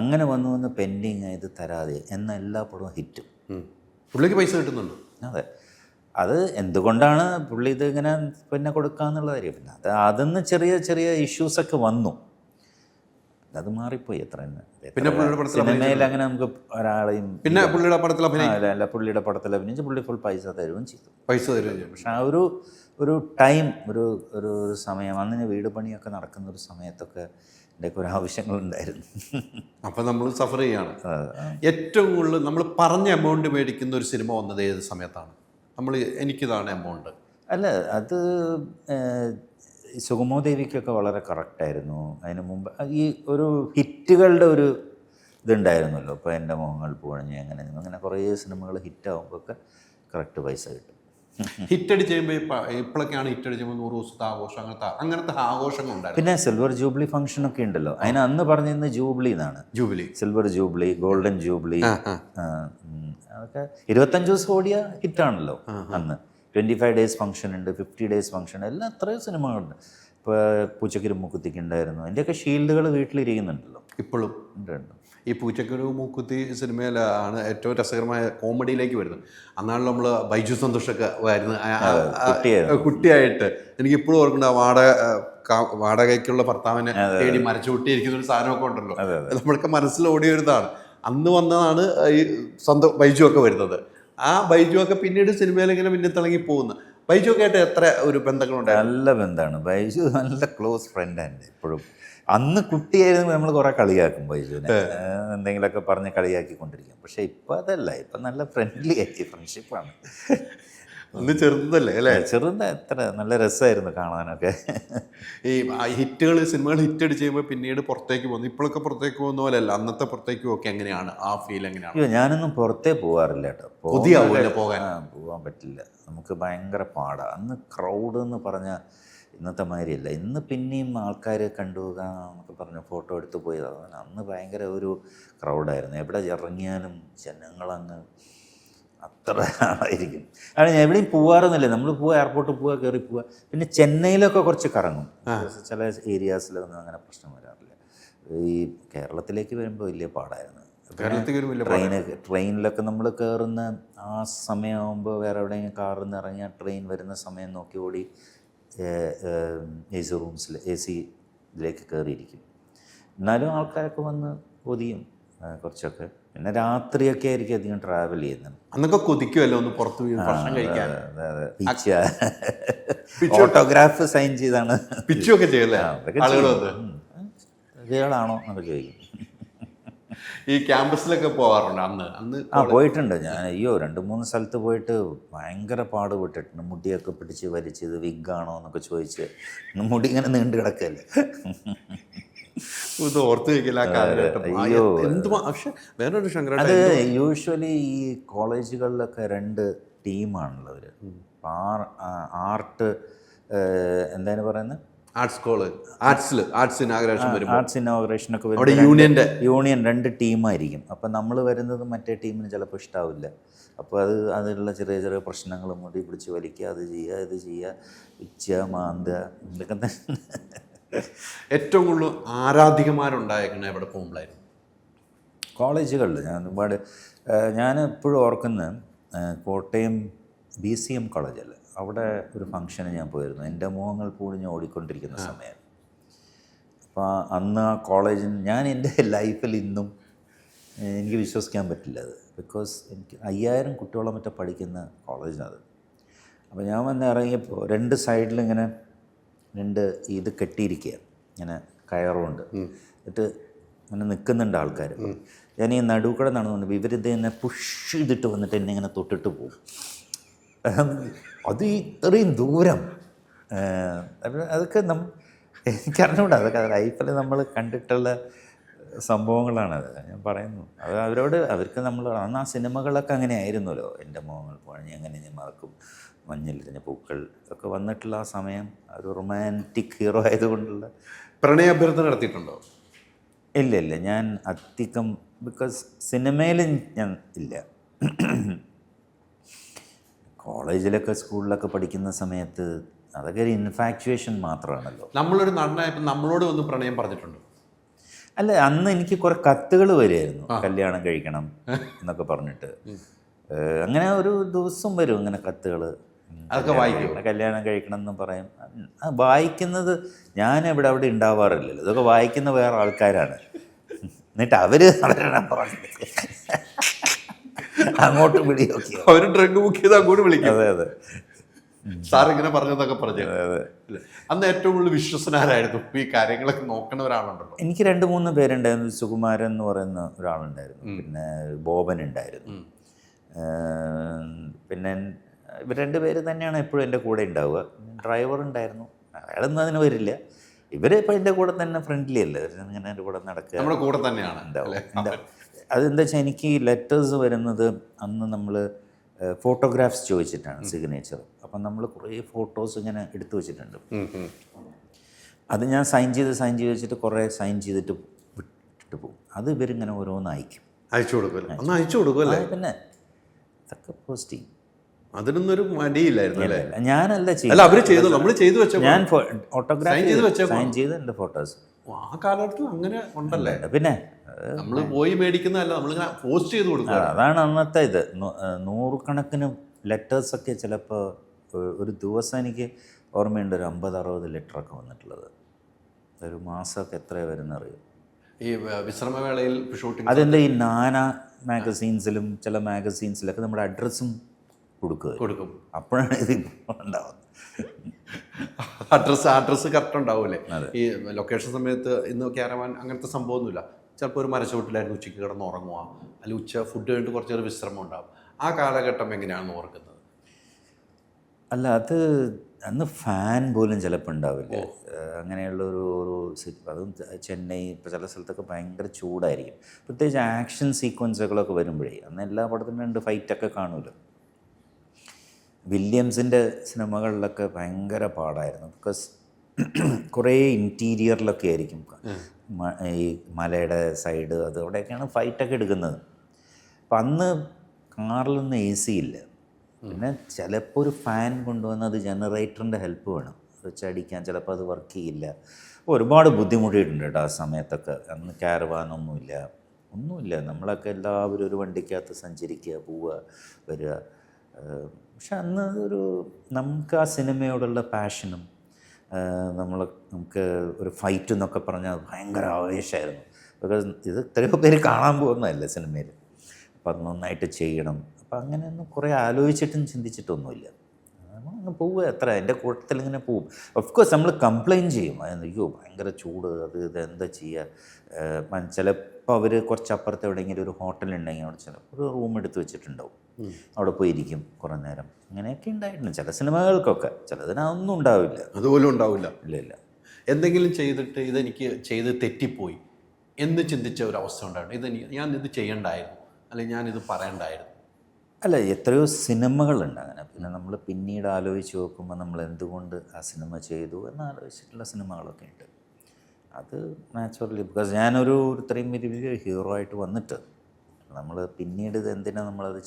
അങ്ങനെ വന്ന് പെൻഡിങ് ആയത് തരാതെ എന്ന എല്ലാ പടവും ഹിറ്റും. പുള്ളിക്ക് പൈസ കിട്ടുന്നുണ്ട്. അതെ, അത് എന്തുകൊണ്ടാണ് പുള്ളി ഇത് ഇങ്ങനെ പിന്നെ കൊടുക്കാന്നുള്ള കാര്യം. പിന്നെ അതിന്ന് ചെറിയ ചെറിയ ഇഷ്യൂസൊക്കെ വന്നു, അത് മാറിപ്പോയി അത്ര തന്നെ. പിന്നെ പുള്ളിയുടെ പടത്തിൽ സിനിമയിൽ അങ്ങനെ നമുക്ക് ഒരാളെയും പിന്നെ പുള്ളിയുടെ പടത്തിൽ അല്ല പുള്ളിയുടെ പടത്തിൽ അഭിനയിച്ച് പുള്ളി ഫുൾ പൈസ തരുകയും ചെയ്തു. പൈസ തരുകയും. പക്ഷെ ആ ഒരു ടൈം ഒരു സമയം അന്നിന് വീട് പണിയൊക്കെ നടക്കുന്ന ഒരു സമയത്തൊക്കെ എൻ്റെയൊക്കെ ഒരു ആവശ്യങ്ങളുണ്ടായിരുന്നു. അപ്പം നമ്മൾ സഫർ ചെയ്യാണ്. ഏറ്റവും കൂടുതൽ നമ്മൾ പറഞ്ഞ എമൗണ്ട് മേടിക്കുന്ന ഒരു സിനിമ വന്നത് ഏത് സമയത്താണ്? നമ്മൾ എനിക്കിതാണ് എമൗണ്ട് അല്ല, അത് സുഗമോദേവിക്കൊക്കെ വളരെ കറക്റ്റായിരുന്നു. അതിന് മുമ്പ് ഈ ഒരു ഹിറ്റുകളുടെ ഒരു ഇതുണ്ടായിരുന്നല്ലോ. ഇപ്പോൾ എൻ്റെ മോഹങ്ങൾ പൂവണിഞ്ഞ് അങ്ങനെ കുറേ സിനിമകൾ ഹിറ്റാകുമ്പോഴൊക്കെ കറക്റ്റ് പൈസ കിട്ടും. ഹിറ്റടി ചെയ്യുമ്പോൾ ഇപ്പോഴൊക്കെയാണ് ഹിറ്റടി ചെയ്യുമ്പോൾ 100 ദിവസത്തെ ആഘോഷം അങ്ങനത്തെ ആഘോഷങ്ങൾ ഉണ്ടായിരുന്നു. പിന്നെ സിൽവർ ജൂബിലി ഫംഗ്ഷനൊക്കെ ഉണ്ടല്ലോ. അതിന് അന്ന് പറഞ്ഞിരുന്നത് ജൂബിലി എന്നാണ്. Jubilee, silver jubilee, golden jubilee, അതൊക്കെ 25 ദിവസം ഓടിയ ഹിറ്റാണല്ലോ അന്ന്. 25 ഡേയ്സ് ഫംഗ്ഷൻ ഉണ്ട്, 50 ഡേയ്സ് ഫംഗ്ഷൻ, എല്ലാം അത്രയും സിനിമകളുണ്ട്. ഇപ്പോൾ പൂച്ചക്കൊരു മൂക്കുത്തിക്ക് ഉണ്ടായിരുന്നു. എൻ്റെയൊക്കെ ഷീൽഡുകൾ വീട്ടിലിരിക്കുന്നുണ്ടല്ലോ ഇപ്പോഴും ഉണ്ട്. ഈ പൂച്ചക്കൊരു മൂക്കുത്തി സിനിമയിലാണ് ഏറ്റവും രസകരമായ കോമഡിയിലേക്ക് വരുന്നത്. അന്നാണ് നമ്മൾ ബൈജു സന്തോഷൊക്കെ വരുന്നത് കുട്ടിയായിട്ട്. എനിക്ക് ഇപ്പോഴും ഓർക്കുന്നുണ്ട് വാടകയ്ക്കുള്ള ഭർത്താവിനെ തേടി മരച്ചുകൂട്ടിയിരിക്കുന്ന ഒരു സാധനമൊക്കെ ഉണ്ടല്ലോ. നമ്മൾക്ക് മനസ്സിൽ ഓടിയൊരിതാണ്. അന്ന് വന്നതാണ് ഈ സ്വന്തം ബൈജു ഒക്കെ വരുന്നത്. ആ ബൈജു ഒക്കെ പിന്നീട് സിനിമയിൽ ഇങ്ങനെ പിന്നിത്തിളങ്ങി പോകുന്നു. ബൈജു ഒക്കെ ആയിട്ട് എത്ര ഒരു ബന്ധങ്ങളുണ്ട്? നല്ല ബന്ധമാണ്. ബൈജു നല്ല ക്ലോസ് ഫ്രണ്ടാണ് ഇപ്പോഴും. അന്ന് കുട്ടിയായിരുന്നു നമ്മൾ കുറേ കളിയാക്കും ബൈജുവിനെ, എന്തെങ്കിലുമൊക്കെ പറഞ്ഞ് കളിയാക്കിക്കൊണ്ടിരിക്കും. പക്ഷേ ഇപ്പം അതല്ല, ഇപ്പം നല്ല ഫ്രണ്ട്ലി ആയി ഫ്രണ്ട്ഷിപ്പാണ്. അന്ന് ചെറുതല്ലേ അല്ലേ? ചെറുത് എത്ര നല്ല രസമായിരുന്നു കാണാനൊക്കെ. ഈ ഹിറ്റുകൾ സിനിമകൾ ഹിറ്റടി ചെയ്യുമ്പോൾ പിന്നീട് പുറത്തേക്ക് പോകുന്നു. ഇപ്പോഴൊക്കെ പുറത്തേക്ക് പോകുന്ന പോലെ അല്ല, അന്നത്തെ പുറത്തേക്കും ഒക്കെ എങ്ങനെയാണ് ആ ഫീൽ? എങ്ങനെയാണ്? അയ്യോ, ഞാനൊന്നും പുറത്തേ പോകാറില്ല കേട്ടോ. പോകാൻ പറ്റില്ല, നമുക്ക് ഭയങ്കര പാടാണ്. അന്ന് ക്രൗഡ് എന്ന് പറഞ്ഞാൽ ഇന്നത്തെ മാതിരിയല്ല. ഇന്ന് പിന്നെയും ആൾക്കാർ കണ്ടു എന്നൊക്കെ പറഞ്ഞ് ഫോട്ടോ എടുത്ത് പോയതാണ്. അന്ന് ഭയങ്കര ഒരു ക്രൗഡായിരുന്നു. എവിടെ ഇറങ്ങിയാലും ജനങ്ങളങ്ങ് അത്ര ആളായിരിക്കും. ആണ് ഞാൻ എവിടെയും പോകാറൊന്നുമില്ല. നമ്മൾ പോവുക, എയർപോർട്ടിൽ പോവുക, കയറി പോവുക. പിന്നെ ചെന്നൈയിലൊക്കെ കുറച്ച് കറങ്ങും. ചില ഏരിയാസിലൊന്നും അങ്ങനെ പ്രശ്നം വരാറില്ല. ഈ കേരളത്തിലേക്ക് വരുമ്പോൾ വലിയ പാടായിരുന്നു. ട്രെയിനിലൊക്കെ നമ്മൾ കയറുന്ന ആ സമയമാകുമ്പോൾ വേറെ എവിടെയെങ്കിലും കാറിൽ നിന്ന് ഇറങ്ങിയാൽ ട്രെയിൻ വരുന്ന സമയം നോക്കി ഓടി AC റൂംസിൽ AC ഇതിലേക്ക് കയറിയിരിക്കും. എന്നാലും ആൾക്കാരൊക്കെ വന്ന് ഒതിയും കുറച്ചൊക്കെ. പിന്നെ രാത്രിയൊക്കെ ആയിരിക്കും അധികം ട്രാവൽ ചെയ്യുന്നത്. അന്നൊക്കെ കൊതിക്കുമല്ലോ ഒന്ന് പുറത്ത് ഭക്ഷണം കഴിക്കാൻ. ഓട്ടോഗ്രാഫ് സൈൻ ചെയ്താണ് പിച്ചൊക്കെ ചെയ്യല്ലേ ഇയാളാണോ എന്നൊക്കെ ചോദിക്കും. ഈ ക്യാമ്പസിലൊക്കെ പോകാറുണ്ട് അന്ന് പോയിട്ടുണ്ട് ഞാൻ. അയ്യോ, 2-3 സ്ഥലത്ത് പോയിട്ട് ഭയങ്കര പാടുപെട്ടിട്ടുണ്ട്. മുടിയൊക്കെ പിടിച്ച് വലിച്ചത് വിഗാണോ എന്നൊക്കെ ചോദിച്ച് മുടി ഇങ്ങനെ നീണ്ടു കിടക്കല്ലേ. ഓർത്ത് വയ്ക്കില്ല. അയ്യോ, വേറൊരു അത് യൂഷ്വലി ഈ കോളേജുകളിലൊക്കെ 2 ടീമാണുള്ളവർ. ആർട്ട് എന്താണ് പറയുന്നത്, ആർട്സ് ഇനോഗ്രേഷനൊക്കെ യൂണിയൻ 2 ടീമായിരിക്കും. അപ്പം നമ്മൾ വരുന്നത് മറ്റേ ടീമിന് ചിലപ്പോൾ ഇഷ്ടാവില്ല. അപ്പോൾ അതിലുള്ള ചെറിയ ചെറിയ പ്രശ്നങ്ങൾ, മുടി പിടിച്ച് വലിക്കുക, അത് ചെയ്യുക, ഇത് ചെയ്യുക, പിച്ചുക, മാന്തുക, ഇതൊക്കെ തന്നെ. ഏറ്റവും കൂടുതൽ ആരാധികമാരുണ്ടായേക്കണ എവിടെ പോകുമ്പോഴായിരുന്നു? കോളേജുകളിൽ ഞാൻ എപ്പോഴും ഓർക്കുന്ന കോട്ടയം BCM കോളേജല്ലേ, അവിടെ ഒരു ഫംഗ്ഷന് ഞാൻ പോയിരുന്നു. എൻ്റെ മോഹങ്ങൾ പൂഴിഞ്ഞ് ഓടിക്കൊണ്ടിരിക്കുന്ന സമയം. അപ്പോൾ അന്ന് ആ കോളേജിൽ ഞാൻ എൻ്റെ ലൈഫിൽ ഇന്നും എനിക്ക് വിശ്വസിക്കാൻ പറ്റില്ല അത്. ബിക്കോസ് എനിക്ക് 5000 കുട്ടികളെ മറ്റേ പഠിക്കുന്ന കോളേജാണ്. അപ്പോൾ ഞാൻ വന്ന് ഇറങ്ങിയപ്പോൾ 2 സൈഡിലിങ്ങനെ 2 ഇത് കെട്ടിയിരിക്കുക, ഇങ്ങനെ കയറുകൊണ്ട്. എന്നിട്ട് ഇങ്ങനെ നിൽക്കുന്നുണ്ട് ആൾക്കാർ. ഞാൻ ഈ നടുക്കൂടെ നടന്നുകൊണ്ട് ഇവരിത് എന്നെ പുഷ് ചെയ്തിട്ട് വന്നിട്ട് എന്നെ ഇങ്ങനെ തൊട്ടിട്ട് പോകും. അത് ഇത്രയും ദൂരം അതൊക്കെ എനിക്കറിഞ്ഞൂടാ. അതൊക്കെ ലൈഫിൽ നമ്മൾ കണ്ടിട്ടുള്ള സംഭവങ്ങളാണത്. ഞാൻ പറയുന്നു അത് അവർക്ക് നമ്മൾ അന്ന് ആ സിനിമകളൊക്കെ അങ്ങനെ ആയിരുന്നല്ലോ. എൻ്റെ മോഹങ്ങൾ പഴഞ്ഞ് അങ്ങനെ ഞാൻ മറക്കും, മഞ്ഞിലിരിഞ്ഞ പൂക്കൾ ഒക്കെ വന്നിട്ടുള്ള ആ സമയം. ഒരു റൊമാൻറ്റിക് ഹീറോ ആയതുകൊണ്ടുള്ള പ്രണയാഭ്യർത്ഥന നടത്തിയിട്ടുണ്ടോ? ഇല്ല, ഞാൻ അധികം ബിക്കോസ് സിനിമയിൽ ഞാൻ ഇല്ല. കോളേജിലൊക്കെ സ്കൂളിലൊക്കെ പഠിക്കുന്ന സമയത്ത് അതൊക്കെ ഒരു ഇൻഫാക്ച്വേഷൻ മാത്രമാണല്ലോ. നമ്മളൊരു നടനായപ്പോൾ നമ്മളോട് ഒന്ന് പ്രണയം പറഞ്ഞിട്ടുണ്ടോ? അല്ല, അന്ന് എനിക്ക് കുറെ കത്തുകൾ വരുമായിരുന്നു, കല്യാണം കഴിക്കണം എന്നൊക്കെ പറഞ്ഞിട്ട്. അങ്ങനെ ഒരു ദിവസം വരും ഇങ്ങനെ കത്തുകൾ, അതൊക്കെ വായിക്കും. കല്യാണം കഴിക്കണം എന്ന് പറയും. വായിക്കുന്നത് ഞാൻ അവിടെ ഉണ്ടാവാറില്ലല്ലോ, ഇതൊക്കെ വായിക്കുന്ന വേറെ ആൾക്കാരാണ്. എന്നിട്ട് അവരുടെ പറഞ്ഞത് അങ്ങോട്ട് വിളിയൊക്കെ. അവർ ഡ്രഗ് ബുക്ക് ചെയ്ത് അങ്ങോട്ട് വിളിക്കും. അതെ അതെ, സാർ ഇങ്ങനെ പറഞ്ഞതൊക്കെ പറഞ്ഞു. അന്ന് ഏറ്റവും കൂടുതൽ വിശ്വസനാരായിരുന്നു ഈ കാര്യങ്ങളൊക്കെ നോക്കണ ഒരാളുണ്ടല്ലോ? എനിക്ക് 2-3 പേരുണ്ടായിരുന്നു. സുകുമാരൻ എന്ന് പറയുന്ന ഒരാളുണ്ടായിരുന്നു, പിന്നെ ബോബൻ ഉണ്ടായിരുന്നു, പിന്നെ ഇവർ 2 പേര് തന്നെയാണ് എപ്പോഴും എൻ്റെ കൂടെ ഉണ്ടാവുക. ഡ്രൈവർ ഉണ്ടായിരുന്നു, അയാളൊന്നും അതിന് വരില്ല. ഇവരിപ്പോൾ എൻ്റെ കൂടെ തന്നെ ഫ്രണ്ട്ലി അല്ലേ, ഇങ്ങനെ എൻ്റെ കൂടെ നടക്കുക, നമ്മുടെ കൂടെ തന്നെയാണ് ഉണ്ടാവും. അതെന്താ വെച്ചാൽ എനിക്ക് ലെറ്റേഴ്സ് വരുന്നത് അന്ന് നമ്മൾ ഫോട്ടോഗ്രാഫ്സ് ചോദിച്ചിട്ടാണ് സിഗ്നേച്ചർ. അപ്പം നമ്മൾ കുറേ ഫോട്ടോസ് ഇങ്ങനെ എടുത്തു വെച്ചിട്ടുണ്ട്. അത് ഞാൻ സൈൻ ചെയ്ത് വെച്ചിട്ട് കുറേ സൈൻ ചെയ്തിട്ട് വിട്ടിട്ട് പോകും. അത് ഇവരിങ്ങനെ ഓരോന്ന് അയക്കും, അയച്ചു കൊടുക്കുമല്ലോ. അന്ന് അയച്ചു കൊടുക്കുമല്ലേ? പിന്നെ ഇതൊക്കെ പോസ്റ്റ് ചെയ്യും. അതിനൊന്നൊരു മടിയില്ലായിരുന്നു അല്ലേ? ഞാനല്ല അല്ല, അവര് ചെയ്തു, നമ്മൾ ചെയ്തു വെച്ച ഞാൻ ഓട്ടോഗ്രാഫ് സൈൻ ചെയ്ത് എൻ്റെ ഫോട്ടോസ്. ആ കാലഘട്ടത്തിൽ അങ്ങനെ ഉണ്ടല്ലേ? പിന്നെ നമ്മൾ പോയി മേടിക്കുന്നതല്ല, നമ്മളിങ്ങനെ പോസ്റ്റ് ചെയ്ത് കൊടുക്കുക. അതാണ് അന്നത്തെ ഇത്. 100 ലെറ്റേഴ്സൊക്കെ ചിലപ്പോൾ ഒരു ദിവസം എനിക്ക് ഓർമ്മയുണ്ട്, ഒരു 50-60 ലെറ്ററൊക്കെ വന്നിട്ടുള്ളത്. ഒരു മാസമൊക്കെ എത്രയാണ് വരുന്നറിയും. ഈ വിശ്രമവേളയിൽ ഷൂട്ടിംഗ് അതെന്താ, ഈ നാന മാഗസീൻസിലും ചില മാഗസീൻസിലൊക്കെ നമ്മുടെ അഡ്രസ്സും കൊടുക്കും. അപ്പോഴാണ് ഇത് ഉണ്ടാവുന്നത്. അഡ്രസ്സ് കറക്റ്റ് ഉണ്ടാവൂലേ? ഈ ലൊക്കേഷൻ സമയത്ത് ഇന്ന് ക്യാരവാൻ അങ്ങനത്തെ സംഭവമൊന്നുമില്ല. ചിലപ്പോൾ ഒരു മരച്ചുവട്ടിലായിരുന്നു ഉച്ചയ്ക്ക് കിടന്ന് ഉറങ്ങുക, അല്ലെങ്കിൽ ഉച്ച ഫുഡ് കഴിഞ്ഞിട്ട് കുറച്ചൊരു വിശ്രമം ഉണ്ടാവും. ആ കാലഘട്ടം എങ്ങനെയാണെന്ന് ഓർക്കുന്നത്? അല്ല, അത് അന്ന് ഫാൻ പോലും ചിലപ്പോൾ ഉണ്ടാവില്ല. അങ്ങനെയുള്ള അതും ചെന്നൈ, ഇപ്പോൾ ചില സ്ഥലത്തൊക്കെ ഭയങ്കര ചൂടായിരിക്കും. പ്രത്യേകിച്ച് ആക്ഷൻ സീക്വൻസുകളൊക്കെ വരുമ്പോഴേ അന്ന് എല്ലാ പടത്തിനും 2 ഫൈറ്റൊക്കെ കാണുമല്ലോ. വില്യംസിൻ്റെ സിനിമകളിലൊക്കെ ഭയങ്കര പാടായിരുന്നു. ബിക്കോസ് കുറേ ഇൻറ്റീരിയറിലൊക്കെ ആയിരിക്കും, ഈ മലയുടെ സൈഡ് അതോടെയൊക്കെയാണ് ഫൈറ്റൊക്കെ എടുക്കുന്നത്. അപ്പം അന്ന് കാറിലൊന്നും AC ഇല്ല. പിന്നെ ചിലപ്പോൾ ഒരു ഫാൻ കൊണ്ടുവന്ന് അത് ജനറേറ്ററിൻ്റെ ഹെൽപ്പ് വേണം, അത് വെച്ചടിക്കാൻ. ചിലപ്പോൾ അത് വർക്ക് ചെയ്യില്ല. ഒരുപാട് ബുദ്ധിമുട്ടിയിട്ടുണ്ട് കേട്ടോ ആ സമയത്തൊക്കെ. അന്ന് ഒന്നുമില്ല. നമ്മളൊക്കെ എല്ലാവരും ഒരു വണ്ടിക്കകത്ത് സഞ്ചരിക്കുക, പോവുക, വരിക. പക്ഷെ അന്ന് നമുക്ക് ആ സിനിമയോടുള്ള പാഷനും നമുക്ക് ഒരു ഫൈറ്റ് എന്നൊക്കെ പറഞ്ഞാൽ ഭയങ്കര ആവേശമായിരുന്നു. ബിക്കോസ് ഇത് എത്രയോ പേര് കാണാൻ പോകുന്നതല്ലേ സിനിമയിൽ. അപ്പം അത് നന്നായിട്ട് ചെയ്യണം. അപ്പം അങ്ങനെയൊന്നും കുറേ ആലോചിച്ചിട്ടും ചിന്തിച്ചിട്ടൊന്നുമില്ല. അങ്ങ് പോവുക, എത്ര എൻ്റെ കൂട്ടത്തിൽ ഇങ്ങനെ പോവും. ഓഫ്കോഴ്സ് നമ്മൾ കംപ്ലയിൻറ്റ് ചെയ്യും, അയ്യോ ഭയങ്കര ചൂട്, ഇത് എന്താ ചെയ്യുക. ചിലപ്പോൾ അവർ കുറച്ചപ്പുറത്ത് എവിടെയെങ്കിലും ഒരു ഹോട്ടലുണ്ടെങ്കിൽ അവിടെ ചിലപ്പോൾ ഒരു റൂം എടുത്ത് വെച്ചിട്ടുണ്ടാവും, അവിടെ പോയിരിക്കും കുറേ നേരം. അങ്ങനെയൊക്കെ ഉണ്ടായിട്ടുണ്ട് ചില സിനിമകൾക്കൊക്കെ. ചിലതിനൊന്നും ഉണ്ടാവില്ല, അതുപോലും ഉണ്ടാവില്ല. ഇല്ല. എന്തെങ്കിലും ചെയ്തിട്ട് ഇതെനിക്ക് ചെയ്ത് തെറ്റിപ്പോയി എന്ന് ചിന്തിച്ച ഒരു അവസ്ഥ ഉണ്ടായിരുന്നു, ഞാനിത് ചെയ്യണ്ടായിരുന്നു, അല്ലെങ്കിൽ ഞാനിത് പറയണ്ടായിരുന്നു? അല്ല, എത്രയോ സിനിമകളുണ്ട് അങ്ങനെ. പിന്നെ നമ്മൾ പിന്നീട് ആലോചിച്ച് നോക്കുമ്പോൾ നമ്മൾ എന്തുകൊണ്ട് ആ സിനിമ ചെയ്തു എന്ന് ആലോചിച്ചിട്ടുള്ള സിനിമകളൊക്കെ ഉണ്ട്. അത് നാച്ചുറലി, ബിക്കോസ് ഞാനൊരു ഇത്രയും വലിയ ഹീറോ ആയിട്ട് വന്നിട്ട് നമ്മൾ പിന്നീട് ഇത് എന്തിനാണ് നമ്മളത്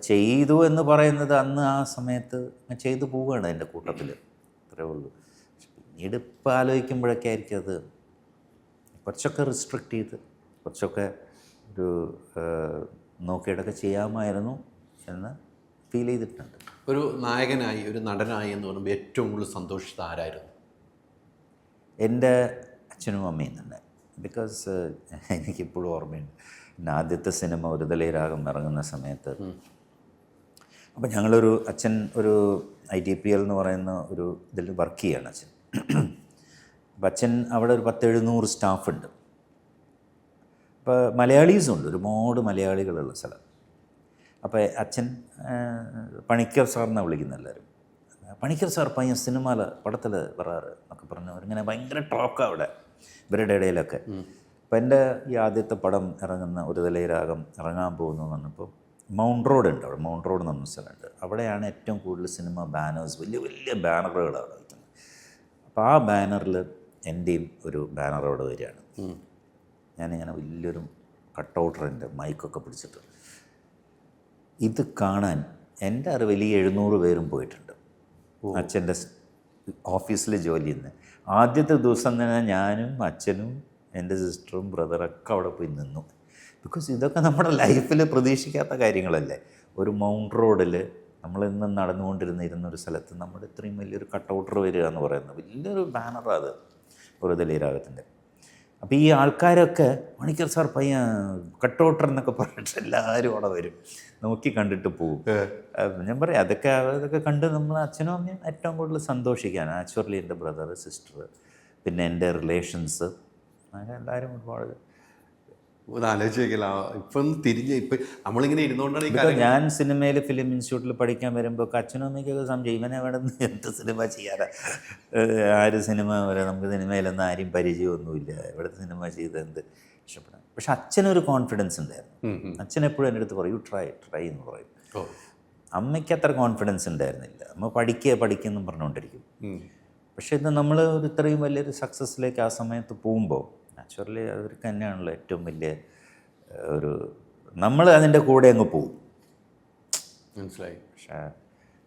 ചെയ്തു എന്ന് പറയുന്നത് അന്ന് ആ സമയത്ത് ചെയ്തു പോവുകയാണ് എൻ്റെ കൂട്ടത്തിൽ, അത്രേ ഉള്ളൂ. പക്ഷെ പിന്നീട് ഇപ്പോൾ ആലോചിക്കുമ്പോഴൊക്കെ ആയിരിക്കും അത് കുറച്ചൊക്കെ റിസ്ട്രിക്റ്റ് ചെയ്ത് കുറച്ചൊക്കെ ഒരു നോക്കിയിട്ടൊക്കെ ചെയ്യാമായിരുന്നു എന്ന് ഫീൽ ചെയ്തിട്ടുണ്ട്. ഒരു നായകനായി, ഒരു നടനായി എന്ന് പറയുമ്പോൾ ഏറ്റവും കൂടുതൽ സന്തോഷിച്ചത് ആരായിരുന്നു? എൻ്റെ അച്ഛനും അമ്മയും തന്നെ. ബിക്കോസ് എനിക്കിപ്പോഴും ഓർമ്മയുണ്ട്, എൻ്റെ ആദ്യത്തെ സിനിമ ഒരു തലൈരാഗം ഇറങ്ങുന്ന സമയത്ത്. അപ്പം അച്ഛൻ ഒരു ITPL എന്ന് പറയുന്ന ഒരു ഇതിൽ വർക്ക് ചെയ്യാണ് അച്ഛൻ. അപ്പം അച്ഛൻ അവിടെ ഒരു 10-700 സ്റ്റാഫുണ്ട്. അപ്പോൾ മലയാളീസുണ്ട്, ഒരുപാട് മലയാളികളുള്ള സ്ഥലം. അപ്പോൾ അച്ഛൻ പണിക്കർ സാറിനെ വിളിക്കുന്ന എല്ലാവരും. പണിക്കർ സാർ പയ്യൻ സിനിമയിൽ പടത്തിൽ വരാറ് എന്നൊക്കെ പറഞ്ഞു. അവരിങ്ങനെ ഭയങ്കര ടോക്കാണ് അവിടെ ഇവരുടെ ഇടയിലൊക്കെ. അപ്പോൾ എൻ്റെ ഈ ആദ്യത്തെ പടം ഇറങ്ങുന്ന ഒരു തലൈരാഗം ഇറങ്ങാൻ പോകുന്നു എന്ന് പറഞ്ഞപ്പോൾ മൗണ്ട് റോഡ് ഉണ്ട്, അവിടെ മൗണ്ട് റോഡ് എന്ന് പറഞ്ഞ സ്ഥലമുണ്ട്. അവിടെയാണ് ഏറ്റവും കൂടുതൽ സിനിമ ബാനേഴ്സ്, വലിയ വലിയ ബാനറുകളാണ് വയ്ക്കുന്നത്. അപ്പോൾ ആ ബാനറിൽ എൻ്റെയും ഒരു ബാനർ അവിടെ വരികയാണ്. ഞാനിങ്ങനെ വലിയൊരു കട്ടൗട്ടറിൻ്റെ മൈക്കൊക്കെ പിടിച്ചിട്ട് ഇത് കാണാൻ എൻ്റെ അറിവിൽ 700 പേരും പോയിട്ടുണ്ട്. അച്ഛൻ്റെ ഓഫീസിൽ ജോലി ചെയ്യുന്നത് ആദ്യത്തെ ദിവസം തന്നെ ഞാനും അച്ഛനും എൻ്റെ സിസ്റ്ററും ബ്രദറൊക്കെ അവിടെ പോയി നിന്നു. ബിക്കോസ് ഇതൊക്കെ നമ്മുടെ ലൈഫിൽ പ്രതീക്ഷിക്കാത്ത കാര്യങ്ങളല്ലേ. ഒരു മൗണ്ട് റോഡിൽ നമ്മളിന്ന് ഇരുന്നൊരു സ്ഥലത്ത് നമ്മുടെ ഇത്രയും വലിയൊരു കട്ടൗട്ടർ വരിക എന്ന് പറയുന്നത് വലിയൊരു ബാനറാണ് അത് വെറുതെ രാഗത്തിൻ്റെ. അപ്പോൾ ഈ ആൾക്കാരൊക്കെ മണിക്കർ സാർ പയ്യൻ കട്ടൗട്ടർ എന്നൊക്കെ പറഞ്ഞിട്ട് എല്ലാവരും അവിടെ വരും, നോക്കി കണ്ടിട്ട് പോകും. ഞാൻ പറയാം അതൊക്കെ കണ്ട് നമ്മൾ അച്ഛനും അമ്മയും ഏറ്റവും കൂടുതൽ സന്തോഷിക്കാൻ ആക്ച്വലി എൻ്റെ ബ്രദർ സിസ്റ്റർ പിന്നെ എൻ്റെ റിലേഷൻസ് അങ്ങനെ എല്ലാവരും ഒരുപാട് ആലോചിച്ച് നോക്കില്ല. ഇപ്പം തിരിഞ്ഞ് ഇപ്പം നമ്മളിങ്ങനെ ഇരുന്നുകൊണ്ടാണ് ഈ ഇപ്പം ഞാൻ സിനിമയിൽ ഫിലിം ഇൻസ്റ്റിറ്റ്യൂട്ടിൽ പഠിക്കാൻ വരുമ്പോൾ അച്ഛനും അമ്മയ്ക്കൊക്കെ സംശയം ഇവനെ അവിടെ നിന്ന് എന്ത് സിനിമ ചെയ്യാനാ, ആര് സിനിമ വരെ നമുക്ക് സിനിമയിലൊന്നും ആരും പരിചയമൊന്നുമില്ല, എവിടുത്തെ സിനിമ ചെയ്തെന്ത് ഇഷ്ടപ്പെടാം. പക്ഷെ അച്ഛനൊരു കോൺഫിഡൻസ് ഉണ്ടായിരുന്നു. അച്ഛൻ എപ്പോഴും എൻ്റെ അടുത്ത് പറയും ട്രൈ എന്ന് പറയും. അമ്മയ്ക്ക് അത്ര കോൺഫിഡൻസ് ഉണ്ടായിരുന്നില്ല. അമ്മ പഠിക്കുമെന്നും പറഞ്ഞുകൊണ്ടിരിക്കും. പക്ഷേ ഇത് നമ്മൾ ഒരു ഇത്രയും വലിയൊരു സക്സസ്സിലേക്ക് ആ സമയത്ത് പോകുമ്പോൾ നാച്ചുറലി അവർക്ക് തന്നെയാണല്ലോ ഏറ്റവും വലിയ ഒരു നമ്മൾ അതിൻ്റെ കൂടെ അങ്ങ് പോകും. മനസ്സിലായി. പക്ഷേ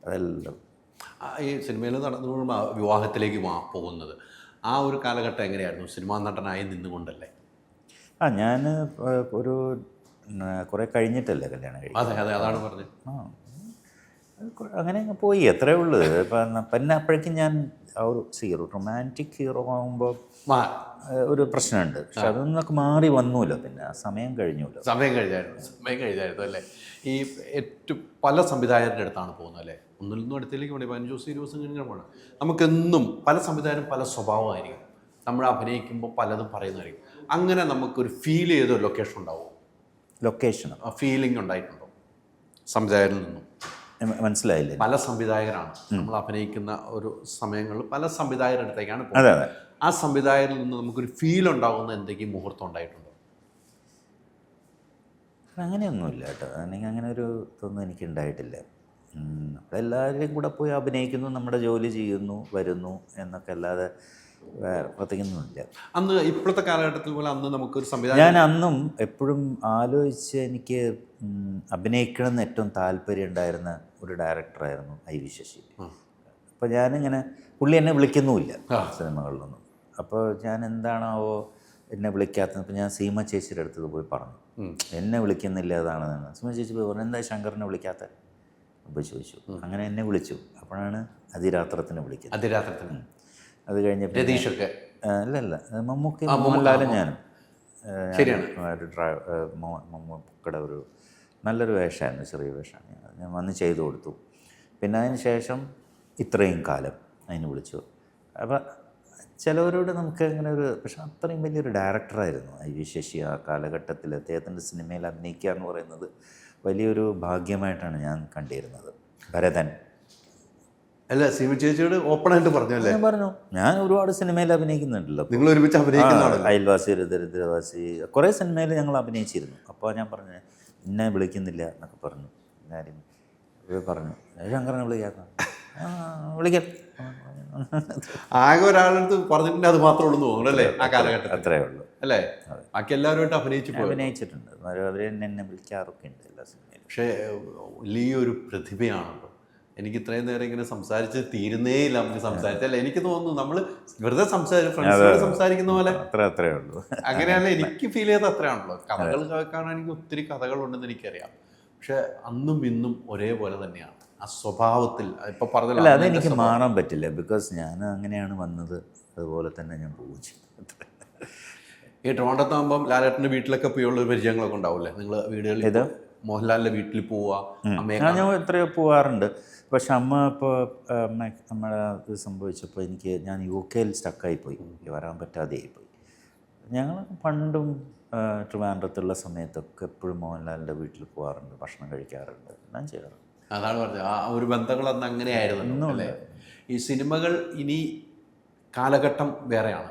അതെല്ലാം ഈ സിനിമയിൽ നടന്നു വിവാഹത്തിലേക്ക് പോകുന്നത് ആ ഒരു കാലഘട്ടം എങ്ങനെയായിരുന്നു? സിനിമാ നടനായി നിന്നുകൊണ്ടല്ലേ? ഞാൻ ഒരു കുറേ കഴിഞ്ഞിട്ടല്ലേ കല്യാണം കഴിക്കും. അതെ അതാണ് പറഞ്ഞത്. അങ്ങനെ അങ്ങ് പോയി, അത്രേ ഉള്ളൂ. പിന്നെ അപ്പോഴേക്കും ഞാൻ ഒരു റൊമാൻറ്റിക് ഹീറോ ആകുമ്പോൾ ഒരു പ്രശ്നമുണ്ട്. പക്ഷെ അതൊന്നൊക്കെ മാറി വന്നൂല്ലോ, പിന്നെ ആ സമയം കഴിഞ്ഞായിരുന്നു അല്ലേ? ഈ ഏറ്റവും പല സംവിധായകരുടെ അടുത്താണ് പോകുന്നത് അല്ലേ? ഒന്നിലൊന്നും അടുത്തേക്ക് വേണ്ടി 15 ദിവസം 20 ദിവസം കഴിഞ്ഞാൽ പോകണം. നമുക്കെന്നും പല സംവിധായകരും പല സ്വഭാവമായിരിക്കും. നമ്മൾ അഭിനയിക്കുമ്പോൾ പലതും പറയുന്നതായിരിക്കും. അങ്ങനെ നമുക്കൊരു ഫീൽ ചെയ്ത ഒരു ലൊക്കേഷൻ ഉണ്ടാവും. ഫീലിംഗ് ഉണ്ടായിട്ടുണ്ടോ സംവിധായകരിൽ നിന്നും? മനസ്സിലായില്ലേ? പല സംവിധായകരാണ് നമ്മൾ അഭിനയിക്കുന്ന ഒരു സമയങ്ങളിൽ പല സംവിധായകരുടെ അടുത്തേക്കാണ് പോകുന്നത്. ആ സംവിധായകരിൽ നിന്ന് നമുക്കൊരു ഫീൽ ഉണ്ടാകുന്ന എന്തെങ്കിലും മുഹൂർത്തം ഉണ്ടായിട്ടുണ്ടോ? അങ്ങനെയൊന്നുമില്ല കേട്ടോ. അങ്ങനെ ഒരു ഇതൊന്നും എനിക്ക് ഉണ്ടായിട്ടില്ല. എല്ലാവരെയും കൂടെ പോയി അഭിനയിക്കുന്നു, നമ്മുടെ ജോലി ചെയ്യുന്നു, വരുന്നു എന്നൊക്കെ അല്ലാതെ പ്രത്യേകിച്ചൊന്നുമില്ല. അന്ന് ഇപ്പോഴത്തെ കാലഘട്ടത്തിൽ പോലെ അന്ന് നമുക്കൊരു സംവിധാനം ഞാൻ അന്നും എപ്പോഴും ആലോചിച്ച് എനിക്ക് അഭിനയിക്കണം എന്ന് ഏറ്റവും താല്പര്യം ഉണ്ടായിരുന്ന ഒരു ഡയറക്ടറായിരുന്നു IV ശശി. അപ്പോൾ ഞാനിങ്ങനെ പുള്ളി എന്നെ വിളിക്കുന്നുമില്ല സിനിമകളിലൊന്നും. അപ്പോൾ ഞാൻ എന്താണാവോ എന്നെ വിളിക്കാത്തത്. അപ്പോൾ ഞാൻ സീമ ചേച്ചിയുടെ അടുത്ത് പോയി പറഞ്ഞു, എന്നെ വിളിക്കുന്നില്ല അതാണെന്ന്. സീമ ചേച്ചി പോയി പറഞ്ഞു, എന്താ ശങ്കറിനെ വിളിക്കാത്ത? അപ്പോൾ ചോദിച്ചു. അങ്ങനെ എന്നെ വിളിച്ചു. അപ്പോഴാണ് അതിരാത്രത്തിന് വിളിക്കുന്നത്. അത് കഴിഞ്ഞപ്പോൾ രതീഷൊക്കെ അല്ല മമ്മൂക്കി മോഹൻലാലും ഞാനും മമ്മൂക്കയുടെ ഒരു നല്ലൊരു വേഷമായിരുന്നു, ചെറിയ വേഷമാണ്. ഞാൻ വന്ന് ചെയ്തു കൊടുത്തു. പിന്നെ അതിന് ശേഷം ഇത്രയും കാലം അതിന് വിളിച്ചു. അപ്പം ചിലവരോട് നമുക്ക് അങ്ങനെ ഒരു, പക്ഷെ അത്രയും വലിയൊരു ഡയറക്ടറായിരുന്നു IV ശശി. ആ കാലഘട്ടത്തിൽ അദ്ദേഹത്തിൻ്റെ സിനിമയിൽ അഭിനയിക്കുക എന്ന് പറയുന്നത് വലിയൊരു ഭാഗ്യമായിട്ടാണ് ഞാൻ കണ്ടിരുന്നത്. ഭരതൻ അല്ല, സീമ ചേച്ചിയോട് ഓപ്പണായിട്ട് പറഞ്ഞു അല്ലേ? ഞാൻ പറഞ്ഞു, ഞാൻ ഒരുപാട് സിനിമയിൽ അഭിനയിക്കുന്നുണ്ടല്ലോ. നിങ്ങൾ ഒരുമിച്ച് അഭിനയിക്കുന്നതാണ്. അയൽവാസി, ദരിദ്രവാസി, കുറേ സിനിമയിൽ ഞങ്ങൾ അഭിനയിച്ചിരുന്നു. അപ്പോൾ ഞാൻ പറഞ്ഞു എന്നെ വിളിക്കുന്നില്ല എന്നൊക്കെ പറഞ്ഞു. എല്ലാവരും പറഞ്ഞു ശങ്കറിനെ വിളിക്കാം. ആകെ ഒരാളടുത്ത് പറഞ്ഞിട്ടുണ്ട്, അത് മാത്രമേ ഉള്ളൂ തോന്നുന്നു അല്ലേ ആ കാലഘട്ടം? അത്രേ ഉള്ളൂ അല്ലേ? ബാക്കി എല്ലാവരുമായിട്ട് അഭിനയിച്ചിട്ടുണ്ട്. അവർ എന്നെ വിളിക്കാറൊക്കെ ഉണ്ട് എല്ലാ സിനിമയിലും. പക്ഷേ വലിയൊരു പ്രതിഭയാണല്ലോ. എനിക്ക് ഇത്രയും നേരം ഇങ്ങനെ സംസാരിച്ച് തീരുന്നേയില്ല. നമുക്ക് സംസാരിച്ചല്ലേ? എനിക്ക് തോന്നുന്നു നമ്മൾ വെറുതെ ഫ്രണ്ട്സിനോട് സംസാരിക്കുന്ന പോലെ അത്രേ ഉള്ളൂ. അങ്ങനെയല്ല എനിക്ക് ഫീൽ ചെയ്തത്. അത്രയാണല്ലോ. കഥകൾ കേൾക്കാൻ എനിക്ക് ഒത്തിരി കഥകളുണ്ടെന്ന് എനിക്കറിയാം. പക്ഷെ അന്നും ഇന്നും ഒരേപോലെ തന്നെയാണ് ആ സ്വഭാവത്തിൽ. ഇപ്പൊ പറഞ്ഞല്ലോ, അതെനിക്ക് മാറാൻ പറ്റില്ല. ബിക്കോസ് ഞാൻ അങ്ങനെയാണ് വന്നത്, അതുപോലെ തന്നെ ഞാൻ പോകും ചെയ്യും. ഈ ട്രിവാൻഡ്രത്താകുമ്പം ലാലേട്ടൻ്റെ വീട്ടിലൊക്കെ പോയുള്ള പരിചയങ്ങളൊക്കെ ഉണ്ടാവില്ലേ? നിങ്ങൾ വീടുകളിൽ മോഹൻലാലിൻ്റെ വീട്ടിൽ പോവുക? ഞാൻ എത്രയോ പോവാറുണ്ട്. പക്ഷെ അമ്മ ഇപ്പോൾ നമ്മുടെ ഇത് സംഭവിച്ചപ്പോൾ ഞാൻ UK സ്റ്റക്കായിപ്പോയി, വരാൻ പറ്റാതെ ആയിപ്പോയി. ഞങ്ങൾ പണ്ടും ട്രിവാൻഡ്രത്തുള്ള സമയത്തൊക്കെ എപ്പോഴും മോഹൻലാലിൻ്റെ വീട്ടിൽ പോകാറുണ്ട്, ഭക്ഷണം കഴിക്കാറുണ്ട്, എല്ലാം ചെയ്യാറുണ്ട്. അതാണ് പറഞ്ഞത്, ആ ഒരു ബന്ധങ്ങൾ അന്ന് അങ്ങനെയായിരുന്നു അല്ലേ? ഈ സിനിമകൾ ഇനി കാലഘട്ടം വേറെയാണ്.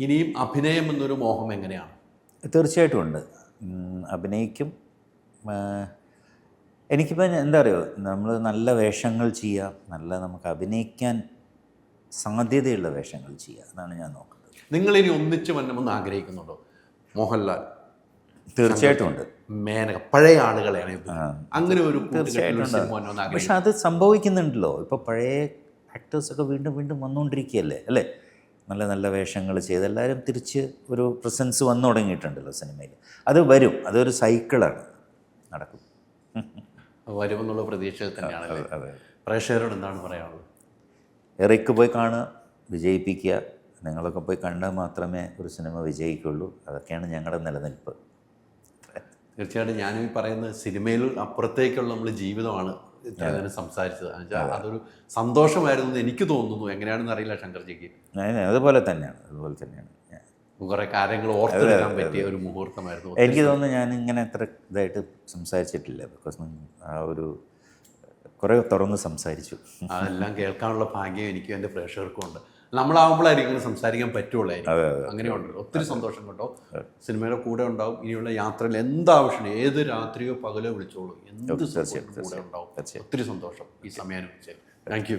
ഇനിയും അഭിനയം എന്നൊരു മോഹം എങ്ങനെയാണ്? തീർച്ചയായിട്ടും ഉണ്ട്. അഭിനയിക്കും. എനിക്കിപ്പോൾ എന്താ പറയുക, നമ്മൾ നല്ല വേഷങ്ങൾ ചെയ്യുക, നമുക്ക് അഭിനയിക്കാൻ സാധ്യതയുള്ള വേഷങ്ങൾ ചെയ്യുക, അതാണ് ഞാൻ നോക്കുന്നത്. നിങ്ങളിനി ഒന്നിച്ച് വരണമെന്ന് ആഗ്രഹിക്കുന്നുണ്ടോ? മോഹൻലാൽ തീർച്ചയായിട്ടും ഉണ്ട്. മേനക പഴയ ആളുകളെയാണ് അങ്ങനെ ഒരു തീർച്ചയായിട്ടും. പക്ഷെ അത് സംഭവിക്കുന്നുണ്ടല്ലോ. ഇപ്പോൾ പഴയ ആക്ടേഴ്സൊക്കെ വീണ്ടും വന്നുകൊണ്ടിരിക്കുകയല്ലേ അല്ലേ? നല്ല നല്ല വേഷങ്ങൾ ചെയ്ത് എല്ലാവരും തിരിച്ച് ഒരു പ്രസൻസ് വന്നു തുടങ്ങിയിട്ടുണ്ടല്ലോ സിനിമയിൽ. അത് വരും, അതൊരു സൈക്കിളാണ്, നടക്കും. വരുമെന്നുള്ള പ്രതീക്ഷ തന്നെയാണ്. പ്രേക്ഷകരോട് എന്താണ് പറയാനുള്ളത്? എറിക്ക് പോയി കാണുക, വിജയിപ്പിക്കുക. നിങ്ങളൊക്കെ പോയി കണ്ടാൽ മാത്രമേ ഒരു സിനിമ വിജയിക്കുള്ളൂ. അതൊക്കെയാണ് ഞങ്ങളുടെ നിലനിൽപ്പ്. തീർച്ചയായിട്ടും ഞാനും ഈ പറയുന്ന സിനിമയിൽ അപ്പുറത്തേക്കുള്ള നമ്മൾ ജീവിതമാണ് ഇത്രയും സംസാരിച്ചത്. എന്നുവെച്ചാൽ അതൊരു സന്തോഷമായിരുന്നു എന്ന് എനിക്ക് തോന്നുന്നു. എങ്ങനെയാണെന്ന് അറിയില്ല ശങ്കർജിക്ക്. അതുപോലെ തന്നെയാണ്. കുറേ കാര്യങ്ങൾ ഓർത്തെടുക്കാൻ പറ്റിയ ഒരു മുഹൂർത്തമായിരുന്നു. എനിക്ക് തോന്നുന്നു ഞാൻ ഇങ്ങനെ അത്ര ഇതായിട്ട് സംസാരിച്ചിട്ടില്ല. ബിക്കോസ് ആ ഒരു കുറേ തുറന്ന് സംസാരിച്ചു. അതെല്ലാം കേൾക്കാനുള്ള ഭാഗ്യം എനിക്കും എൻ്റെ പ്രേക്ഷകർക്കും ഉണ്ട്. നമ്മളാവുമ്പോഴായിരിക്കും സംസാരിക്കാൻ പറ്റുള്ളായിരിക്കും. അങ്ങനെയുണ്ട്. ഒത്തിരി സന്തോഷം കേട്ടോ. സിനിമയുടെ കൂടെ ഉണ്ടാവും. ഇനിയുള്ള യാത്രയിൽ എന്താവശ്യം, ഏത് രാത്രിയോ പകലോ വിളിച്ചോളൂ, എന്ത് കൂടെ ഉണ്ടാവും. ഒത്തിരി സന്തോഷം ഈ സമയം അനുഭവിച്ചത്. Thank U.